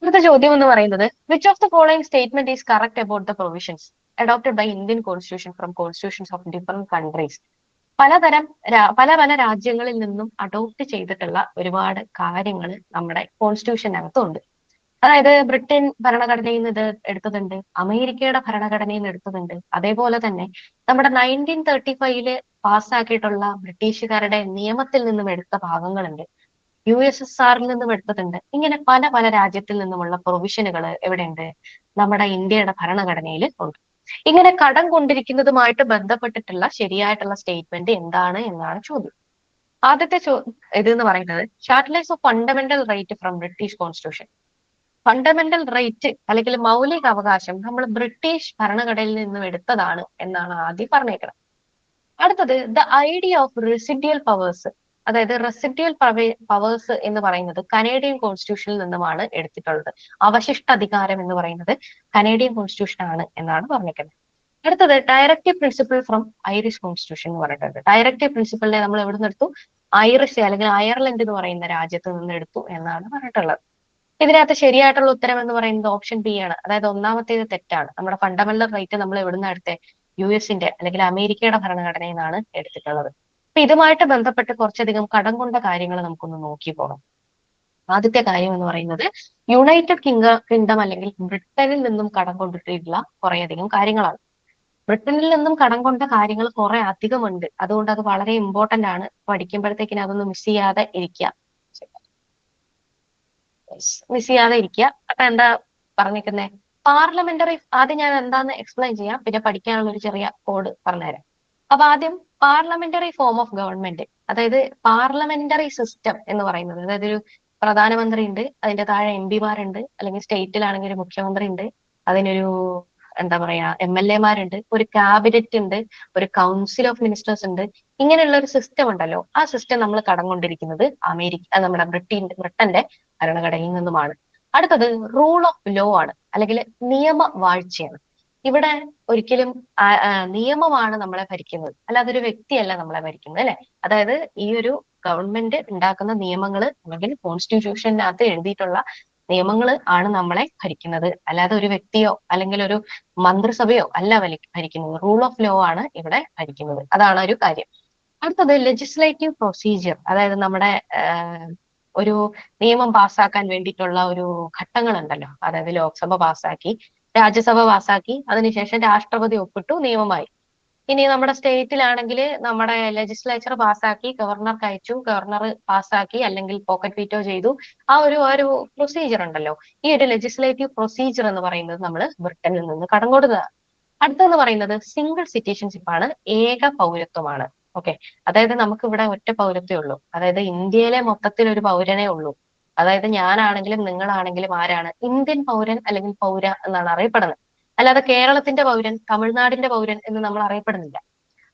അടുത്ത ചോദ്യം എന്ന് പറയുന്നത്, which of the following statement is correct about the provisions adopted by Indian constitution from constitutions of different countries. പല രാജ്യങ്ങളിൽ നിന്നും അഡോപ്റ്റ് ചെയ്തിട്ടുള്ള ഒരുപാട് കാര്യങ്ങൾ നമ്മുടെ കോൺസ്റ്റിറ്റ്യൂഷനകത്തുണ്ട്. അതായത് ബ്രിട്ടൻ ഭരണഘടനയിൽ നിന്ന് ഇത് എടുത്തതുണ്ട്, അമേരിക്കയുടെ ഭരണഘടനയിൽ നിന്ന് എടുത്തതുണ്ട്, അതേപോലെ തന്നെ നമ്മുടെ 1935 പാസ്സാക്കിയിട്ടുള്ള ബ്രിട്ടീഷുകാരുടെ നിയമത്തിൽ നിന്നും എടുത്ത ഭാഗങ്ങളുണ്ട്, USSRൽ നിന്നും എടുത്തിട്ടുണ്ട്. ഇങ്ങനെ പല രാജ്യത്തിൽ നിന്നുമുള്ള പ്രൊവിഷനുകൾ എവിടെയുണ്ട്, നമ്മുടെ ഇന്ത്യയുടെ ഭരണഘടനയിൽ ഉണ്ട്. ഇങ്ങനെ കടം കൊണ്ടിരിക്കുന്നതുമായിട്ട് ബന്ധപ്പെട്ടിട്ടുള്ള ശരിയായിട്ടുള്ള സ്റ്റേറ്റ്മെന്റ് എന്താണ് എന്നാണ് ചോദ്യം. ആദ്യത്തെ ഇതെന്ന് പറയുന്നത് ഷാർട്ട്ലൈസ് of fundamental right from British constitution. Fundamental right അല്ലെങ്കിൽ മൗലിക അവകാശം നമ്മൾ ബ്രിട്ടീഷ് ഭരണഘടനയിൽ നിന്നും എടുത്തതാണ് എന്നാണ് ആദ്യം പറഞ്ഞേക്കുന്നത്. അടുത്തത് the idea of residual powers, അതായത് റെസിഡ്യൽ പവേഴ്സ് എന്ന് പറയുന്നത് കനേഡിയൻ കോൺസ്റ്റിറ്റ്യൂഷനിൽ നിന്നുമാണ് എടുത്തിട്ടുള്ളത്. അവശിഷ്ട അധികാരം എന്ന് പറയുന്നത് കനേഡിയൻ കോൺസ്റ്റിറ്റ്യൂഷൻ ആണ് എന്നാണ് പറഞ്ഞേക്കുന്നത്. അടുത്തത് directive principle from Irish constitution എന്ന് പറഞ്ഞിട്ടുണ്ട്. ഡയറക്റ്റീവ് പ്രിൻസിപ്പിളിനെ നമ്മൾ എവിടെ നിന്ന് എടുത്തു? ഐറിഷ് അല്ലെങ്കിൽ അയർലൻഡ് എന്ന് പറയുന്ന രാജ്യത്ത് നിന്ന് എടുത്തു എന്നാണ് പറഞ്ഞിട്ടുള്ളത്. ഇതിനകത്ത് ശരിയായിട്ടുള്ള ഉത്തരം എന്ന് പറയുന്നത് ഓപ്ഷൻ ബി ആണ്. അതായത് ഒന്നാമത്തേത് തെറ്റാണ്. നമ്മുടെ ഫണ്ടമെന്റൽ റൈറ്റ് നമ്മൾ എവിടുന്ന എടുത്തേ? യുഎസിന്റെ അല്ലെങ്കിൽ അമേരിക്കയുടെ ഭരണഘടനയിൽ നിന്നാണ് എടുത്തിട്ടുള്ളത്. അപ്പൊ ഇതുമായിട്ട് ബന്ധപ്പെട്ട് കുറച്ചധികം കടം കൊണ്ട കാര്യങ്ങൾ നമുക്കൊന്ന് നോക്കി പോകാം. ആദ്യത്തെ കാര്യം എന്ന് പറയുന്നത് യുണൈറ്റഡ് കിങ്ഡം അല്ലെങ്കിൽ ബ്രിട്ടനിൽ നിന്നും കടം കൊണ്ടിട്ടുള്ള കുറേയധികം കാര്യങ്ങളാണ്. ബ്രിട്ടനിൽ നിന്നും കടം കൊണ്ട കാര്യങ്ങൾ കുറെ അധികമുണ്ട്. അതുകൊണ്ട് അത് വളരെ ഇമ്പോർട്ടന്റ് ആണ്. പഠിക്കുമ്പോഴത്തേക്കിന് അതൊന്നും മിസ് ചെയ്യാതെ ഇരിക്കുക. അപ്പൊ എന്താ പറഞ്ഞിരിക്കുന്നത്? പാർലമെന്ററി, ആദ്യം ഞാൻ എന്താന്ന് എക്സ്പ്ലെയിൻ ചെയ്യാം, പിന്നെ പഠിക്കാനുള്ള ഒരു ചെറിയ കോഡ് പറഞ്ഞുതരാം. അപ്പൊ ആദ്യം പാർലമെന്ററി ഫോം ഓഫ് ഗവൺമെന്റ്, അതായത് പാർലമെന്ററി സിസ്റ്റം എന്ന് പറയുന്നത്, അതായത് ഒരു പ്രധാനമന്ത്രി ഉണ്ട്, അതിന്റെ താഴെ എം പിമാരുണ്ട്, അല്ലെങ്കിൽ സ്റ്റേറ്റിലാണെങ്കിൽ ഒരു മുഖ്യമന്ത്രി ഉണ്ട്, അതിനൊരു എന്താ പറയാ MLA മാരുണ്ട്, ഒരു ക്യാബിനറ്റ് ഉണ്ട്, ഒരു കൗൺസിൽ ഓഫ് മിനിസ്റ്റേഴ്സ് ഉണ്ട്. ഇങ്ങനെയുള്ള ഒരു സിസ്റ്റം ഉണ്ടല്ലോ, ആ സിസ്റ്റം നമ്മൾ കടംകൊണ്ടിരിക്കുന്നത് നമ്മുടെ ബ്രിട്ടന്റെ ഭരണഘടനയിൽ നിന്നുമാണ്. അടുത്തത് റൂൾ ഓഫ് ലോ ആണ്, അല്ലെങ്കിൽ നിയമവാഴ്ചയാണ്. ഇവിടെ ഒരിക്കലും നിയമമാണ് നമ്മളെ ഭരിക്കുന്നത്, അല്ലാതെ ഒരു വ്യക്തിയല്ല നമ്മളെ ഭരിക്കുന്നത്, അല്ലെ? അതായത് ഈ ഒരു ഗവൺമെന്റ് ഉണ്ടാക്കുന്ന നിയമങ്ങൾ അല്ലെങ്കിൽ കോൺസ്റ്റിറ്റ്യൂഷനകത്ത് എഴുതിയിട്ടുള്ള നിയമങ്ങൾ ആണ് നമ്മളെ ഭരിക്കുന്നത്, അല്ലാതെ ഒരു വ്യക്തിയോ അല്ലെങ്കിൽ ഒരു മന്ത്രിസഭയോ അല്ല ഭരിക്കുന്നത്. റൂൾ ഓഫ് ലോ ആണ് ഇവിടെ ഭരിക്കുന്നത്. അതാണ് ഒരു കാര്യം. അടുത്തത് ലെജിസ്ലേറ്റീവ് പ്രൊസീജിയർ, അതായത് നമ്മുടെ ഒരു നിയമം പാസ്സാക്കാൻ വേണ്ടിയിട്ടുള്ള ഒരു ഘട്ടങ്ങൾ ഉണ്ടല്ലോ. അതായത് ലോക്സഭ പാസ്സാക്കി, രാജ്യസഭ പാസ്സാക്കി, അതിനുശേഷം രാഷ്ട്രപതി ഒപ്പിട്ടു, നിയമമായി. ഇനി നമ്മുടെ സ്റ്റേറ്റിലാണെങ്കിൽ നമ്മുടെ ലെജിസ്ലേച്ചർ പാസ്സാക്കി, ഗവർണർക്ക് അയച്ചു, ഗവർണർ പാസ്സാക്കി അല്ലെങ്കിൽ പോക്കറ്റ് വീറ്റോ ചെയ്തു. ആ ഒരു പ്രൊസീജിയർ ഉണ്ടല്ലോ. ഈ ഒരു ലെജിസ്ലേറ്റീവ് പ്രൊസീജിയർ എന്ന് പറയുന്നത് നമ്മൾ ബ്രിട്ടനിൽ നിന്ന് കടം കൊടുത്തതാണ്. അടുത്തെന്ന് പറയുന്നത് സിംഗിൾ സിറ്റിസൺഷിപ്പ് ആണ്, ഏക പൗരത്വമാണ്. ഓക്കെ, അതായത് നമുക്ക് ഇവിടെ ഒറ്റ പൗരത്വേ ഉള്ളൂ. അതായത് ഇന്ത്യയിലെ മൊത്തത്തിൽ ഒരു പൗരനേ ഉള്ളൂ. അതായത് ഞാനാണെങ്കിലും നിങ്ങളാണെങ്കിലും ആരാണ്? ഇന്ത്യൻ പൗരൻ അല്ലെങ്കിൽ പൗര എന്നാണ് അറിയപ്പെടുന്നത്. അല്ലാതെ കേരളത്തിന്റെ പൗരൻ, തമിഴ്നാടിന്റെ പൗരൻ എന്ന് നമ്മൾ അറിയപ്പെടുന്നില്ല.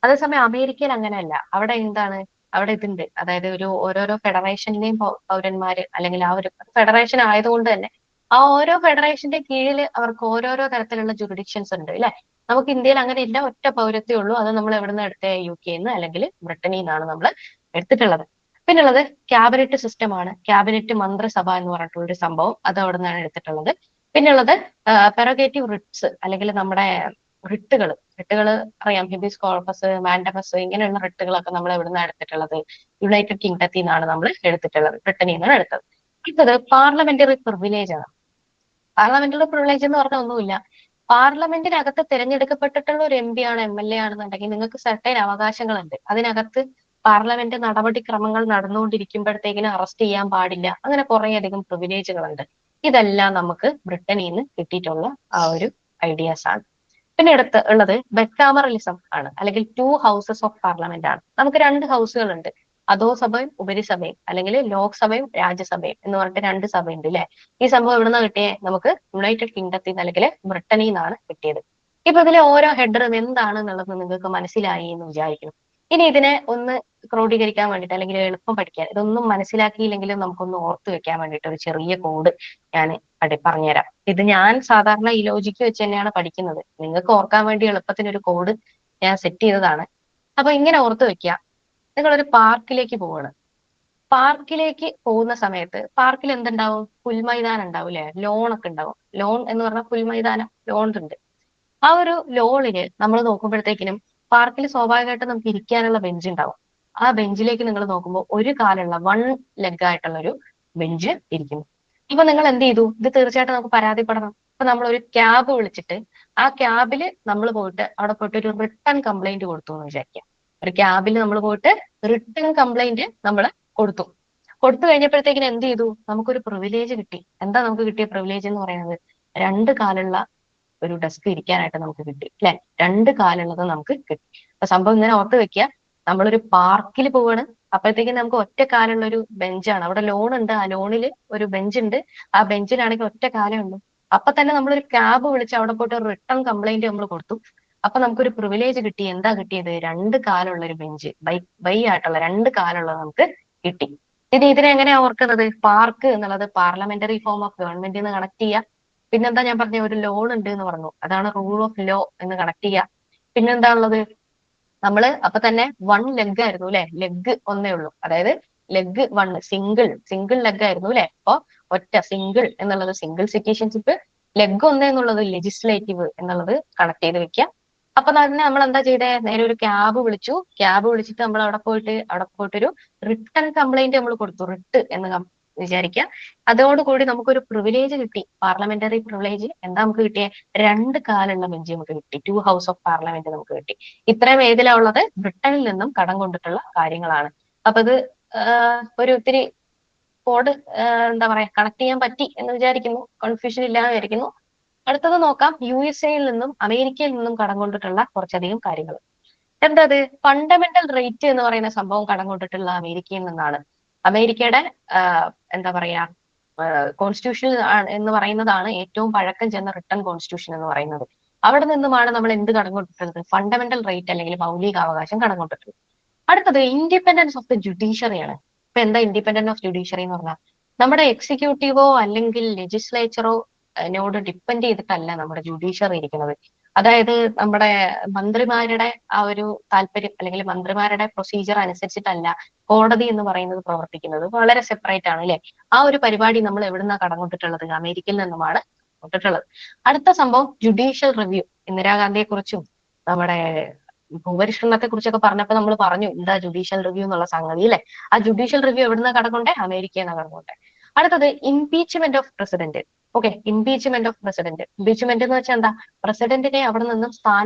അതേസമയം അമേരിക്കയിൽ അങ്ങനെയല്ല. അവിടെ എന്താണ്? അവിടെ ഇതുണ്ട്. അതായത് ഒരു ഓരോരോ ഫെഡറേഷന്റെയും പൗരന്മാര്, അല്ലെങ്കിൽ ആ ഒരു ഫെഡറേഷൻ ആയതുകൊണ്ട് തന്നെ ആ ഓരോ ഫെഡറേഷന്റെ കീഴിൽ അവർക്ക് ഓരോരോ തരത്തിലുള്ള ജുറിഡിക്ഷൻസ് ഉണ്ട്, അല്ലെ? നമുക്ക് ഇന്ത്യയിൽ അങ്ങനെ ഇല്ല, ഒറ്റ പൗരത്വേ ഉള്ളൂ. അത് നമ്മൾ എവിടെ നിന്ന് എടുത്ത? UK അല്ലെങ്കിൽ ബ്രിട്ടനിൽ നിന്നാണ് നമ്മൾ എടുത്തിട്ടുള്ളത്. പിന്നുള്ളത് ക്യാബിനറ്റ് സിസ്റ്റം ആണ്. ക്യാബിനറ്റ് മന്ത്രിസഭ എന്ന് പറഞ്ഞിട്ടുള്ള ഒരു സംഭവം, അത് അവിടെ നിന്നാണ് എടുത്തിട്ടുള്ളത്. പിന്നുള്ളത് പെറോഗേറ്റീവ് റിട്സ്, അല്ലെങ്കിൽ നമ്മുടെ റിട്ടുകൾ അറിയാം, ഹിബിസ് കോർപ്പസ്, മാൻഡമസ്, ഇങ്ങനെയുള്ള റിട്ടുകളൊക്കെ നമ്മൾ എവിടെ നിന്നാണ് എടുത്തിട്ടുള്ളത്? യുണൈറ്റഡ് കിങ്ഡത്തിൽ നിന്നാണ് നമ്മൾ എടുത്തിട്ടുള്ളത്, ബ്രിട്ടനിൽ നിന്നാണ് എടുത്തത്. അടുത്തത് പാർലമെന്ററി പ്രിവിലേജ് ആണ്. പാർലമെന്ററി പ്രിവിലേജ് എന്ന് പറഞ്ഞാൽ ഒന്നുമില്ല, പാർലമെന്റിനകത്ത് തിരഞ്ഞെടുക്കപ്പെട്ടിട്ടുള്ള ഒരു MP ആണ്, MLA ആണെന്നുണ്ടെങ്കിൽ നിങ്ങൾക്ക് സർട്ടൈൻ അവകാശങ്ങളുണ്ട്. അതിനകത്ത് പാർലമെന്റ് നടപടിക്രമങ്ങൾ നടന്നുകൊണ്ടിരിക്കുമ്പോഴത്തേക്കിനും അറസ്റ്റ് ചെയ്യാൻ പാടില്ല. അങ്ങനെ കുറേയധികം പ്രിവിലേജുകളുണ്ട്. ഇതെല്ലാം നമുക്ക് ബ്രിട്ടനിൽ നിന്ന് കിട്ടിയിട്ടുള്ള ആ ഒരു ഐഡിയാസ് ആണ്. പിന്നെ ഉള്ളത് ബെക്കാമറലിസം ആണ്, അല്ലെങ്കിൽ 2 ഹൗസസ് ഓഫ് പാർലമെന്റ് ആണ്. നമുക്ക് 2 ഹൗസുകൾ ഉണ്ട്, അധോസഭയും ഉപരിസഭയും, അല്ലെങ്കിൽ ലോക്സഭയും രാജ്യസഭയും എന്ന് പറഞ്ഞിട്ട് 2 സഭയുണ്ട്, അല്ലെ? ഈ സംഭവം എവിടുന്ന കിട്ടിയേ? നമുക്ക് യുണൈറ്റഡ് കിങ്ഡത്തിൽ നിന്ന് അല്ലെങ്കിൽ ബ്രിട്ടനിൽ നിന്നാണ് കിട്ടിയത്. ഇപ്പൊ ഇതിലെ ഓരോ ഹെഡറും എന്താണെന്നുള്ളത് നിങ്ങൾക്ക് മനസ്സിലായി എന്ന് വിചാരിക്കുന്നു. ഇനി ഇതിനെ ഒന്ന് ക്രോഡീകരിക്കാൻ വേണ്ടിയിട്ട്, അല്ലെങ്കിൽ എളുപ്പം പഠിക്കാൻ, ഇതൊന്നും മനസ്സിലാക്കിയില്ലെങ്കിലും നമുക്കൊന്ന് ഓർത്തു വെക്കാൻ വേണ്ടിയിട്ട് ഒരു ചെറിയ കോഡ് ഞാൻ പറഞ്ഞുതരാം. ഇത് ഞാൻ സാധാരണ ഈ ലോജിക്ക് വെച്ച് തന്നെയാണ് പഠിക്കുന്നത്. നിങ്ങൾക്ക് ഓർക്കാൻ വേണ്ടി എളുപ്പത്തിന് ഒരു കോഡ് ഞാൻ സെറ്റ് ചെയ്തതാണ്. അപ്പൊ ഇങ്ങനെ ഓർത്തു വെക്കുക. നിങ്ങളൊരു പാർക്കിലേക്ക് പോവാണ്. പാർക്കിലേക്ക് പോകുന്ന സമയത്ത് പാർക്കിൽ എന്തുണ്ടാവും? പുൽമൈതാനം ഉണ്ടാവും, അല്ലെ? ലോൺ ഒക്കെ ഉണ്ടാവും. ലോൺ എന്ന് പറഞ്ഞാൽ പുൽമൈതാനം, ലോൺ ഉണ്ട്. ആ ഒരു ലോണില് നമ്മൾ നോക്കുമ്പോഴത്തേക്കിനും പാർക്കിൽ സ്വാഭാവികമായിട്ടും നമുക്ക് ഇരിക്കാനുള്ള ബെഞ്ച് ഉണ്ടാവും. ആ ബെഞ്ചിലേക്ക് നിങ്ങൾ നോക്കുമ്പോൾ ഒരു കാലുള്ള 1 ലെഗ് ആയിട്ടുള്ള ഒരു ബെഞ്ച് ഇരിക്കുന്നു. അപ്പൊ നിങ്ങൾ എന്ത് ചെയ്തു? ഇത് തീർച്ചയായിട്ടും നമുക്ക് പരാതിപ്പെടണം. അപ്പൊ നമ്മൾ ഒരു ക്യാബ് വിളിച്ചിട്ട് ആ ക്യാബിൽ നമ്മൾ പോയിട്ട് അവിടെ പോയിട്ട് ഒരു റിട്ടേൺ കംപ്ലൈന്റ് കൊടുത്തു എന്ന് വിചാരിക്കാം. ഒരു ക്യാബിൽ നമ്മൾ പോയിട്ട് റിട്ടേൺ കംപ്ലൈന്റ് നമ്മൾ കൊടുത്തു കഴിഞ്ഞപ്പോഴത്തേക്കിനും എന്ത് ചെയ്തു? നമുക്കൊരു പ്രിവിലേജ് കിട്ടി. എന്താ നമുക്ക് കിട്ടിയ പ്രിവിലേജ് എന്ന് പറയുന്നത്? 2 കാലുള്ള ഒരു ഡെസ്ക് ഇരിക്കാനായിട്ട് നമുക്ക് കിട്ടി അല്ലെ. 2 കാലുള്ളത് നമുക്ക് കിട്ടി. അപ്പൊ സംഭവം ഇങ്ങനെ ഓർത്ത് വെക്കുക. നമ്മളൊരു പാർക്കിൽ പോവാണ്, അപ്പോഴത്തേക്കും നമുക്ക് ഒറ്റ കാലുള്ള ഒരു ബെഞ്ചാണ്. അവിടെ ലോൺ ഉണ്ട്, ആ ലോണിൽ ഒരു ബെഞ്ച് ഉണ്ട്, ആ ബെഞ്ചിലാണെങ്കിൽ ഒറ്റ കാലേ ഉള്ളൂ. അപ്പൊ തന്നെ നമ്മളൊരു ക്യാബ് വിളിച്ച് അവിടെ പോയിട്ട് ഒരു റിട്ടേൺ കംപ്ലൈന്റ് നമ്മൾ കൊടുത്തു. അപ്പൊ നമുക്കൊരു പ്രിവിലേജ് കിട്ടി. എന്താ കിട്ടിയത്? 2 കാലുള്ള ഒരു ബെഞ്ച്, ബൈ ആയിട്ടുള്ള 2 കാലുള്ളത് നമുക്ക് കിട്ടി. ഇതിനെ എങ്ങനെയാ ഓർക്കുന്നത്? പാർക്ക് എന്നുള്ളത് പാർലമെന്ററി ഫോം ഓഫ് ഗവൺമെന്റ് എന്ന് കണക്ട് ചെയ്യുക. പിന്നെന്താ ഞാൻ പറഞ്ഞ ഒരു ലോൺ ഉണ്ട് എന്ന് പറഞ്ഞു, അതാണ് റൂൾ ഓഫ് ലോ എന്ന് കണക്ട് ചെയ്യുക. പിന്നെന്താ ഉള്ളത്? നമ്മള് അപ്പൊ തന്നെ 1 ലെഗ് ആയിരുന്നു അല്ലെ, ലെഗ് ഒന്നേ ഉള്ളൂ, അതായത് ലെഗ് 1 സിംഗിൾ ലെഗ് ആയിരുന്നു അല്ലെ. അപ്പൊ ഒറ്റ സിംഗിൾ എന്നുള്ളത് സിംഗിൾ സിറ്റിസൺഷിപ്പ്, ലെഗ് 1 എന്നുള്ളത് ലെജിസ്ലേറ്റീവ് എന്നുള്ളത് കണക്ട് ചെയ്ത് വെക്കുക. അപ്പൊ തന്നെ നമ്മൾ എന്താ ചെയ്തേ? നേരെ ഒരു ക്യാബ് വിളിച്ചു. ക്യാബ് വിളിച്ചിട്ട് നമ്മൾ അവിടെ പോയിട്ടൊരു റിട്ടേൺ കംപ്ലൈന്റ് നമ്മൾ കൊടുത്തു. റിട്ട് എന്ന് വിചാരിക്കുക. അതോടുകൂടി നമുക്കൊരു പ്രിവിലേജ് കിട്ടി, പാർലമെന്ററി പ്രിവിലേജ്. എന്താ നമുക്ക് കിട്ടിയ? 2 കാലുള്ള ബെഞ്ച് നമുക്ക് കിട്ടി, 2 ഹൗസ് ഓഫ് പാർലമെന്റ് നമുക്ക് കിട്ടി. ഇത്രയും ഏതിലാ ഉള്ളത്? ബ്രിട്ടനിൽ നിന്നും കടം കൊണ്ടിട്ടുള്ള കാര്യങ്ങളാണ്. അപ്പൊ ഇത് ഒരു ഇത്തിരി കോഡ് എന്താ പറയാ കണക്ട് ചെയ്യാൻ പറ്റി എന്ന് വിചാരിക്കുന്നു, കൺഫ്യൂഷൻ ഇല്ലാതെ വിചാരിക്കുന്നു. അടുത്തത് നോക്കാം. USA നിന്നും അമേരിക്കയിൽ നിന്നും കടം കൊണ്ടിട്ടുള്ള കുറച്ചധികം കാര്യങ്ങൾ. എന്തത്? ഫണ്ടമെന്റൽ റേറ്റ് എന്ന് പറയുന്ന സംഭവം കടം കൊണ്ടിട്ടുള്ള അമേരിക്കയിൽ നിന്നാണ്. അമേരിക്കയുടെ എന്താ പറയാ കോൺസ്റ്റിറ്റ്യൂഷൻ എന്ന് പറയുന്നതാണ് ഏറ്റവും പഴക്കം ചെന്ന റിട്ടേൺ കോൺസ്റ്റിറ്റ്യൂഷൻ എന്ന് പറയുന്നത്. അവിടെ നിന്നുമാണ് നമ്മൾ എന്ത് കടം കൊണ്ടിട്ടുള്ളത്? ഫണ്ടമെന്റൽ റേറ്റ് അല്ലെങ്കിൽ മൗലികാവകാശം കടം കൊണ്ടിട്ടുള്ളത്. അടുത്തത് ഇൻഡിപെൻഡൻസ് ഓഫ് ദ ജുഡീഷ്യറിയാണ്. ഇപ്പൊ എന്താ ഇൻഡിപെൻഡൻസ് ഓഫ് ജുഡീഷ്യറി എന്ന് പറഞ്ഞാൽ? നമ്മുടെ എക്സിക്യൂട്ടീവോ അല്ലെങ്കിൽ ലെജിസ്ലേച്ചറോ നോട് ഡിപ്പെൻഡ് ചെയ്തിട്ടല്ല നമ്മുടെ ജുഡീഷ്യറി ഇരിക്കുന്നത്. അതായത് നമ്മുടെ മന്ത്രിമാരുടെ ആ ഒരു താല്പര്യം അല്ലെങ്കിൽ മന്ത്രിമാരുടെ പ്രൊസീജിയർ അനുസരിച്ചിട്ടല്ല കോടതി എന്ന് പറയുന്നത് പ്രവർത്തിക്കുന്നത്. വളരെ സെപ്പറേറ്റ് ആണ് അല്ലെ. ആ ഒരു പരിപാടി നമ്മൾ എവിടുന്നാ കടം കൊണ്ടിട്ടുള്ളത്? അമേരിക്കയിൽ നിന്നുമാണ് കൊണ്ടിട്ടുള്ളത്. അടുത്ത സംഭവം ജുഡീഷ്യൽ റിവ്യൂ. ഇന്ദിരാഗാന്ധിയെ കുറിച്ചും നമ്മുടെ ഭൂപരിഷ്കരണത്തെ കുറിച്ചൊക്കെ പറഞ്ഞപ്പോ നമ്മൾ പറഞ്ഞു എന്താ ജുഡീഷ്യൽ റിവ്യൂ എന്നുള്ള സംഗതി അല്ലെ. ആ ജുഡീഷ്യൽ റിവ്യൂ എവിടുന്ന കടകൊണ്ടേ? അമേരിക്കയിൽ നിന്ന് കടകൊണ്ടേ. അടുത്തത് impeachment of president. Okay, impeachment of president. Impeachment എന്ന് വെച്ചാൽ എന്താ? പ്രസിഡന്റിനെ അവിടെ നിന്നും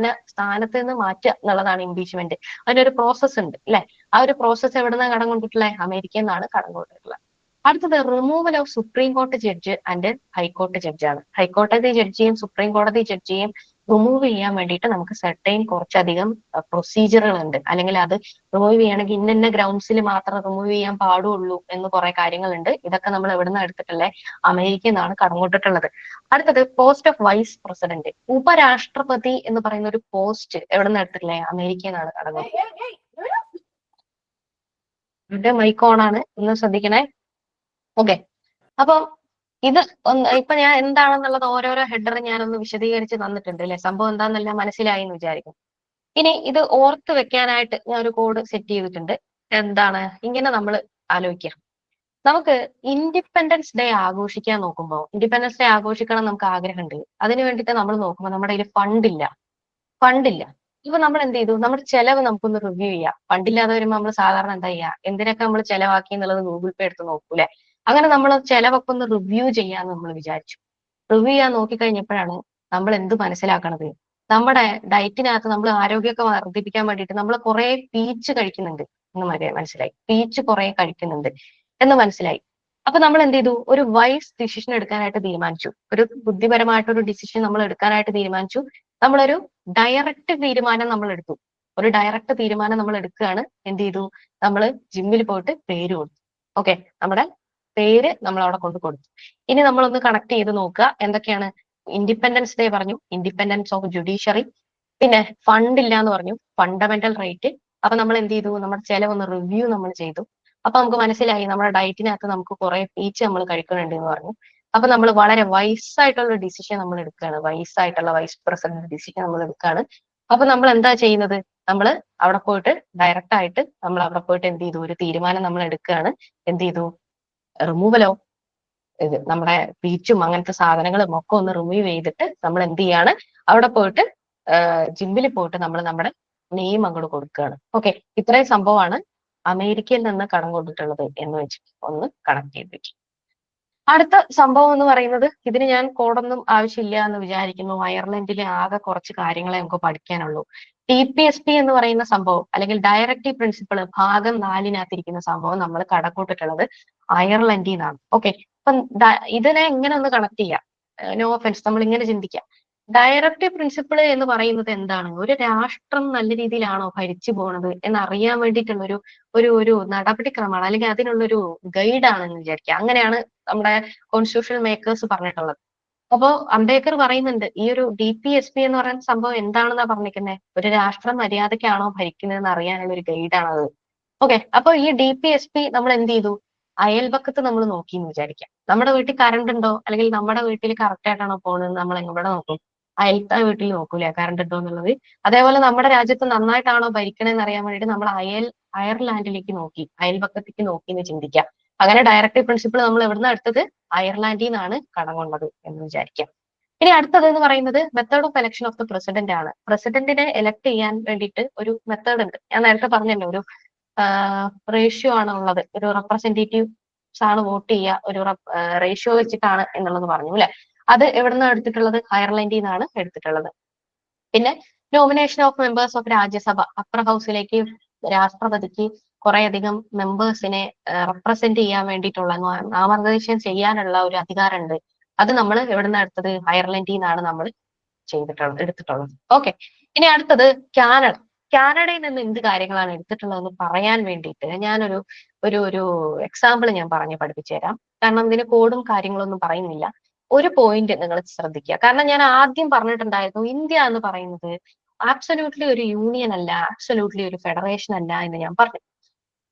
സ്ഥാനത്ത് നിന്ന് മാറ്റുക എന്നുള്ളതാണ് ഇംപീച്ച്മെന്റ്. അതിനൊരു പ്രോസസ് ഉണ്ട് അല്ലെ. ആ ഒരു പ്രോസസ് എവിടുന്ന കടം കൊണ്ടിട്ടുള്ളത്? അമേരിക്കയിൽ നിന്നാണ് കടം കൊണ്ടിട്ടുള്ളത്. അടുത്തത് റിമൂവൽ ഓഫ് സുപ്രീം കോടതി ജഡ്ജ് ആൻഡ് ഹൈക്കോടതി ജഡ്ജാണ്. ഹൈക്കോടതി ജഡ്ജിയും സുപ്രീം കോടതി ജഡ്ജിയും റിമൂവ് ചെയ്യാൻ വേണ്ടിയിട്ട് നമുക്ക് സെർട്ടൈൻ കുറച്ചധികം പ്രൊസീജിയറുകൾ ഉണ്ട്. അല്ലെങ്കിൽ അത് റിമൂവ് ചെയ്യണമെങ്കിൽ ഇന്ന ഗ്രൗണ്ട്സിൽ മാത്രം റിമൂവ് ചെയ്യാൻ പാടുള്ളൂ എന്ന് കുറെ കാര്യങ്ങളുണ്ട്. ഇതൊക്കെ നമ്മൾ എവിടുന്ന് എടുത്തിട്ടുള്ളത്? അമേരിക്കയിൽ നിന്നാണ് കടം കൊണ്ടിട്ടുള്ളത്. അടുത്തത് പോസ്റ്റ് ഓഫ് വൈസ് പ്രസിഡന്റ്. ഉപരാഷ്ട്രപതി എന്ന് പറയുന്ന ഒരു പോസ്റ്റ് എവിടുന്ന് എടുത്തിട്ടില്ലേ? അമേരിക്കയിൽ നിന്നാണ് കടം കൊണ്ടിട്ടുള്ളത്. ഇവിടെ മൈക്ക് ഓൺ ആണ്, ഒന്ന് ശ്രദ്ധിക്കണേ. ഓക്കെ, അപ്പൊ ഇത് ഇപ്പൊ ഞാൻ എന്താണെന്നുള്ളത് ഓരോരോ ഹെഡർ ഞാനൊന്ന് വിശദീകരിച്ച് തന്നിട്ടുണ്ട് അല്ലെ. സംഭവം എന്താണെന്നെല്ലാം മനസ്സിലായി എന്ന് വിചാരിക്കും. ഇനി ഇത് ഓർത്ത് വെക്കാനായിട്ട് ഞാൻ ഒരു കോഡ് സെറ്റ് ചെയ്തിട്ടുണ്ട്. എന്താണ്? ഇങ്ങനെ നമ്മൾ ആലോചിക്കാം. നമുക്ക് ഇൻഡിപെൻഡൻസ് ഡേ ആഘോഷിക്കാൻ നോക്കുമ്പോൾ, ഇൻഡിപെൻഡൻസ് ഡേ ആഘോഷിക്കണം നമുക്ക് ആഗ്രഹമുണ്ട്. അതിന് വേണ്ടിയിട്ട് നമ്മൾ നോക്കുമ്പോൾ നമ്മുടെ കയ്യിൽ ഫണ്ടില്ല. ഇപ്പൊ നമ്മൾ എന്ത് ചെയ്തു? നമ്മുടെ ചെലവ് നമുക്കൊന്ന് റിവ്യൂ ചെയ്യാം. ഫണ്ടില്ലാതെ വരുമ്പോൾ നമ്മൾ സാധാരണ എന്താ ചെയ്യുക? എന്തിനൊക്കെ നമ്മൾ ചെലവാക്കി എന്നുള്ളത് ഗൂഗിൾ പേ എടുത്ത് നോക്കൂലെ. അങ്ങനെ നമ്മൾ ചെലവൊക്കെ ഒന്ന് റിവ്യൂ ചെയ്യാന്ന് നമ്മൾ വിചാരിച്ചു. റിവ്യൂ ചെയ്യാൻ നോക്കിക്കഴിഞ്ഞപ്പോഴാണ് നമ്മൾ എന്ത് മനസ്സിലാക്കണത്? നമ്മുടെ ഡയറ്റിനകത്ത് നമ്മൾ ആരോഗ്യമൊക്കെ വർദ്ധിപ്പിക്കാൻ വേണ്ടിയിട്ട് നമ്മൾ കുറെ പീച്ച് കഴിക്കുന്നുണ്ട് എന്ന് മനസ്സിലായി. പീച്ച് കുറെ കഴിക്കുന്നുണ്ട് എന്ന് മനസ്സിലായി. അപ്പൊ നമ്മൾ എന്ത് ചെയ്തു? ഒരു വൈസ് ഡിസിഷൻ എടുക്കാനായിട്ട് തീരുമാനിച്ചു. ഒരു ബുദ്ധിപരമായിട്ടൊരു ഡിസിഷൻ നമ്മൾ എടുക്കാനായിട്ട് തീരുമാനിച്ചു. നമ്മളൊരു ഡയറക്റ്റ് തീരുമാനം നമ്മൾ എടുത്തു. ഒരു ഡയറക്റ്റ് തീരുമാനം നമ്മൾ എടുക്കുകയാണ്. എന്ത് ചെയ്തു? നമ്മൾ ജിമ്മിൽ പോയിട്ട് പേര് കൊടുത്തു. ഓക്കെ, നമ്മുടെ പേര് നമ്മൾ അവിടെ കൊണ്ട് കൊടുത്തു. ഇനി നമ്മളൊന്ന് കണക്ട് ചെയ്ത് നോക്കുക. എന്തൊക്കെയാണ്? ഇൻഡിപെൻഡൻസ് ഡേ പറഞ്ഞു, ഇൻഡിപെൻഡൻസ് ഓഫ് ജുഡീഷ്യറി, പിന്നെ ഫണ്ട് ഇല്ല എന്ന് പറഞ്ഞു, ഫണ്ടമെന്റൽ റേറ്റ്. അപ്പൊ നമ്മൾ എന്ത് ചെയ്തു? നമ്മുടെ ചെലവൊന്ന് റിവ്യൂ നമ്മൾ ചെയ്തു. അപ്പൊ നമുക്ക് മനസ്സിലായി നമ്മുടെ ഡയറ്റിനകത്ത് നമുക്ക് കുറെ പീച്ച് നമ്മൾ കഴിക്കുന്നുണ്ട് എന്ന് പറഞ്ഞു. അപ്പൊ നമ്മൾ വളരെ വൈസായിട്ടുള്ള ഡിസിഷൻ നമ്മൾ എടുക്കുകയാണ്. വൈസായിട്ടുള്ള വൈസ് പ്രസിഡന്റ് ഡിസിഷൻ നമ്മൾ എടുക്കുകയാണ്. അപ്പൊ നമ്മൾ എന്താ ചെയ്യുന്നത്? നമ്മൾ അവിടെ പോയിട്ട് ഡയറക്റ്റ് ആയിട്ട് നമ്മൾ അവിടെ പോയിട്ട് എന്ത് ചെയ്തു? ഒരു തീരുമാനം നമ്മൾ എടുക്കുകയാണ്. എന്ത് ചെയ്തു? റിമൂവലോ ഇത് നമ്മുടെ പീച്ചും അങ്ങനത്തെ സാധനങ്ങളും ഒക്കെ ഒന്ന് റിമൂവ് ചെയ്തിട്ട് നമ്മൾ എന്ത് ചെയ്യാണ്? അവിടെ പോയിട്ട് ജിമ്മിൽ പോയിട്ട് നമ്മൾ നമ്മുടെ നെയിം അങ്ങോട്ട് കൊടുക്കുകയാണ്. ഓക്കെ, ഇത്രയും സംഭവമാണ് അമേരിക്കയിൽ നിന്ന് കടം കൊണ്ടിട്ടുള്ളത് എന്ന് വെച്ചിട്ട് ഒന്ന് കണക്ട് ചെയ്ത് വെക്കും. അടുത്ത സംഭവം എന്ന് പറയുന്നത്, ഇതിന് ഞാൻ കോഡൊന്നും ആവശ്യമില്ല എന്ന് വിചാരിക്കുന്നു. അയർലൻഡിലെ ആകെ കുറച്ച് കാര്യങ്ങളെ നമുക്ക് പഠിക്കാനുള്ളൂ. TPSP എന്ന് പറയുന്ന സംഭവം അല്ലെങ്കിൽ ഡയറക്റ്റീവ് പ്രിൻസിപ്പിൾ ഭാഗം 4-നകത്തിരിക്കുന്ന സംഭവം നമ്മൾ കടക്കൂട്ടിട്ടുള്ളത് അയർലൻഡിൽ നിന്നാണ്. ഓക്കെ, അപ്പം ഇതിനെ എങ്ങനെ ഒന്ന് കണക്ട് ചെയ്യാം? നോ ഒഫൻസ്, നമ്മൾ ഇങ്ങനെ ചിന്തിക്കാം. ഡയറക്റ്റീവ് പ്രിൻസിപ്പിൾ എന്ന് പറയുന്നത് എന്താണ്? ഒരു രാഷ്ട്രം നല്ല രീതിയിലാണോ ഭരിച്ചു പോണത് എന്നറിയാൻ വേണ്ടിയിട്ടുള്ള ഒരു നടപടിക്രമമാണ്, അല്ലെങ്കിൽ അതിനുള്ളൊരു ഗൈഡ് ആണെന്ന് വിചാരിക്കുക. അങ്ങനെയാണ് നമ്മുടെ കോൺസ്റ്റിറ്റ്യൂഷൻ മേക്കേഴ്സ് പറഞ്ഞിട്ടുള്ളത്. അപ്പോ അംബേദ്കർ പറയുന്നുണ്ട് ഈ ഒരു DPSP എന്ന് പറയുന്ന സംഭവം എന്താണെന്നാ പറഞ്ഞിരിക്കുന്നത്? ഒരു രാഷ്ട്രം മര്യാദയ്ക്കാണോ ഭരിക്കുന്നതെന്ന് അറിയാനുള്ള ഒരു ഗൈഡാണത്. ഓക്കെ, അപ്പൊ ഈ DPSP നമ്മൾ എന്ത് ചെയ്തു? അയൽപക്കത്ത് നമ്മൾ നോക്കി എന്ന് വിചാരിക്കാം. നമ്മുടെ വീട്ടിൽ കറണ്ട് ഉണ്ടോ, അല്ലെങ്കിൽ നമ്മുടെ വീട്ടിൽ കറക്റ്റ് ആയിട്ടാണോ പോകുന്നത്, നമ്മൾ എവിടെ നോക്കും? അയലത്തെ വീട്ടിൽ നോക്കൂലേ കറണ്ട് ഉണ്ടോ എന്നുള്ളത്. അതേപോലെ നമ്മുടെ രാജ്യത്ത് നന്നായിട്ടാണോ ഭരിക്കണമെന്ന് അറിയാൻ വേണ്ടിയിട്ട് നമ്മൾ അയർലാൻഡിലേക്ക് നോക്കി, അയൽപക്കത്തേക്ക് നോക്കി എന്ന് ചിന്തിക്കാം. അങ്ങനെ ഡയറക്റ്റീവ് പ്രിൻസിപ്പിൾ നമ്മൾ എവിടുന്ന എടുത്തത്? അയർലാൻഡിൽ നിന്നാണ് കടം കൊണ്ടത് എന്ന് വിചാരിക്കാം. ഇനി അടുത്തത് എന്ന് പറയുന്നത് method of election of the president ആണ്. പ്രസിഡന്റിനെ എലക്ട് ചെയ്യാൻ വേണ്ടിയിട്ട് ഒരു മെത്തേഡ് ഉണ്ട്. ഞാൻ നേരത്തെ പറഞ്ഞല്ലോ, ഒരു റേഷ്യോ ആണ് ഉള്ളത്. ഒരു റെപ്രസെന്റേറ്റീവ്സ് ആണ് വോട്ട് ചെയ്യുക, ഒരു റേഷ്യോ വെച്ചിട്ടാണ് എന്നുള്ളത് പറഞ്ഞു അല്ലെ. അത് എവിടുന്നാണ് എടുത്തിട്ടുള്ളത്? അയർലൻഡിൽ നിന്നാണ് എടുത്തിട്ടുള്ളത്. പിന്നെ nomination of members of Rajya Sabha, upper ഹൗസിലേക്ക് രാഷ്ട്രപതിക്ക് കുറേയധികം മെമ്പേഴ്സിനെ റെപ്രസെന്റ് ചെയ്യാൻ വേണ്ടിയിട്ടുള്ള, നാമനിർദ്ദേശം ചെയ്യാനുള്ള ഒരു അധികാരമുണ്ട്. അത് നമ്മൾ എവിടുന്ന എടുത്തത്? അയർലൻഡിൽ നിന്നാണ് നമ്മൾ എടുത്തിട്ടുള്ളത്. ഓക്കെ, ഇനി അടുത്തത് കാനഡ. കാനഡയിൽ നിന്ന് എന്ത് കാര്യങ്ങളാണ് എടുത്തിട്ടുള്ളതെന്ന് പറയാൻ വേണ്ടിയിട്ട് ഞാനൊരു ഒരു ഒരു എക്സാമ്പിൾ ഞാൻ പറഞ്ഞ് പഠിപ്പിച്ചു തരാം. കാരണം ഇതിന് കോഡും കാര്യങ്ങളൊന്നും പറയുന്നില്ല. ഒരു പോയിന്റ് നിങ്ങൾ ശ്രദ്ധിക്കുക. കാരണം ഞാൻ ആദ്യം പറഞ്ഞിട്ടുണ്ടായിരുന്നു, ഇന്ത്യ എന്ന് പറയുന്നത് ആബ്സല്യൂട്ട്ലി ഒരു യൂണിയൻ അല്ല, ആബ്സല്യൂട്ട്ലി ഒരു ഫെഡറേഷൻ അല്ല എന്ന് ഞാൻ പറഞ്ഞു.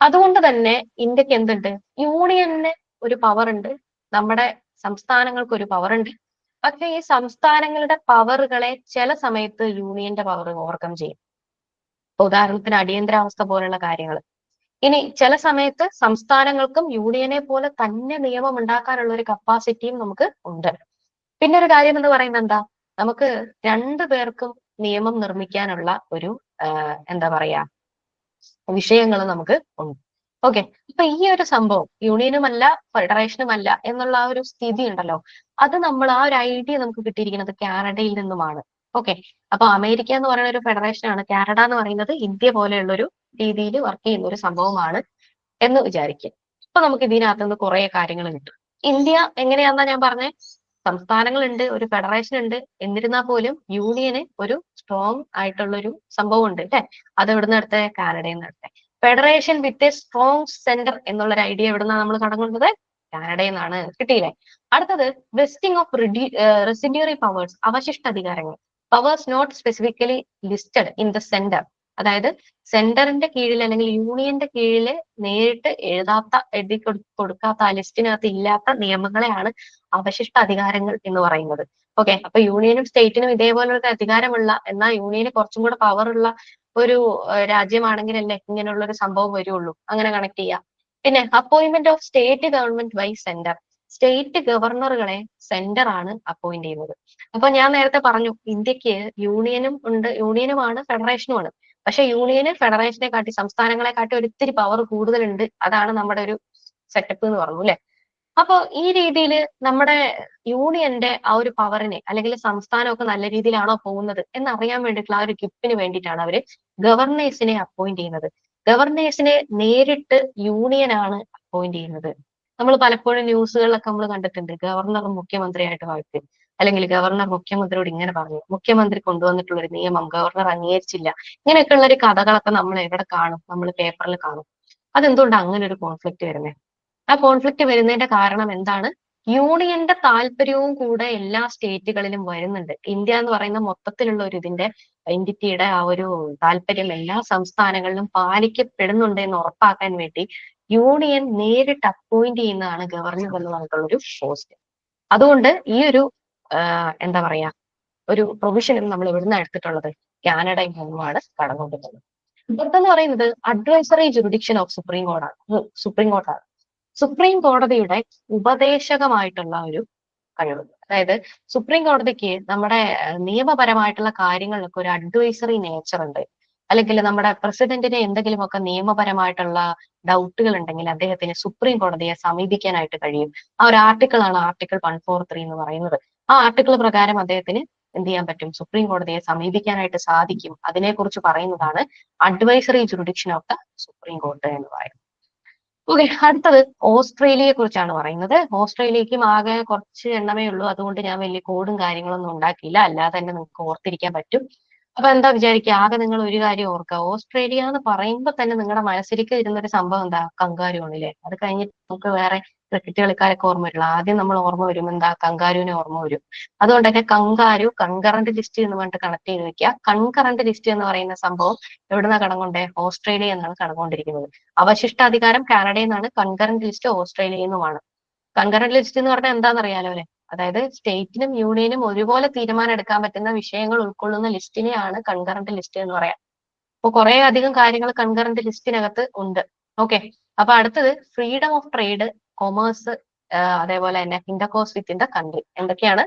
അതുകൊണ്ട് തന്നെ ഇന്ത്യക്ക് എന്തുണ്ട്? യൂണിയന് ഒരു പവർ ഉണ്ട്, നമ്മുടെ സംസ്ഥാനങ്ങൾക്ക് ഒരു പവർ ഉണ്ട്. പക്ഷെ ഈ സംസ്ഥാനങ്ങളുടെ പവറുകളെ ചില സമയത്ത് യൂണിയന്റെ പവർ ഓവർകം ചെയ്യും. ഉദാഹരണത്തിന് അടിയന്തരാവസ്ഥ പോലുള്ള കാര്യങ്ങൾ. ഇനി ചില സമയത്ത് സംസ്ഥാനങ്ങൾക്കും യൂണിയനെ പോലെ തന്നെ നിയമം ഉണ്ടാക്കാനുള്ള ഒരു കപ്പാസിറ്റിയും നമുക്ക് ഉണ്ട്. പിന്നെ ഒരു കാര്യം എന്ന് പറയുന്നത് എന്താ? നമുക്ക് രണ്ടു പേർക്കും നിയമം നിർമ്മിക്കാനുള്ള ഒരു എന്താ പറയാ വിഷയങ്ങൾ നമുക്ക് ഉണ്ട്. ഓക്കെ, അപ്പൊ ഈ ഒരു സംഭവം യൂണിയനുമല്ല ഫെഡറേഷനുമല്ല എന്നുള്ള ആ ഒരു സ്ഥിതി ഉണ്ടല്ലോ, അത് നമ്മൾ ആ ഒരു ഐഡിയ നമുക്ക് കിട്ടിയിരിക്കുന്നത് കാനഡയിൽ നിന്നുമാണ്. ഓക്കെ, അപ്പൊ അമേരിക്ക എന്ന് പറയുന്ന ഒരു ഫെഡറേഷൻ ആണ്, കാനഡ എന്ന് പറയുന്നത് ഇന്ത്യ പോലെയുള്ള ഒരു രീതിയിൽ വർക്ക് ചെയ്യുന്ന ഒരു സംഭവമാണ് എന്ന് വിചാരിക്കുക. അപ്പൊ നമുക്ക് ഇതിനകത്ത് നിന്ന് കുറെ കാര്യങ്ങൾ കിട്ടും. ഇന്ത്യ എങ്ങനെയാണെന്നാ ഞാൻ പറഞ്ഞേ? സംസ്ഥാനങ്ങളുണ്ട്, ഒരു ഫെഡറേഷൻ ഉണ്ട്, എന്നിരുന്നാൽ പോലും യൂണിയന് ഒരു സ്ട്രോങ് ആയിട്ടുള്ള ഒരു സംഭവം ഉണ്ട് അല്ലെ. അത് എവിടുന്ന് എടുത്തേ? കാനഡയിൽ നിന്ന് എടുത്തേ. Federation with a strong centre എന്നുള്ള ഒരു ഐഡിയ എവിടുന്നാണ് നമ്മൾ കടങ്ങുന്നത്? കാനഡയിൽ നിന്നാണ്. കിട്ടിയില്ലേ? അടുത്തത് വെസ്റ്റിംഗ് ഓഫ് റെസിഡ്യൂറി പവേഴ്സ്, അവശിഷ്ട അധികാരങ്ങൾ. Powers not specifically listed in the centre. അതായത് സെന്ററിന്റെ കീഴിൽ അല്ലെങ്കിൽ യൂണിയന്റെ കീഴിൽ നേരിട്ട് എഴുതി കൊടുക്കാത്ത, ആ ലിസ്റ്റിനകത്ത് ഇല്ലാത്ത നിയമങ്ങളെയാണ് അവശിഷ്ട അധികാരങ്ങൾ എന്ന് പറയുന്നത്. ഓക്കെ, അപ്പൊ യൂണിയനും സ്റ്റേറ്റിനും ഇതേപോലെ ഒരു അധികാരമുള്ള, എന്നാൽ യൂണിയന് കുറച്ചും കൂടെ പവർ ഉള്ള ഒരു രാജ്യമാണെങ്കിലല്ലേ ഇങ്ങനെയുള്ള ഒരു സംഭവം വരുള്ളൂ. അങ്ങനെ കണക്ട് ചെയ്യാം. പിന്നെ appointment of state government by centre. State ഗവർണറുകളെ സെന്റർ ആണ് അപ്പോയിന്റ് ചെയ്യുന്നത്. അപ്പൊ ഞാൻ നേരത്തെ പറഞ്ഞു, ഇന്ത്യക്ക് യൂണിയനും ഉണ്ട്, യൂണിയനുമാണ് ഫെഡറേഷനുമാണ്. പക്ഷെ യൂണിയന് ഫെഡറേഷനെ കാട്ടി, സംസ്ഥാനങ്ങളെ കാട്ടി ഒരിത്തിരി പവർ കൂടുതലുണ്ട്. അതാണ് നമ്മുടെ ഒരു സെറ്റപ്പ് എന്ന് പറഞ്ഞു അല്ലെ. അപ്പൊ ഈ രീതിയിൽ നമ്മുടെ യൂണിയന്റെ ആ ഒരു പവറിനെ, അല്ലെങ്കിൽ സംസ്ഥാനമൊക്കെ നല്ല രീതിയിലാണോ പോകുന്നത് എന്നറിയാൻ വേണ്ടിയിട്ടുള്ള ആ ഒരു ഗ്രിപ്പിന് വേണ്ടിയിട്ടാണ് അവര് ഗവർണേഴ്സിനെ അപ്പോയിന്റ് ചെയ്യുന്നത്. ഗവർണേഴ്സിനെ നേരിട്ട് യൂണിയനാണ് അപ്പോയിന്റ് ചെയ്യുന്നത്. നമ്മൾ പലപ്പോഴും ന്യൂസുകളിലൊക്കെ നമ്മൾ കണ്ടിട്ടുണ്ട്, ഗവർണർ മുഖ്യമന്ത്രിയായിട്ട് വഴക്ക്, അല്ലെങ്കിൽ ഗവർണർ മുഖ്യമന്ത്രിയോട് ഇങ്ങനെ പറഞ്ഞു, മുഖ്യമന്ത്രി കൊണ്ടുവന്നിട്ടുള്ള ഒരു നിയമം ഗവർണർ അംഗീകരിച്ചില്ല. ഇങ്ങനെയൊക്കെയുള്ള ഒരു കഥകളൊക്കെ നമ്മൾ എവിടെ കാണും? നമ്മൾ പേപ്പറിൽ കാണും. അതെന്തുകൊണ്ടാണ് അങ്ങനെ ഒരു കോൺഫ്ലിക്റ്റ് വരുന്നത്? ആ കോൺഫ്ലിക്റ്റ് വരുന്നതിന്റെ കാരണം എന്താണ്? യൂണിയന്റെ താല്പര്യവും കൂടെ എല്ലാ സ്റ്റേറ്റുകളിലും വരുന്നുണ്ട്. ഇന്ത്യ എന്ന് പറയുന്ന മൊത്തത്തിലുള്ള ഒരു ഇതിന്റെ ഐഡന്റിറ്റിയുടെ ആ ഒരു താല്പര്യം എല്ലാ സംസ്ഥാനങ്ങളിലും പാലിക്കപ്പെടുന്നുണ്ട് എന്ന് ഉറപ്പാക്കാൻ വേണ്ടി യൂണിയൻ നേരിട്ട് അപ്പോയിന്റ് ചെയ്യുന്നതാണ് ഗവർണർ എന്ന് പറഞ്ഞിട്ടുള്ള ഒരു പോസ്റ്റ്. അതുകൊണ്ട് ഈ ഒരു എന്താ പറയാ ഒരു പ്രൊവിഷനും നമ്മൾ ഇവിടുന്ന് എടുത്തിട്ടുള്ളത് കാനഡയിൽ നിന്നുമാണ് കടന്നുകൊണ്ടിട്ടുള്ളത്. അടുത്തെന്ന് പറയുന്നത് അഡ്വൈസറി ജുറിഡിക്ഷൻ ഓഫ് സുപ്രീം കോർട്ടാണ്. സുപ്രീം കോടതിയുടെ ഉപദേശകമായിട്ടുള്ള ഒരു കഴിവ്. അതായത് സുപ്രീം കോടതിക്ക് നമ്മുടെ നിയമപരമായിട്ടുള്ള കാര്യങ്ങളിലൊക്കെ ഒരു അഡ്വൈസറി നേച്ചർ ഉണ്ട്. അല്ലെങ്കിൽ നമ്മുടെ പ്രസിഡന്റിന് എന്തെങ്കിലുമൊക്കെ നിയമപരമായിട്ടുള്ള ഡൗട്ടുകൾ ഉണ്ടെങ്കിൽ അദ്ദേഹത്തിന് സുപ്രീം കോടതിയെ സമീപിക്കാനായിട്ട് കഴിയും. ആ ഒരു ആർട്ടിക്കിളാണ് ആർട്ടിക്കിൾ 143 എന്ന് പറയുന്നത്. ആ ആർട്ടിക്കിൾ പ്രകാരം അദ്ദേഹത്തിന് എന്ത് ചെയ്യാൻ പറ്റും? സുപ്രീം കോടതിയെ സമീപിക്കാനായിട്ട് സാധിക്കും. അതിനെക്കുറിച്ച് പറയുന്നതാണ് advisory jurisdiction of the supreme court എന്ന് പറയുന്നത്. ഓക്കെ, അടുത്തത് ഓസ്ട്രേലിയയെ കുറിച്ചാണ് പറയുന്നത്. ഓസ്ട്രേലിയക്കും ആകെ കുറച്ച് എണ്ണമേ ഉള്ളൂ, അതുകൊണ്ട് ഞാൻ വലിയ കോഡും കാര്യങ്ങളൊന്നും ഉണ്ടാക്കിയില്ല, അല്ലാതെ തന്നെ നിങ്ങൾക്ക് ഓർത്തിരിക്കാൻ പറ്റും. അപ്പൊ എന്താ വിചാരിക്കുക, ആകെ നിങ്ങൾ ഒരു കാര്യം ഓർക്കുക, ഓസ്ട്രേലിയ എന്ന് പറയുമ്പോൾ തന്നെ നിങ്ങളുടെ മനസ്സിലേക്ക് ഇരുന്നൊരു സംഭവം എന്താ, കങ്കാരു ആണല്ലേ. അത് കഴിഞ്ഞിട്ട് നമുക്ക് വേറെ ക്രിക്കറ്റ് കളിക്കാരൊക്കെ ഓർമ്മ വരില്ല. ആദ്യം നമ്മൾ ഓർമ്മ വരും എന്താ, കങ്കാരുവിനെ ഓർമ്മ വരും. അതുകൊണ്ട് തന്നെ കങ്കാരു കൺകറന്റ് ലിസ്റ്റ് എന്ന് പറഞ്ഞിട്ട് കണക്ട് ചെയ്ത് വെക്കുക. കൺകറന്റ് ലിസ്റ്റ് എന്ന് പറയുന്ന സംഭവം എവിടുന്ന കടം കൊണ്ടേ, ഓസ്ട്രേലിയ എന്നാണ് കടം കൊണ്ടിരിക്കുന്നത്. അവശിഷ്ടാധികാരം കാനഡയിൽ നിന്നാണ്, കൺകറന്റ് ലിസ്റ്റ് ഓസ്ട്രേലിയയിൽ നിന്നുമാണ്. കൺകറന്റ് ലിസ്റ്റ് എന്ന് പറഞ്ഞാൽ എന്താണെന്ന് അറിയാലോ അല്ലെ. അതായത് സ്റ്റേറ്റിനും യൂണിയനും ഒരുപോലെ തീരുമാനം എടുക്കാൻ പറ്റുന്ന വിഷയങ്ങൾ ഉൾക്കൊള്ളുന്ന ലിസ്റ്റിനെയാണ് കൺകറന്റ് ലിസ്റ്റ് എന്ന് പറയാം. അപ്പൊ കുറെ അധികം കാര്യങ്ങൾ കൺകറന്റ് ലിസ്റ്റിനകത്ത് ഉണ്ട്. ഓക്കെ, അപ്പൊ അടുത്തത് ഫ്രീഡം ഓഫ് ട്രേഡ്, കൊമേഴ്സ്, അതേപോലെ തന്നെ ഇന്റർകോഴ്സ് വിത്തിൻ ദ കൺട്രി. എന്തൊക്കെയാണ്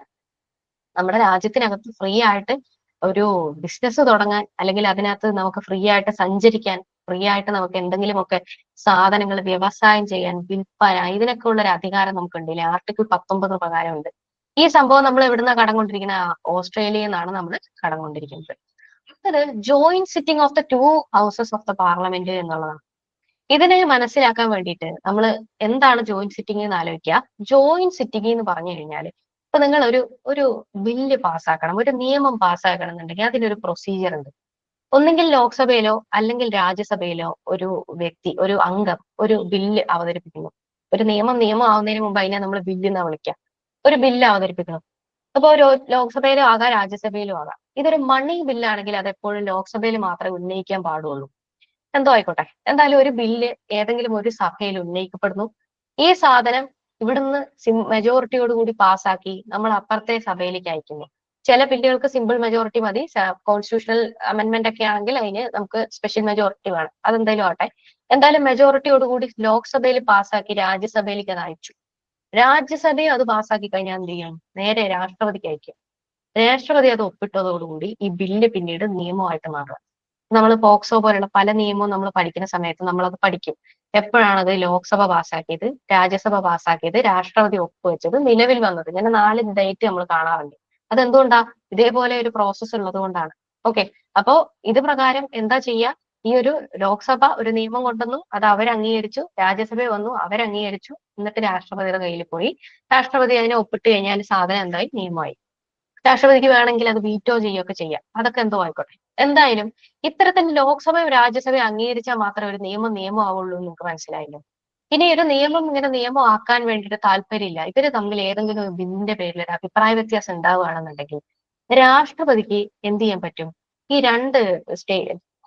നമ്മുടെ രാജ്യത്തിനകത്ത് ഫ്രീ ആയിട്ട് ഒരു ബിസിനസ് തുടങ്ങാൻ, അല്ലെങ്കിൽ അതിനകത്ത് നമുക്ക് ഫ്രീ ആയിട്ട് സഞ്ചരിക്കാൻ, ഫ്രീ ആയിട്ട് നമുക്ക് എന്തെങ്കിലുമൊക്കെ സാധനങ്ങൾ വ്യവസായം ചെയ്യാൻ, വിൽപ്പന, ഇതിനൊക്കെ ഉള്ള ഒരു അധികാരം നമുക്കുണ്ട്. ആർട്ടിക്കിൾ 19 പ്രകാരമുണ്ട്. ഈ സംഭവം നമ്മൾ എവിടുന്ന കടം കൊണ്ടിരിക്കുന്ന, ഓസ്ട്രേലിയയിൽ നിന്നാണ് നമ്മൾ കടം കൊണ്ടിരിക്കുന്നത്. അടുത്തത് joint sitting of the 2 houses of the parliament എന്നുള്ളതാണ്. ഇതിനെ മനസ്സിലാക്കാൻ വേണ്ടിയിട്ട് നമ്മൾ എന്താണ് ജോയിന്റ് സിറ്റിംഗ് എന്ന് ആലോചിക്കുക. ജോയിന്റ് സിറ്റിംഗ് എന്ന് പറഞ്ഞു കഴിഞ്ഞാൽ, ഇപ്പൊ നിങ്ങൾ ഒരു ബില്ല് പാസ്സാക്കണം, ഒരു നിയമം പാസ്സാക്കണം എന്നുണ്ടെങ്കിൽ അതിനൊരു പ്രൊസീജിയർ ഉണ്ട്. ഒന്നുകിൽ ലോക്സഭയിലോ അല്ലെങ്കിൽ രാജ്യസഭയിലോ ഒരു വ്യക്തി, ഒരു അംഗം ഒരു ബില്ല് അവതരിപ്പിക്കുന്നു. ഒരു നിയമം ആവുന്നതിന് മുമ്പ് അതിനെ നമ്മൾ ബില്ല് എന്നാ വിളിക്കുക. ഒരു ബില്ല് അവതരിപ്പിക്കണം. അപ്പൊ ഒരു ലോക്സഭയിലും ആകാം രാജ്യസഭയിലും ആകാം. ഇതൊരു മണി ബില്ലാണെങ്കിൽ അത് എപ്പോഴും ലോക്സഭയിൽ മാത്രമേ ഉന്നയിക്കാൻ പാടുള്ളൂ. എന്തോ ആയിക്കോട്ടെ, എന്തായാലും ഒരു ബില്ല് ഏതെങ്കിലും ഒരു സഭയിൽ ഉന്നയിക്കപ്പെടുന്നു. ഈ സാധനം ഇവിടുന്ന് മെജോറിറ്റിയോട് കൂടി പാസ്സാക്കി നമ്മൾ അപ്പുറത്തെ സഭയിലേക്ക് അയക്കുന്നു. ചില ബില്ലുകൾക്ക് സിമ്പിൾ മെജോറിറ്റി മതി. കോൺസ്റ്റിറ്റ്യൂഷണൽ അമെന്റ്മെന്റ് ഒക്കെ ആണെങ്കിൽ അതിന് നമുക്ക് സ്പെഷ്യൽ മെജോറിറ്റി വേണം. അതെന്തായാലും ആട്ടെ. എന്തായാലും മെജോറിറ്റിയോട് കൂടി ലോക്സഭയിൽ പാസ്സാക്കി രാജ്യസഭയിലേക്ക് അത് അയച്ചു. രാജ്യസഭയും അത് പാസ്സാക്കി കഴിഞ്ഞാൽ എന്ത് ചെയ്യും, നേരെ രാഷ്ട്രപതിക്ക് അയക്കും. രാഷ്ട്രപതി അത് ഒപ്പിട്ടതോടുകൂടി ഈ ബില്ല് പിന്നീട് നിയമമായിട്ട് മാറുക. നമ്മൾ പോക്സോ പോലുള്ള പല നിയമവും നമ്മൾ പഠിക്കുന്ന സമയത്ത് നമ്മൾ അത് പഠിക്കും. എപ്പോഴാണത് ലോക്സഭ പാസ്സാക്കിയത്, രാജ്യസഭ പാസ്സാക്കിയത്, രാഷ്ട്രപതി ഒപ്പുവെച്ചത്, നിലവിൽ വന്നത്, ഇങ്ങനെ 4 ഡേറ്റ് നമ്മൾ കാണാറുണ്ട്. അതെന്തുകൊണ്ടാ, ഇതേപോലെ ഒരു പ്രോസസ്സ് ഉള്ളത് കൊണ്ടാണ്. ഓക്കെ, അപ്പോ ഇത് പ്രകാരം എന്താ ചെയ്യുക, ഈ ഒരു ലോക്സഭ ഒരു നിയമം കൊണ്ടുവന്നു, അത് അവരംഗീകരിച്ചു, രാജ്യസഭ വന്നു, അവരംഗീകരിച്ചു, എന്നിട്ട് രാഷ്ട്രപതിയുടെ കയ്യിൽ പോയി. രാഷ്ട്രപതി അതിനെ ഒപ്പിട്ട് കഴിഞ്ഞാൽ സാധനം എന്തായി, നിയമമായി. രാഷ്ട്രപതിക്ക് വേണമെങ്കിൽ അത് വീറ്റോ ചെയ്യുകയൊക്കെ ചെയ്യാം. അതൊക്കെ എന്തോ ആയിക്കോട്ടെ. എന്തായാലും ഇത്തരത്തിൽ ലോക്സഭയും രാജ്യസഭയും അംഗീകരിച്ചാൽ മാത്രമേ ഒരു നിയമം ആവുള്ളൂ എന്ന് നിങ്ങൾക്ക് മനസ്സിലായില്ലോ. ഇനി ഒരു നിയമം ഇങ്ങനെ നിയമം ആക്കാൻ വേണ്ടിയിട്ട് താല്പര്യമില്ല, ഇവര് തമ്മിൽ ഏതെങ്കിലും ഒരു ബില്ലിന്റെ പേരിൽ ഒരു അഭിപ്രായ വ്യത്യാസം ഉണ്ടാവുകയാണെന്നുണ്ടെങ്കിൽ രാഷ്ട്രപതിക്ക് എന്ത് ചെയ്യാൻ പറ്റും, ഈ രണ്ട്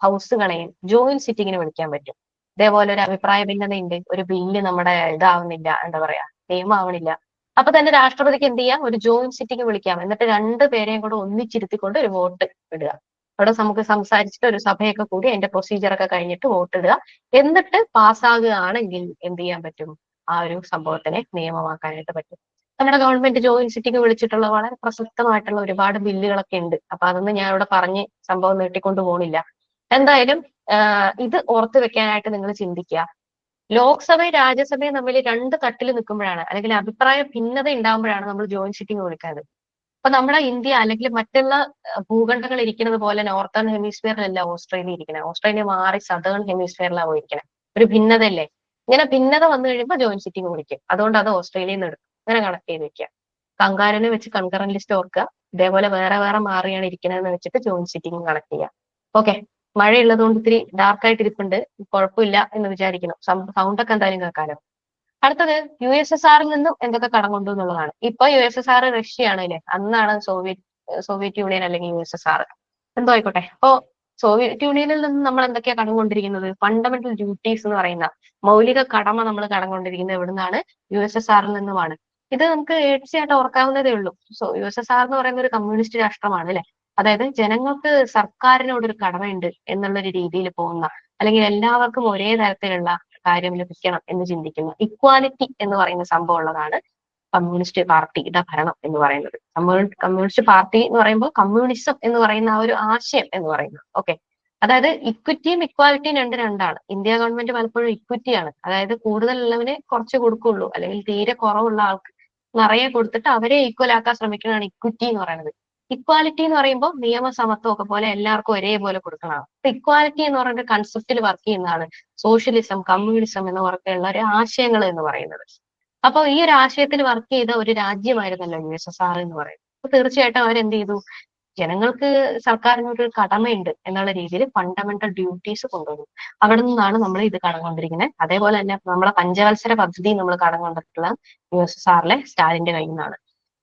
ഹൗസുകളെയും ജോയിന്റ് സിറ്റിങ്ങിന് വിളിക്കാൻ പറ്റും. ഇതേപോലെ ഒരു അഭിപ്രായ ഭിന്നതയുണ്ട്, ഒരു ബില്ല് നമ്മുടെ ഇതാവുന്നില്ല, എന്താ പറയാ, നിയമമാവണില്ല. അപ്പൊ തന്നെ രാഷ്ട്രപതിക്ക് എന്ത് ചെയ്യാം, ഒരു ജോയിന്റ് സിറ്റിംഗ് വിളിക്കാം. എന്നിട്ട് 2 പേരെയും കൂടെ ഒന്നിച്ചിരുത്തിക്കൊണ്ട് ഒരു വോട്ട് ഇടുക. അവിടെ നമുക്ക് സംസാരിച്ചിട്ട് ഒരു സഭയൊക്കെ കൂടി അതിന്റെ പ്രൊസീജിയർ ഒക്കെ കഴിഞ്ഞിട്ട് വോട്ട് ഇടുക. എന്നിട്ട് പാസ്സാകുകയാണെങ്കിൽ എന്ത് ചെയ്യാൻ പറ്റും, ആ ഒരു സംഭവത്തിനെ നിയമമാക്കാനായിട്ട് പറ്റും. നമ്മുടെ ഗവൺമെന്റ് ജോയിന്റ് സിറ്റിംഗ് വിളിച്ചിട്ടുള്ള വളരെ പ്രസക്തമായിട്ടുള്ള ഒരുപാട് ബില്ലുകളൊക്കെ ഉണ്ട്. അപ്പൊ അതൊന്നും ഞാൻ ഇവിടെ പറഞ്ഞ് സംഭവം നീട്ടിക്കൊണ്ട് പോണില്ല. എന്തായാലും ഇത് ഓർത്ത് വെക്കാനായിട്ട് നിങ്ങൾ ചിന്തിക്കുക. ലോക്സഭയും രാജ്യസഭയും തമ്മിൽ 2 തട്ടിൽ നിൽക്കുമ്പോഴാണ്, അല്ലെങ്കിൽ അഭിപ്രായ ഭിന്നത ഉണ്ടാകുമ്പോഴാണ് നമ്മൾ ജോയിന്റ് സിറ്റിംഗ് വിളിക്കുന്നത്. അപ്പൊ നമ്മുടെ ഇന്ത്യ അല്ലെങ്കിൽ മറ്റുള്ള ഭൂഖണ്ഡങ്ങൾ ഇരിക്കുന്നത് പോലെ നോർത്തേൺ ഹെമിസ്ഫിയറിലല്ല ഓസ്ട്രേലിയ ഇരിക്കുന്നത്. ഓസ്ട്രേലിയ മാറി സദേൺ ഹെമിസ്ഫിയറിലാണ് പോയിരിക്കുന്നത്. ഒരു ഭിന്നതയല്ലേ. ഇങ്ങനെ ഭിന്നത വന്നു കഴിയുമ്പോൾ ജോയിന്റ് സിറ്റിംഗ് വിളിക്കും. അതുകൊണ്ട് അത് ഓസ്ട്രേലിയയിൽ നിന്ന് എടുക്കും. അങ്ങനെ കണക്ട് ചെയ്ത് വെക്കുക. കങ്കാരനെ വെച്ച് കൺകറന്റ് ലിസ്റ്റ് ഓർക്കുക. ഇതേപോലെ വേറെ വേറെ മാറിയാണ് ഇരിക്കുന്നതെന്ന് വെച്ചിട്ട് ജോയിന്റ് സിറ്റിംഗ് കണക്ട് ചെയ്യുക. ഓക്കെ, മഴയുള്ളത് കൊണ്ട് ഇത്തിരി ഡാർക്ക് ആയിട്ട് ഇരിപ്പുണ്ട്, കുഴപ്പമില്ല എന്ന് വിചാരിക്കുന്നു. സൗണ്ട് ഒക്കെ എന്തായാലും കേൾക്കാലോ. അടുത്തത് USSRൽ നിന്നും എന്തൊക്കെ കടം കൊണ്ടു എന്നുള്ളതാണ്. ഇപ്പൊ USSR റഷ്യയാണ് അല്ലെ, അന്നാണ് സോവിയറ്റ് യൂണിയൻ അല്ലെങ്കിൽ USSR, എന്തോ ആയിക്കോട്ടെ. അപ്പോ സോവിയറ്റ് യൂണിയനിൽ നിന്ന് നമ്മൾ എന്തൊക്കെയാ കടം കൊണ്ടിരിക്കുന്നത്, ഫണ്ടമെന്റൽ ഡ്യൂട്ടീസ് എന്ന് പറയുന്ന മൗലിക കടമ നമ്മൾ കടം കൊണ്ടിരിക്കുന്നത് എവിടുന്നാണ്, USSRൽ നിന്നുമാണ്. ഇത് നമുക്ക് തീർച്ചയായിട്ടും ഓർക്കാവുന്നതേ ഉള്ളൂ. USSR എന്ന് പറയുന്ന ഒരു കമ്മ്യൂണിസ്റ്റ് രാഷ്ട്രമാണ് അല്ലെ. അതായത് ജനങ്ങൾക്ക് സർക്കാരിനോട് ഒരു കടമയുണ്ട് എന്നുള്ളൊരു രീതിയിൽ പോകുന്ന, അല്ലെങ്കിൽ എല്ലാവർക്കും ഒരേ തരത്തിലുള്ള കാര്യം ലഭിക്കണം എന്ന് ചിന്തിക്കുന്ന, ഇക്വാലിറ്റി എന്ന് പറയുന്ന സംഭവം ഉള്ളതാണ് കമ്മ്യൂണിസ്റ്റ് പാർട്ടിയുടെ ഭരണം എന്ന് പറയുന്നത്. കമ്മ്യൂണിസ്റ്റ് പാർട്ടി എന്ന് പറയുമ്പോൾ കമ്മ്യൂണിസം എന്ന് പറയുന്ന ആ ഒരു ആശയം എന്ന് പറയുന്നത്. ഓക്കെ, അതായത് ഇക്വിറ്റിയും ഇക്വാലിറ്റിയും രണ്ടാണ്. ഇന്ത്യ ഗവൺമെന്റ് പലപ്പോഴും ഇക്വിറ്റിയാണ്, അതായത് കൂടുതലുള്ളവന് കുറച്ച് കൊടുക്കുള്ളൂ, അല്ലെങ്കിൽ തീരെ കുറവുള്ള ആൾക്ക് നിറയെ കൊടുത്തിട്ട് അവരെ ഈക്വൽ ആക്കാൻ ശ്രമിക്കുന്നതാണ് ഇക്വിറ്റി എന്ന് പറയുന്നത്. ഇക്വാലിറ്റി എന്ന് പറയുമ്പോൾ നിയമസമത്വം ഒക്കെ പോലെ എല്ലാവർക്കും ഒരേപോലെ കൊടുക്കണം. അപ്പൊ ഇക്വാലിറ്റി എന്ന് പറയുന്ന കൺസെപ്റ്റിൽ വർക്ക് ചെയ്യുന്നതാണ് സോഷ്യലിസം, കമ്മ്യൂണിസം എന്ന് പറഞ്ഞുള്ള ഒരു ആശയങ്ങൾ എന്ന് പറയുന്നത്. അപ്പൊ ഈ ഒരു ആശയത്തിൽ വർക്ക് ചെയ്ത ഒരു രാജ്യമായിരുന്നല്ലോ USSR എന്ന് പറയുന്നത്. അപ്പൊ തീർച്ചയായിട്ടും അവരെന്ത് ചെയ്തു? ജനങ്ങൾക്ക് സർക്കാരിനൊരു കടമയുണ്ട് എന്നുള്ള രീതിയിൽ ഫണ്ടമെന്റൽ ഡ്യൂട്ടീസ് കൊണ്ടുവന്നു. അവിടെ നിന്നാണ് നമ്മൾ ഇത് കടന്നുകൊണ്ടിരിക്കുന്നത്. അതേപോലെ തന്നെ നമ്മളെ പഞ്ചവത്സര പദ്ധതി നമ്മൾ കടന്നുകൊണ്ടിട്ടുള്ള USSRലെ സ്റ്റാലിന്റെ കയ്യിൽ നിന്നാണ്.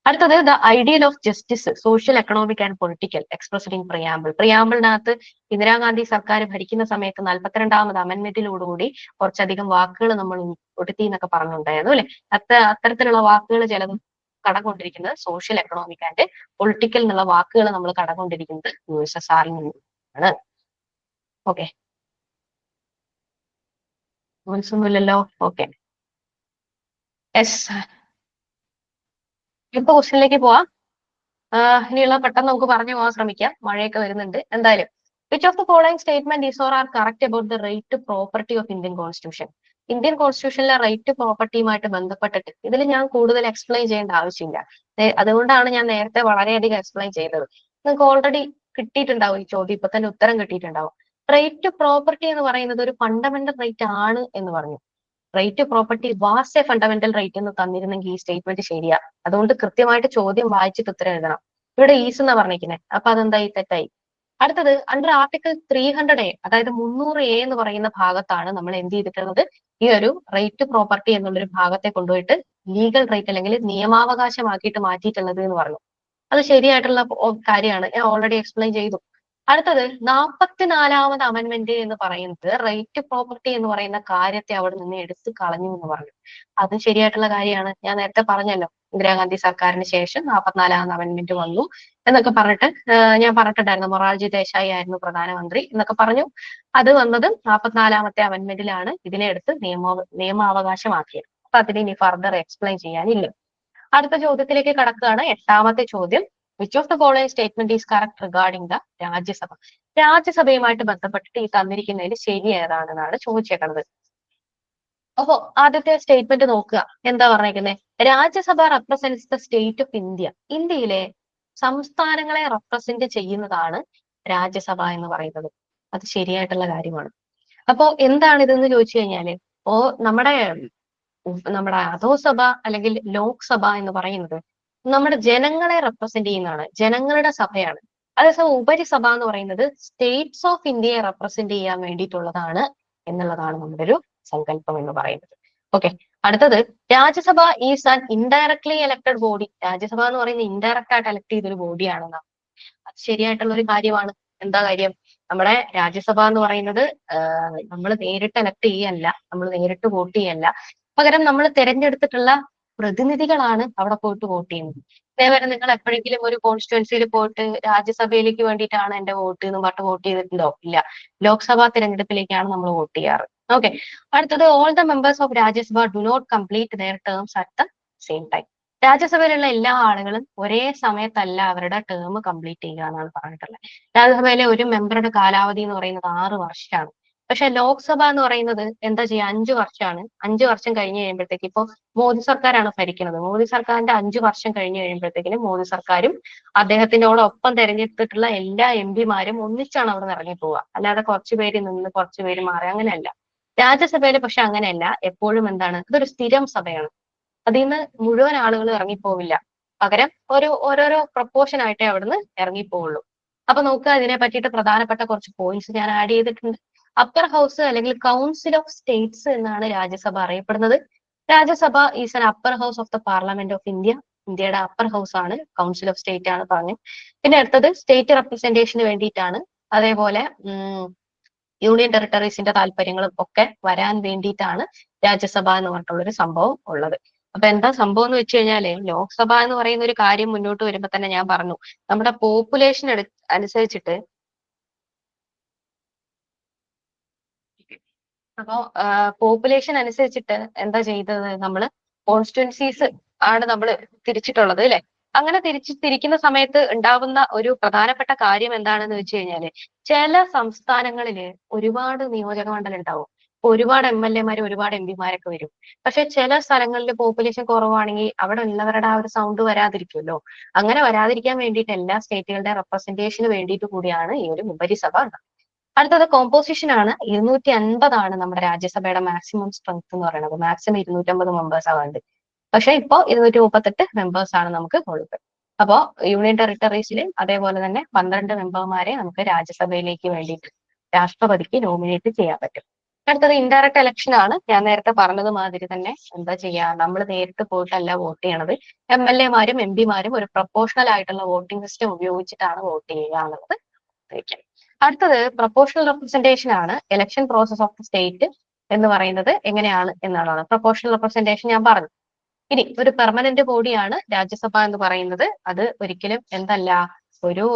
അടുത്തത് the ideal of justice, social, economic and political expressed in preamble. പ്രിയാമ്പിളിനകത്ത് ഇന്ദിരാഗാന്ധി സർക്കാർ ഭരിക്കുന്ന സമയത്ത് 42ാമത് അമെന്റ്മെന്റിലോടുകൂടി കുറച്ചധികം വാക്കുകൾ നമ്മൾ ഉൾപ്പെടുത്തി എന്നൊക്കെ പറഞ്ഞിട്ടുണ്ടായിരുന്നു അല്ലെ. അത്തരത്തിലുള്ള വാക്കുകൾ ചിലത് കടകൊണ്ടിരിക്കുന്നത് സോഷ്യൽ, എക്കണോമിക് ആൻഡ് പൊളിറ്റിക്കൽ എന്നുള്ള വാക്കുകൾ നമ്മൾ കടകൊണ്ടിരിക്കുന്നത് USSR നിന്നാണ്. ഓക്കെ, മനസ്സൊന്നുമില്ലല്ലോ. ഓക്കെ, യെസ്, ഇപ്പൊ ക്വസ്റ്റ്യനിലേക്ക് പോവാം. ഇനിയുള്ള പെട്ടെന്ന് നമുക്ക് പറഞ്ഞു പോകാൻ ശ്രമിക്കാം, മഴയൊക്കെ വരുന്നുണ്ട്. എന്തായാലും which of the following statement is or are correct about the right to property of Indian constitution? Indian കോൺസ്റ്റിറ്റ്യൂഷനിലെ റൈറ്റ് ടു പ്രോപ്പർട്ടിയുമായിട്ട് ബന്ധപ്പെട്ടിട്ട് ഇതിൽ ഞാൻ കൂടുതൽ എക്സ്പ്ലെയിൻ ചെയ്യേണ്ട ആവശ്യമില്ല. അതുകൊണ്ടാണ് ഞാൻ നേരത്തെ വളരെയധികം എക്സ്പ്ലെയിൻ ചെയ്തത്. നിങ്ങൾക്ക് ഓൾറെഡി കിട്ടിയിട്ടുണ്ടാവും ഈ ചോദ്യം, ഇപ്പൊ തന്നെ ഉത്തരം കിട്ടിയിട്ടുണ്ടാവും. റൈറ്റ് ടു പ്രോപ്പർട്ടി എന്ന് പറയുന്നത് ഒരു ഫണ്ടമെന്റൽ റൈറ്റ് ആണ് എന്ന് പറഞ്ഞു. Right to property was a fundamental right എന്ന് തന്നിരുന്നെങ്കിൽ ഈ സ്റ്റേറ്റ്മെന്റ് ശരിയാ. അതുകൊണ്ട് കൃത്യമായിട്ട് ചോദ്യം വായിച്ചിട്ട് ഉത്തരം എഴുതണം. ഇവിടെ ഈസ് എന്നാ പറഞ്ഞിരിക്കുന്നത്, അപ്പൊ അതെന്തായി? തെറ്റായി. അടുത്തത് അണ്ടർ ആർട്ടിക്കിൾ 300A, അതായത് 300A എന്ന് പറയുന്ന ഭാഗത്താണ് നമ്മൾ എന്ത് ചെയ്തിട്ടുള്ളത്? ഈ ഒരു റൈറ്റ് ടു പ്രോപ്പർട്ടി എന്നുള്ളൊരു ഭാഗത്തെ കൊണ്ടുപോയിട്ട് ലീഗൽ റൈറ്റ് അല്ലെങ്കിൽ നിയമാവകാശമാക്കിയിട്ട് മാറ്റിയിട്ടുള്ളത് എന്ന് പറഞ്ഞു. അത് ശരിയായിട്ടുള്ള കാര്യമാണ്, ഞാൻ ഓൾറെഡി എക്സ്പ്ലെയിൻ ചെയ്തു. അടുത്തത് 44ാമത് അമെന്റ്മെന്റ് എന്ന് പറയുന്നത് റൈറ്റ് ടു പ്രോപ്പർട്ടി എന്ന് പറയുന്ന കാര്യത്തെ അവിടെ നിന്ന് എടുത്തു കളഞ്ഞു എന്ന് പറഞ്ഞു. അത് ശരിയായിട്ടുള്ള കാര്യമാണ്. ഞാൻ നേരത്തെ പറഞ്ഞല്ലോ, ഇന്ദിരാഗാന്ധി സർക്കാരിന് ശേഷം 44ാമത് അമെന്റ്മെന്റ് വന്നു എന്നൊക്കെ പറഞ്ഞിട്ട് ഞാൻ പറഞ്ഞിട്ടുണ്ടായിരുന്നു. മൊറാർജി ദേശായി ആയിരുന്നു പ്രധാനമന്ത്രി എന്നൊക്കെ പറഞ്ഞു. അത് വന്നത് 44ാമത്തെ അമെന്റ്മെന്റിലാണ് ഇതിനെ എടുത്ത് നിയമാവകാശമാക്കിയത്. അപ്പൊ അതിന് ഇനി ഫർദർ എക്സ്പ്ലെയിൻ ചെയ്യാനില്ല. അടുത്ത ചോദ്യത്തിലേക്ക് കടക്കുകയാണ്. 8ാമത്തെ ചോദ്യം, which of the following statement is correct regarding the Rajya Sabha? രാജ്യസഭയുമായിട്ട് ബന്ധപ്പെട്ടിട്ട് ഈ തന്നിരിക്കുന്നതിൽ ശരി ഏതാണെന്നാണ് ചോദിച്ചേക്കുന്നത്. അപ്പോ ആദ്യത്തെ സ്റ്റേറ്റ്മെന്റ് നോക്കുക, എന്താ പറഞ്ഞേക്കുന്നത്? Rajya Sabha represents the state of India. ഇന്ത്യയിലെ സംസ്ഥാനങ്ങളെ റെപ്രസെന്റ് ചെയ്യുന്നതാണ് രാജ്യസഭ എന്ന് പറയുന്നത്. അത് ശരിയായിട്ടുള്ള കാര്യമാണ്. അപ്പോ എന്താണ് ഇതെന്ന് ചോദിച്ചു കഴിഞ്ഞാല്, നമ്മുടെ അധോസഭ അല്ലെങ്കിൽ ലോക്സഭ എന്ന് പറയുന്നത് നമ്മുടെ ജനങ്ങളെ റെപ്രസെന്റ് ചെയ്യുന്നതാണ്, ജനങ്ങളുടെ സഭയാണ്. അതേസമയം ഉപരിസഭ എന്ന് പറയുന്നത് സ്റ്റേറ്റ്സ് ഓഫ് ഇന്ത്യയെ റെപ്രസെന്റ് ചെയ്യാൻ വേണ്ടിയിട്ടുള്ളതാണ് എന്നുള്ളതാണ് നമ്മുടെ ഒരു സങ്കല്പം എന്ന് പറയുന്നത്. ഓക്കെ, അടുത്തത് Rajya Sabha is an indirectly elected body. Rajya Sabha എന്ന് പറയുന്നത് ഇൻഡയറക്റ്റ് ആയിട്ട് എലക്ട് ചെയ്തൊരു ബോഡിയാണെന്നാണ്. അത് ശരിയായിട്ടുള്ള ഒരു കാര്യമാണ്. എന്താ കാര്യം? നമ്മുടെ രാജ്യസഭ എന്ന് പറയുന്നത് നമ്മൾ നേരിട്ട് എലക്ട് ചെയ്യല്ല, നമ്മൾ നേരിട്ട് വോട്ട് ചെയ്യല്ല. പകരം നമ്മൾ തിരഞ്ഞെടുത്തിട്ടുള്ള പ്രതിനിധികളാണ് അവിടെ പോയിട്ട് വോട്ട് ചെയ്യുന്നത്. അതേപോലെ നിങ്ങൾ എപ്പോഴെങ്കിലും ഒരു കോൺസ്റ്റിറ്റ്യുവൻസിയിൽ പോയിട്ട് രാജ്യസഭയിലേക്ക് വേണ്ടിയിട്ടാണ് എന്റെ വോട്ട് എന്ന് പറഞ്ഞിട്ട് വോട്ട് ചെയ്തിട്ടുണ്ടോ? ഇല്ല. ലോക്സഭാ തിരഞ്ഞെടുപ്പിലേക്കാണ് നമ്മൾ വോട്ട് ചെയ്യാറ്. ഓക്കെ, അടുത്തത് all the members of Rajya Sabha do not complete their terms at the same time. രാജ്യസഭയിലുള്ള എല്ലാ ആളുകളും ഒരേ സമയത്തല്ല അവരുടെ ടേം കംപ്ലീറ്റ് ചെയ്യുക എന്നാണ് പറഞ്ഞിട്ടുള്ളത്. രാജ്യസഭയിലെ ഒരു മെമ്പറുടെ കാലാവധി എന്ന് പറയുന്നത് 6 വർഷമാണ്. പക്ഷെ ലോക്സഭ എന്ന് പറയുന്നത് എന്താ ചെയ്യുക? 5 വർഷമാണ്. 5 വർഷം കഴിഞ്ഞ് കഴിയുമ്പോഴത്തേക്ക്, ഇപ്പൊ മോദി സർക്കാരാണ് ഭരിക്കുന്നത്. മോദി സർക്കാരിന്റെ 5 വർഷം കഴിഞ്ഞ് കഴിയുമ്പോഴത്തേക്കിനും മോദി സർക്കാരും അദ്ദേഹത്തിനോടൊപ്പം തെരഞ്ഞെടുത്തിട്ടുള്ള എല്ലാ MP മാരും ഒന്നിച്ചാണ് അവിടെ നിന്ന് ഇറങ്ങി പോവുക. അല്ലാതെ കുറച്ചു പേര് നിന്ന് കുറച്ചു പേര് മാറി, അങ്ങനെയല്ല. രാജ്യസഭയിൽ പക്ഷെ അങ്ങനെയല്ല. എപ്പോഴും എന്താണ്? ഇതൊരു സ്ഥിരം സഭയാണ്. അതിൽ നിന്ന് മുഴുവൻ ആളുകൾ ഇറങ്ങിപ്പോവില്ല. പകരം ഓരോരോ പ്രപ്പോർഷൻ ആയിട്ടേ അവിടുന്ന് ഇറങ്ങിപ്പോവുള്ളൂ. അപ്പൊ നോക്കുക, ഇതിനെ പറ്റിയിട്ട് പ്രധാനപ്പെട്ട കുറച്ച് പോയിന്റ്സ് ഞാൻ ആഡ് ചെയ്തിട്ടുണ്ട്. അപ്പർ ഹൗസ് അല്ലെങ്കിൽ കൗൺസിൽ ഓഫ് സ്റ്റേറ്റ്സ് എന്നാണ് രാജ്യസഭ അറിയപ്പെടുന്നത്. Rajya Sabha is an upper house of the parliament of India. ഇന്ത്യയുടെ അപ്പർ ഹൗസ് ആണ്, കൗൺസിൽ ഓഫ് സ്റ്റേറ്റ് ആണ് പറഞ്ഞു. പിന്നെ അടുത്തത് സ്റ്റേറ്റ് റെപ്രസെന്റേഷന് വേണ്ടിയിട്ടാണ്. അതേപോലെ യൂണിയൻ ടെറിട്ടറീസിന്റെ താല്പര്യങ്ങളും ഒക്കെ വരാൻ വേണ്ടിയിട്ടാണ് രാജ്യസഭ എന്ന് പറഞ്ഞിട്ടുള്ളൊരു സംഭവം ഉള്ളത്. അപ്പൊ എന്താ സംഭവം എന്ന് വെച്ച് കഴിഞ്ഞാല്, ലോക്സഭ എന്ന് പറയുന്ന ഒരു കാര്യം മുന്നോട്ട് വരുമ്പോ തന്നെ ഞാൻ പറഞ്ഞു, നമ്മുടെ പോപ്പുലേഷൻ അനുസരിച്ചിട്ട് അപ്പോ പോപ്പുലേഷൻ അനുസരിച്ചിട്ട് എന്താ ചെയ്തത്? നമ്മള് കോൺസ്റ്റിറ്റ്യുവൻസീസ് ആണ് നമ്മൾ തിരിച്ചിട്ടുള്ളത് അല്ലെ. അങ്ങനെ തിരിക്കുന്ന സമയത്ത് ഉണ്ടാവുന്ന ഒരു പ്രധാനപ്പെട്ട കാര്യം എന്താണെന്ന് വെച്ച് കഴിഞ്ഞാല്, ചില സംസ്ഥാനങ്ങളില് ഒരുപാട് നിയോജക മണ്ഡലം ഉണ്ടാവും. ഒരുപാട് MLA മാര് ഒരുപാട് MP മാരൊക്കെ വരും. പക്ഷെ ചില സ്ഥലങ്ങളിൽ പോപ്പുലേഷൻ കുറവാണെങ്കിൽ അവിടെ ഉള്ളവരുടെ ആ ഒരു സൗണ്ട് വരാതിരിക്കുമല്ലോ. അങ്ങനെ വരാതിരിക്കാൻ വേണ്ടിയിട്ട് എല്ലാ സ്റ്റേറ്റുകളുടെ റെപ്രസെന്റേഷന് വേണ്ടിയിട്ട് കൂടിയാണ് ഈ ഒരു ഉപരിസഭ ഉണ്ടാകുന്നത്. അടുത്തത് കോമ്പോസിഷൻ ആണ്. 250 നമ്മുടെ രാജ്യസഭയുടെ മാക്സിമം സ്ട്രെങ്ത് എന്ന് പറയുന്നത്. മാക്സിമം 250 മെമ്പേഴ്സ് ആവാണ്ട്. പക്ഷെ ഇപ്പോ 238 മെമ്പേഴ്സ് ആണ് നമുക്ക് ഉള്ളത്. അപ്പോ യൂണിയൻ ടെറിട്ടറീസിൽ അതേപോലെ തന്നെ 12 മെമ്പർമാരെ നമുക്ക് രാജ്യസഭയിലേക്ക് വേണ്ടിയിട്ട് രാഷ്ട്രപതിക്ക് നോമിനേറ്റ് ചെയ്യാൻ പറ്റും. അടുത്തത് ഇൻഡയറക്ട് ഇലക്ഷൻ ആണ്. ഞാൻ നേരത്തെ പറഞ്ഞത് മാതിരി തന്നെ എന്താ ചെയ്യാ, നമ്മൾ നേരിട്ട് പോയിട്ടല്ല വോട്ട് ചെയ്യണത്. MLA മാരും MP മാരും ഒരു പ്രൊപ്പോർഷണൽ ആയിട്ടുള്ള വോട്ടിംഗ് സിസ്റ്റം ഉപയോഗിച്ചിട്ടാണ് വോട്ട് ചെയ്യുക എന്നുള്ളത്. അടുത്തത് പ്രൊപ്പോർഷണൽ റെപ്രസെന്റേഷൻ ആണ്. Election process of the state എന്ന് പറയുന്നത് എങ്ങനെയാണ് എന്നാണ്. പ്രൊപ്പോർഷണൽ റെപ്രസെന്റേഷൻ ഞാൻ പറഞ്ഞു. ഇനി ഒരു പെർമനന്റ് ബോഡിയാണ് രാജ്യസഭ എന്ന് പറയുന്നത്. അത് ഒരിക്കലും എന്തല്ല, ഒരു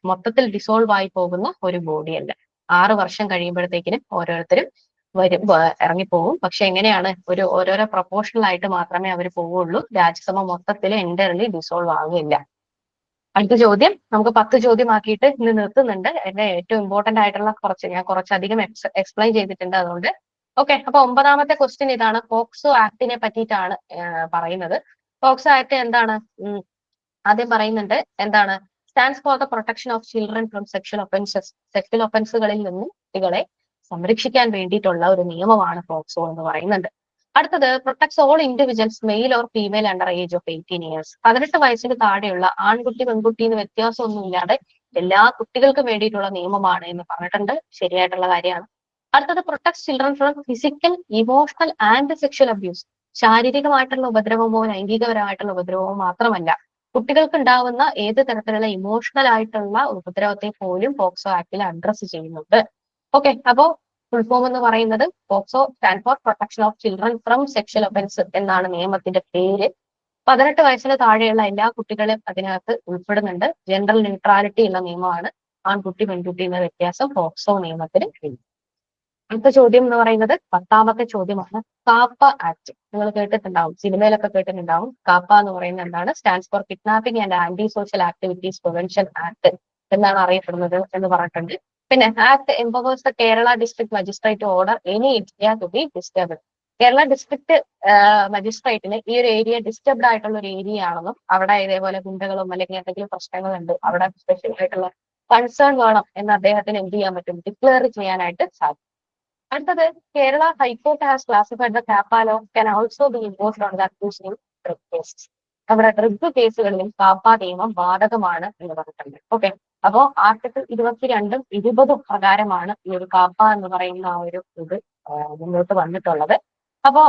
മൊത്തത്തിൽ ഡിസോൾവ് ആയി പോകുന്ന ഒരു ബോഡിയല്ല. 6 വർഷം കഴിയുമ്പോഴത്തേക്കിനും ഓരോരുത്തരും വരും, ഇറങ്ങിപ്പോകും. പക്ഷെ എങ്ങനെയാണ്, ഓരോരോ പ്രൊപ്പോർഷണൽ ആയിട്ട് മാത്രമേ അവർ പോവുള്ളൂ. രാജ്യസഭ മൊത്തത്തിൽ എൻറ്റയർലി ഡിസോൾവ് ആവുകയില്ല. അടുത്ത ചോദ്യം നമുക്ക് 10 ചോദ്യമാക്കിയിട്ട് ഇന്ന് നിർത്തുന്നുണ്ട്. എന്റെ ഏറ്റവും ഇമ്പോർട്ടന്റ് ആയിട്ടുള്ള ഞാൻ കുറച്ചധികം എക്സ്പ്ലെയിൻ ചെയ്തിട്ടുണ്ട്. അതുകൊണ്ട് ഓക്കെ. അപ്പൊ 9ാമത്തെ ക്വസ്റ്റ്യൻ ഇതാണ്. പോക്സോ ആക്ടിനെ പറ്റിയിട്ടാണ് പറയുന്നത്. പോക്സോ ആക്ട് എന്താണ്? ആദ്യം പറയുന്നുണ്ട് എന്താണ്, stands for the protection of children from sexual offences. Sexual ഒഫൻസുകളിൽ നിന്ന് കുട്ടികളെ സംരക്ഷിക്കാൻ വേണ്ടിയിട്ടുള്ള ഒരു നിയമമാണ് പോക്സോ എന്ന് പറയുന്നുണ്ട്. അടുത്തത് protects all individuals male or female under age of 18 years. 18 വയസ്സിന് താഴെയുള്ള ആൺകുട്ടി പെൺകുട്ടി എന്ന് വ്യത്യാസമൊന്നും ഇല്ലാതെ എല്ലാ കുട്ടികൾക്കും വേണ്ടിയിട്ടുള്ള നിയമമാണ് എന്ന് പറഞ്ഞിട്ടുണ്ട്. ശരിയായിട്ടുള്ള കാര്യമാണ്. അടുത്തത് protects children from physical, emotional and sexual abuse. ശാരീരികമായിട്ടുള്ള ഉപദ്രവമോ ലൈംഗികപരമായിട്ടുള്ള ഉപദ്രവമോ മാത്രമല്ല, കുട്ടികൾക്ക് ഉണ്ടാവുന്ന ഏത് തരത്തിലുള്ള ഇമോഷണൽ ആയിട്ടുള്ള ഉപദ്രവത്തെ പോലും പോക്സോ ആക്ടിൽ അഡ്രസ് ചെയ്യുന്നുണ്ട്. ഓക്കെ. അപ്പോ ഫുൾ ഫോം എന്ന് പറയുന്നത് POCSO stand for protection of children from sexual offence എന്നാണ് നിയമത്തിന്റെ പേര്. 18 വയസ്സിന് താഴെയുള്ള എല്ലാ കുട്ടികളും അതിനകത്ത് ഉൾപ്പെടുന്നുണ്ട്. ജെൻഡർ ന്യൂട്രാലിറ്റി ഉള്ള നിയമമാണ്. ആൺകുട്ടി പെൺകുട്ടി എന്ന വ്യത്യാസം പോക്സോ നിയമത്തിന് ഇല്ല. അടുത്ത ചോദ്യം എന്ന് പറയുന്നത് 10ാമത്തെ ചോദ്യമാണ്. കാപ്പ ആക്ട് നിങ്ങൾ കേട്ടിട്ടുണ്ടാവും, സിനിമയിലൊക്കെ കേട്ടിട്ടുണ്ടാവും. കാപ്പ എന്ന് പറയുന്നത് എന്താണ്? Stands for kidnapping and anti social activities prevention act എന്നാണ് അറിയപ്പെടുന്നത് എന്ന് പറഞ്ഞിട്ടുണ്ട്. പിന്നെ act empowers the Kerala district magistrate order any area to be disturbed. Kerala district മജിസ്ട്രേറ്റിന് ഈ ഒരു ഏരിയ ഡിസ്റ്റർബ്ഡ് ആയിട്ടുള്ള ഒരു ഏരിയ ആണെന്നും അവിടെ ഇതേപോലെ ഗുണ്ടകളും അല്ലെങ്കിൽ എന്തെങ്കിലും പ്രശ്നങ്ങളുണ്ട്, അവിടെ സ്പെഷ്യൽ ആയിട്ടുള്ള കൺസേൺ വേണം എന്ന് അദ്ദേഹത്തിന് എന്ത് ചെയ്യാൻ പറ്റും? ഡിക്ലെയർ ചെയ്യാനായിട്ട് സാധിക്കും. അടുത്തത് Kerala high court has classified the KAAPA law can also be imposed on the accused in drug cases. നമ്മുടെ ഡ്രഗ് കേസുകളിലും കാപ്പ നിയമം ബാധകമാണ് എന്ന് പറഞ്ഞിട്ടുണ്ട്. ഓക്കെ. അപ്പോ ആർട്ടിക്കിൾ 22ഉം 20ഉം പ്രകാരമാണ് ഈ ഒരു കാപ്പ എന്ന് പറയുന്ന ആ ഒരു ഇത് മുന്നോട്ട് വന്നിട്ടുള്ളത്. അപ്പോ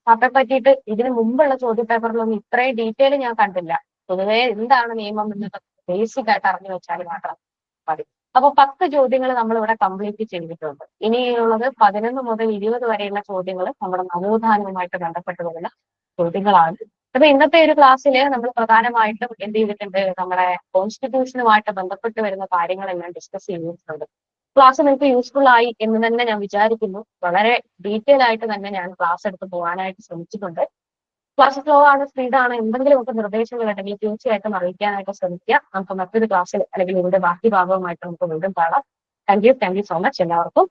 കാപ്പയെ പറ്റിയിട്ട് ഇതിന് മുമ്പുള്ള ചോദ്യപേപ്പറിലൊന്നും ഇത്രയും ഡീറ്റെയിൽ ഞാൻ കണ്ടില്ല. പൊതുവേ എന്താണ് നിയമം എന്നത് ബേസിക് ആയിട്ട് അറിഞ്ഞു വെച്ചാൽ മാത്രം മതി. അപ്പൊ 10 ചോദ്യങ്ങൾ നമ്മൾ ഇവിടെ കംപ്ലീറ്റ് ചെയ്തിട്ടുണ്ട്. ഇനിയുള്ളത് 11 മുതൽ 20 വരെയുള്ള ചോദ്യങ്ങൾ നമ്മുടെ നവോത്ഥാനവുമായിട്ട് ബന്ധപ്പെട്ട് വരുന്ന ചോദ്യങ്ങളാണ്. അപ്പൊ ഇന്നത്തെ ഒരു ക്ലാസ്സിൽ നമ്മൾ പ്രധാനമായിട്ടും എന്ത് ചെയ്തിട്ടുണ്ട്, നമ്മുടെ കോൺസ്റ്റിറ്റ്യൂഷനുമായിട്ട് ബന്ധപ്പെട്ട് വരുന്ന കാര്യങ്ങളെല്ലാം ഡിസ്കസ് ചെയ്തിട്ടുണ്ട്. ക്ലാസ് നിങ്ങൾക്ക് യൂസ്ഫുൾ ആയി എന്ന് തന്നെ ഞാൻ വിചാരിക്കുന്നു. വളരെ ഡീറ്റെയിൽ ആയിട്ട് തന്നെ ഞാൻ ക്ലാസ് എടുത്ത് പോകാനായിട്ട് ശ്രമിച്ചിട്ടുണ്ട്. ക്ലാസ് സ്ലോ ആണ്, സ്പീഡ് ആണ്, എന്തെങ്കിലും ഒക്കെ നിർദ്ദേശങ്ങൾ ഉണ്ടെങ്കിൽ തീർച്ചയായിട്ടും അറിയിക്കാനായിട്ട് ശ്രമിക്കുക. നമുക്ക് മറ്റൊരു ക്ലാസ്സിൽ അല്ലെങ്കിൽ ഇതിന്റെ ബാക്കി ഭാഗവുമായിട്ട് നമുക്ക് വീണ്ടും കാണാം. താങ്ക് യു സോ മച്ച് എല്ലാവർക്കും.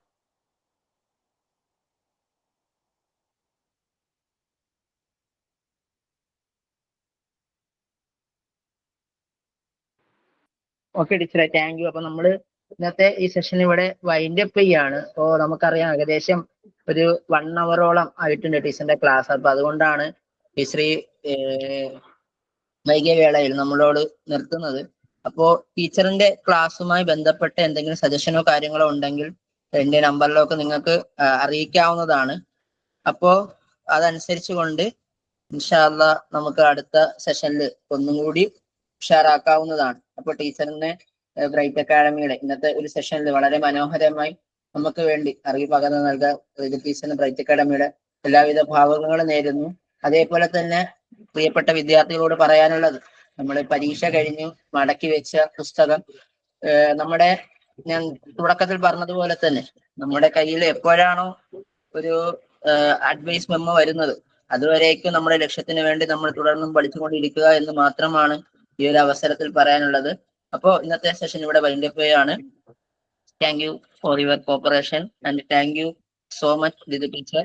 ഓക്കെ ടീച്ചറെ, താങ്ക് യു. അപ്പൊ നമ്മള് ഇന്നത്തെ ഈ സെഷൻ ഇവിടെ വൈൻഡ് അപ്പ് ചെയ്യാണ്. അപ്പോ നമുക്കറിയാം ഏകദേശം ഒരു 1 അവറോളം ആയിട്ടുണ്ട് ടീച്ചറിന്റെ ക്ലാസ്. അപ്പൊ അതുകൊണ്ടാണ് ടീച്ചർ ഈ വൈകിയ വേളയിൽ നമ്മളോട് നിർത്തുന്നത്. അപ്പോ ടീച്ചറിന്റെ ക്ലാസ്സുമായി ബന്ധപ്പെട്ട എന്തെങ്കിലും സജഷനോ കാര്യങ്ങളോ ഉണ്ടെങ്കിൽ എന്റെ നമ്പറിലൊക്കെ നിങ്ങൾക്ക് അറിയിക്കാവുന്നതാണ്. അപ്പോ അതനുസരിച്ച് കൊണ്ട് ഇൻഷാ അല്ലാഹ് നമുക്ക് അടുത്ത സെഷനിൽ ഒന്നും കൂടി ഉഷാറാക്കാവുന്നതാണ്. അപ്പൊ ടീച്ചറിനെ ബ്രൈറ്റ് അക്കാഡമിയുടെ ഇന്നത്തെ ഒരു സെഷനിൽ വളരെ മനോഹരമായി നമുക്ക് വേണ്ടി അറിവ് പകർന്നു നൽകാൻ ടീച്ചറിന് ബ്രൈറ്റ് അക്കാഡമിയുടെ എല്ലാവിധ ഭാവങ്ങളും നേരുന്നു. അതേപോലെ തന്നെ പ്രിയപ്പെട്ട വിദ്യാർത്ഥികളോട് പറയാനുള്ളത്, നമ്മൾ പരീക്ഷ കഴിഞ്ഞു മടക്കി വെച്ച പുസ്തകം നമ്മുടെ, ഞാൻ തുടക്കത്തിൽ പറഞ്ഞതുപോലെ തന്നെ നമ്മുടെ കയ്യിൽ എപ്പോഴാണോ ഒരു അഡ്വൈസ് മെമ്മോ വരുന്നത് അതുവരേക്കും നമ്മുടെ ലക്ഷ്യത്തിന് വേണ്ടി നമ്മൾ തുടർന്നും പഠിച്ചുകൊണ്ടിരിക്കുക എന്ന് മാത്രമാണ് ഈ ഒരു അവസരത്തിൽ പറയാനുള്ളത്. അപ്പോൾ ഇന്നത്തെ സെഷൻ ഇവിടെ വൈൻഡ് അപ്പ് ചെയ്യാണ്. Thank you for your cooperation and thank you so much, Didi teacher.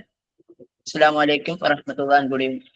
Assalamu alaikum warahmatullahi wabarakatuh.